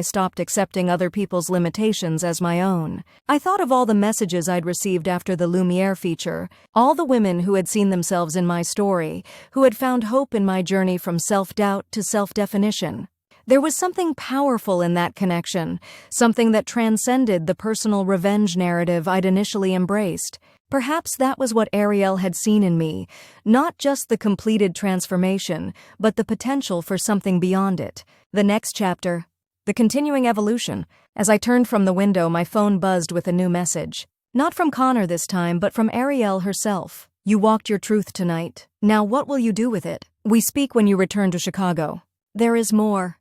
stopped accepting other people's limitations as my own. I thought of all the messages I'd received after the Lumiere feature, all the women who had seen themselves in my story, who had found hope in my journey from self-doubt to self-definition. There was something powerful in that connection, something that transcended the personal revenge narrative I'd initially embraced. Perhaps that was what Ariel had seen in me, not just the completed transformation, but the potential for something beyond it. The next chapter. The continuing evolution. As I turned from the window, my phone buzzed with a new message. Not from Connor this time, but from Ariel herself. You walked your truth tonight. Now what will you do with it? We speak when you return to Chicago. There is more.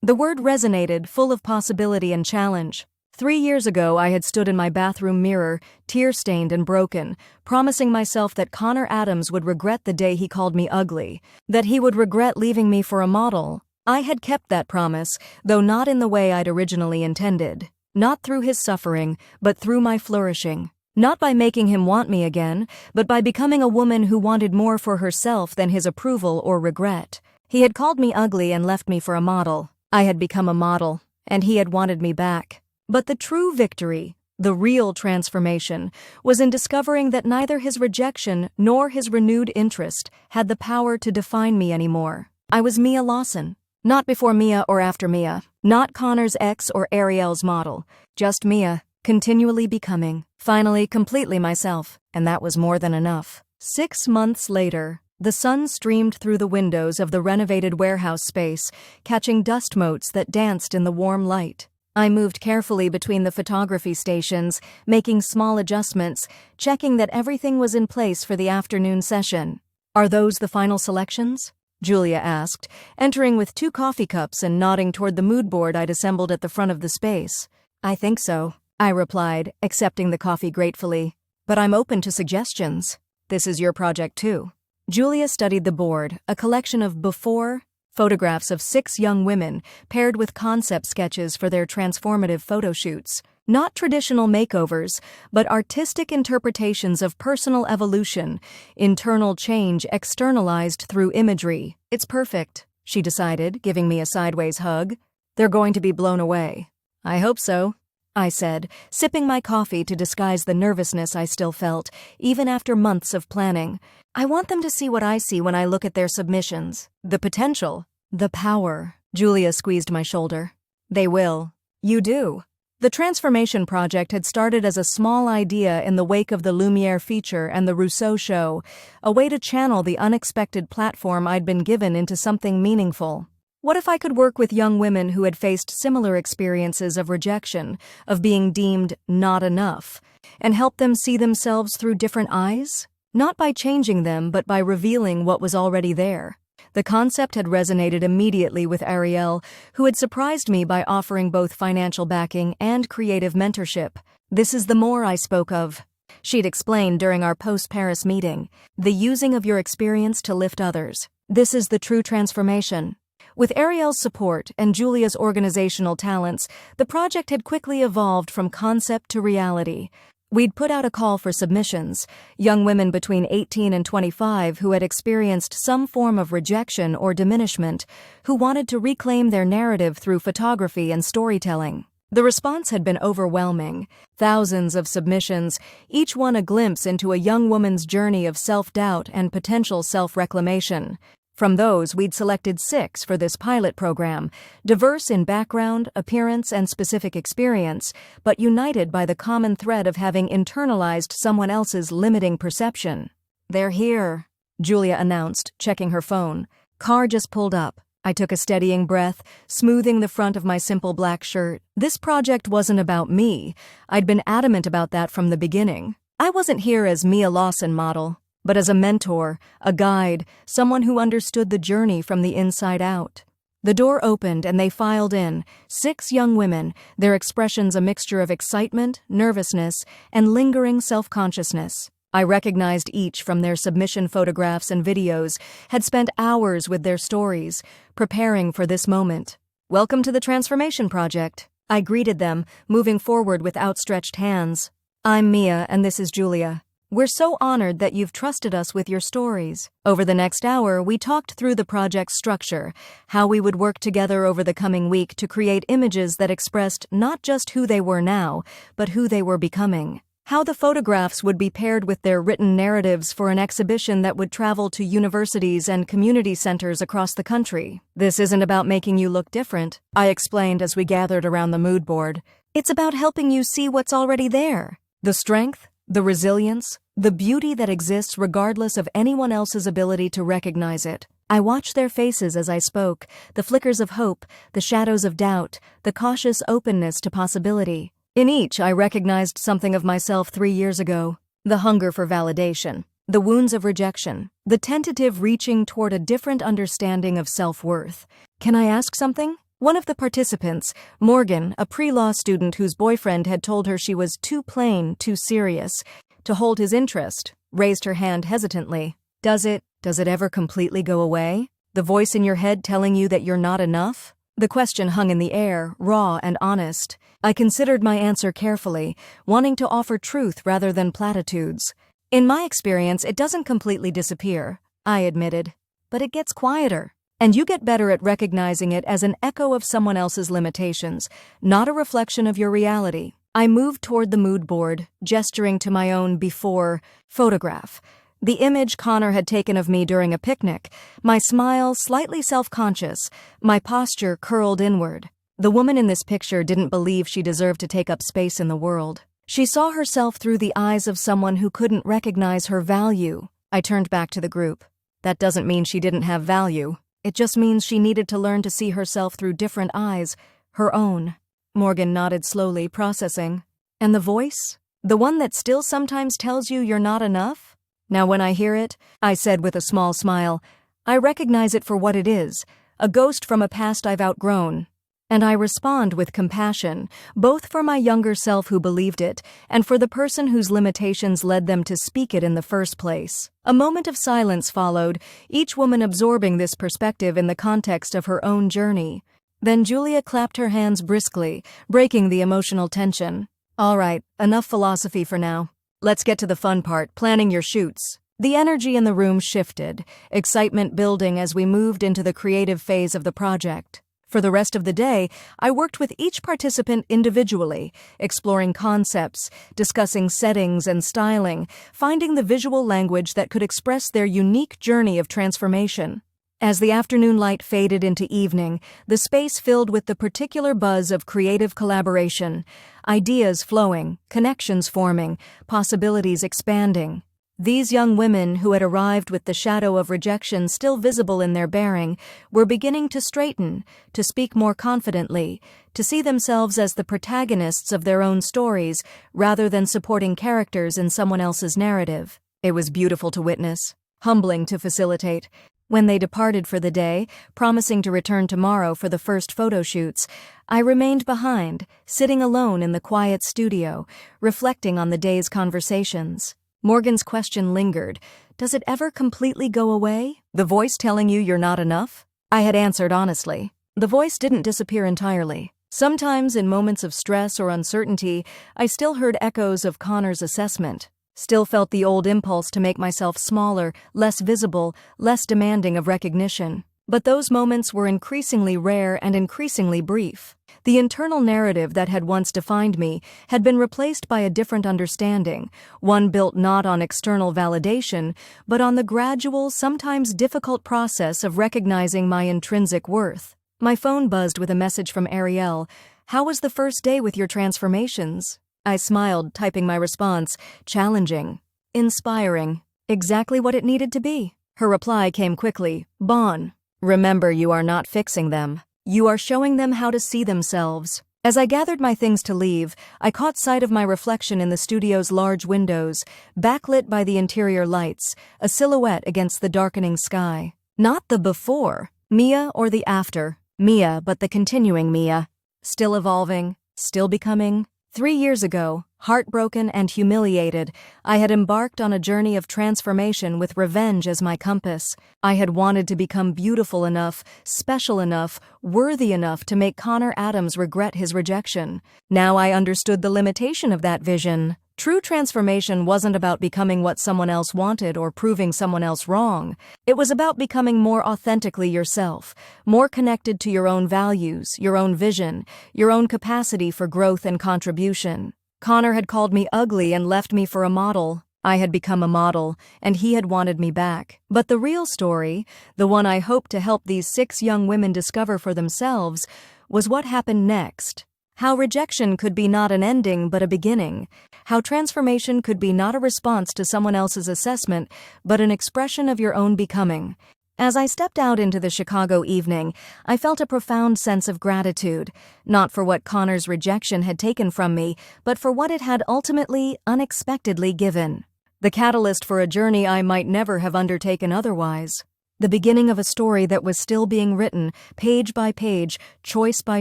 The word resonated, full of possibility and challenge. 3 years ago, I had stood in my bathroom mirror, tear-stained and broken, promising myself that Connor Adams would regret the day he called me ugly, that he would regret leaving me for a model. I had kept that promise, though not in the way I'd originally intended. Not through his suffering, but through my flourishing. Not by making him want me again, but by becoming a woman who wanted more for herself than his approval or regret. He had called me ugly and left me for a model. I had become a model, and he had wanted me back. But the true victory, the real transformation, was in discovering that neither his rejection nor his renewed interest had the power to define me anymore. I was Mia Lawson. Not before Mia or after Mia. Not Connor's ex or Ariel's model. Just Mia, continually becoming, finally completely myself, and that was more than enough. 6 months later, the sun streamed through the windows of the renovated warehouse space, catching dust motes that danced in the warm light. I moved carefully between the photography stations, making small adjustments, checking that everything was in place for the afternoon session. Are those the final selections? Julia asked, entering with 2 coffee cups and nodding toward the mood board I'd assembled at the front of the space. I think so, I replied, accepting the coffee gratefully. But I'm open to suggestions. This is your project too. Julia studied the board, a collection of before photographs of 6 young women paired with concept sketches for their transformative photo shoots. Not traditional makeovers, but artistic interpretations of personal evolution, internal change externalized through imagery. It's perfect, she decided, giving me a sideways hug. They're going to be blown away. I hope so, I said, sipping my coffee to disguise the nervousness I still felt, even after months of planning. I want them to see what I see when I look at their submissions. The potential. The power. Julia squeezed my shoulder. They will. You do. The transformation project had started as a small idea in the wake of the Lumiere feature and the Rousseau show, a way to channel the unexpected platform I'd been given into something meaningful. What if I could work with young women who had faced similar experiences of rejection, of being deemed not enough, and help them see themselves through different eyes? Not by changing them, but by revealing what was already there. The concept had resonated immediately with Ariel, who had surprised me by offering both financial backing and creative mentorship. This is the more I spoke of, she'd explained during our post-Paris meeting. The using of your experience to lift others. This is the true transformation. With Ariel's support and Julia's organizational talents, the project had quickly evolved from concept to reality. We'd put out a call for submissions, young women between 18 and 25 who had experienced some form of rejection or diminishment, who wanted to reclaim their narrative through photography and storytelling. The response had been overwhelming. Thousands of submissions, each one a glimpse into a young woman's journey of self-doubt and potential self-reclamation. From those, we'd selected 6 for this pilot program, diverse in background, appearance, and specific experience, but united by the common thread of having internalized someone else's limiting perception. They're here, Julia announced, checking her phone. Car just pulled up. I took a steadying breath, smoothing the front of my simple black shirt. This project wasn't about me. I'd been adamant about that from the beginning. I wasn't here as Mia Lawson model, but as a mentor, a guide, someone who understood the journey from the inside out. The door opened and they filed in, 6 young women, their expressions a mixture of excitement, nervousness, and lingering self-consciousness. I recognized each from their submission photographs and videos, had spent hours with their stories, preparing for this moment. Welcome to the Transformation Project. I greeted them, moving forward with outstretched hands. I'm Mia and this is Julia. We're so honored that you've trusted us with your stories. Over the next hour, we talked through the project's structure, how we would work together over the coming week to create images that expressed not just who they were now, but who they were becoming. how the photographs would be paired with their written narratives for an exhibition that would travel to universities and community centers across the country. "This isn't about making you look different," I explained as we gathered around the mood board. "It's about helping you see what's already there. The strength, the resilience, the beauty that exists regardless of anyone else's ability to recognize it." I watched their faces as I spoke, the flickers of hope, the shadows of doubt, the cautious openness to possibility. In each, I recognized something of myself 3 years ago: the hunger for validation, the wounds of rejection, the tentative reaching toward a different understanding of self-worth. "Can I ask something?" One of the participants, Morgan, a pre-law student whose boyfriend had told her she was too plain, too serious, to hold his interest, raised her hand hesitantly. Does it ever completely go away? The voice in your head telling you that you're not enough? The question hung in the air, raw and honest. I considered my answer carefully, wanting to offer truth rather than platitudes. "In my experience, it doesn't completely disappear," I admitted. "But it gets quieter. And you get better at recognizing it as an echo of someone else's limitations, not a reflection of your reality." I moved toward the mood board, gesturing to my own before photograph. The image Connor had taken of me during a picnic, my smile slightly self-conscious, my posture curled inward. The woman in this picture didn't believe she deserved to take up space in the world. She saw herself through the eyes of someone who couldn't recognize her value. I turned back to the group. That doesn't mean she didn't have value. It just means she needed to learn to see herself through different eyes, her own. Morgan nodded slowly, processing. "And the voice? The one that still sometimes tells you you're not enough?" "Now when I hear it," I said with a small smile, "I recognize it for what it is, a ghost from a past I've outgrown. And I respond with compassion, both for my younger self who believed it, and for the person whose limitations led them to speak it in the first place." A moment of silence followed, each woman absorbing this perspective in the context of her own journey. Then Julia clapped her hands briskly, breaking the emotional tension. "All right, enough philosophy for now. Let's get to the fun part, planning your shoots." The energy in the room shifted, excitement building as we moved into the creative phase of the project. For the rest of the day, I worked with each participant individually, exploring concepts, discussing settings and styling, finding the visual language that could express their unique journey of transformation. As the afternoon light faded into evening, the space filled with the particular buzz of creative collaboration, ideas flowing, connections forming, possibilities expanding. These young women, who had arrived with the shadow of rejection still visible in their bearing, were beginning to straighten, to speak more confidently, to see themselves as the protagonists of their own stories rather than supporting characters in someone else's narrative. It was beautiful to witness, humbling to facilitate. When they departed for the day, promising to return tomorrow for the first photo shoots, I remained behind, sitting alone in the quiet studio, reflecting on the day's conversations. Morgan's question lingered. "Does it ever completely go away? The voice telling you you're not enough?" I had answered honestly. The voice didn't disappear entirely. Sometimes, in moments of stress or uncertainty, I still heard echoes of Connor's assessment, still felt the old impulse to make myself smaller, less visible, less demanding of recognition. But those moments were increasingly rare and increasingly brief. The internal narrative that had once defined me had been replaced by a different understanding, one built not on external validation, but on the gradual, sometimes difficult process of recognizing my intrinsic worth. My phone buzzed with a message from Ariel. "How was the first day with your transformations?" I smiled, typing my response, challenging, inspiring, exactly what it needed to be. Her reply came quickly. "Bon. Remember, you are not fixing them. You are showing them how to see themselves." As I gathered my things to leave, I caught sight of my reflection in the studio's large windows, backlit by the interior lights, a silhouette against the darkening sky. Not the before, Mia, or the after, Mia, but the continuing Mia. Still evolving, still becoming. 3 years ago, heartbroken and humiliated, I had embarked on a journey of transformation with revenge as my compass. I had wanted to become beautiful enough, special enough, worthy enough to make Connor Adams regret his rejection. Now I understood the limitation of that vision. True transformation wasn't about becoming what someone else wanted or proving someone else wrong. It was about becoming more authentically yourself, more connected to your own values, your own vision, your own capacity for growth and contribution. Connor had called me ugly and left me for a model. I had become a model, and he had wanted me back. But the real story, the one I hoped to help these 6 young women discover for themselves, was what happened next. How rejection could be not an ending but a beginning. How transformation could be not a response to someone else's assessment, but an expression of your own becoming. As I stepped out into the Chicago evening, I felt a profound sense of gratitude, not for what Connor's rejection had taken from me, but for what it had ultimately, unexpectedly given. The catalyst for a journey I might never have undertaken otherwise. The beginning of a story that was still being written, page by page, choice by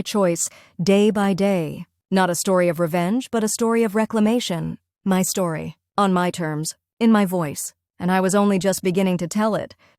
choice, day by day. Not a story of revenge, but a story of reclamation. My story, on my terms, in my voice. And I was only just beginning to tell it.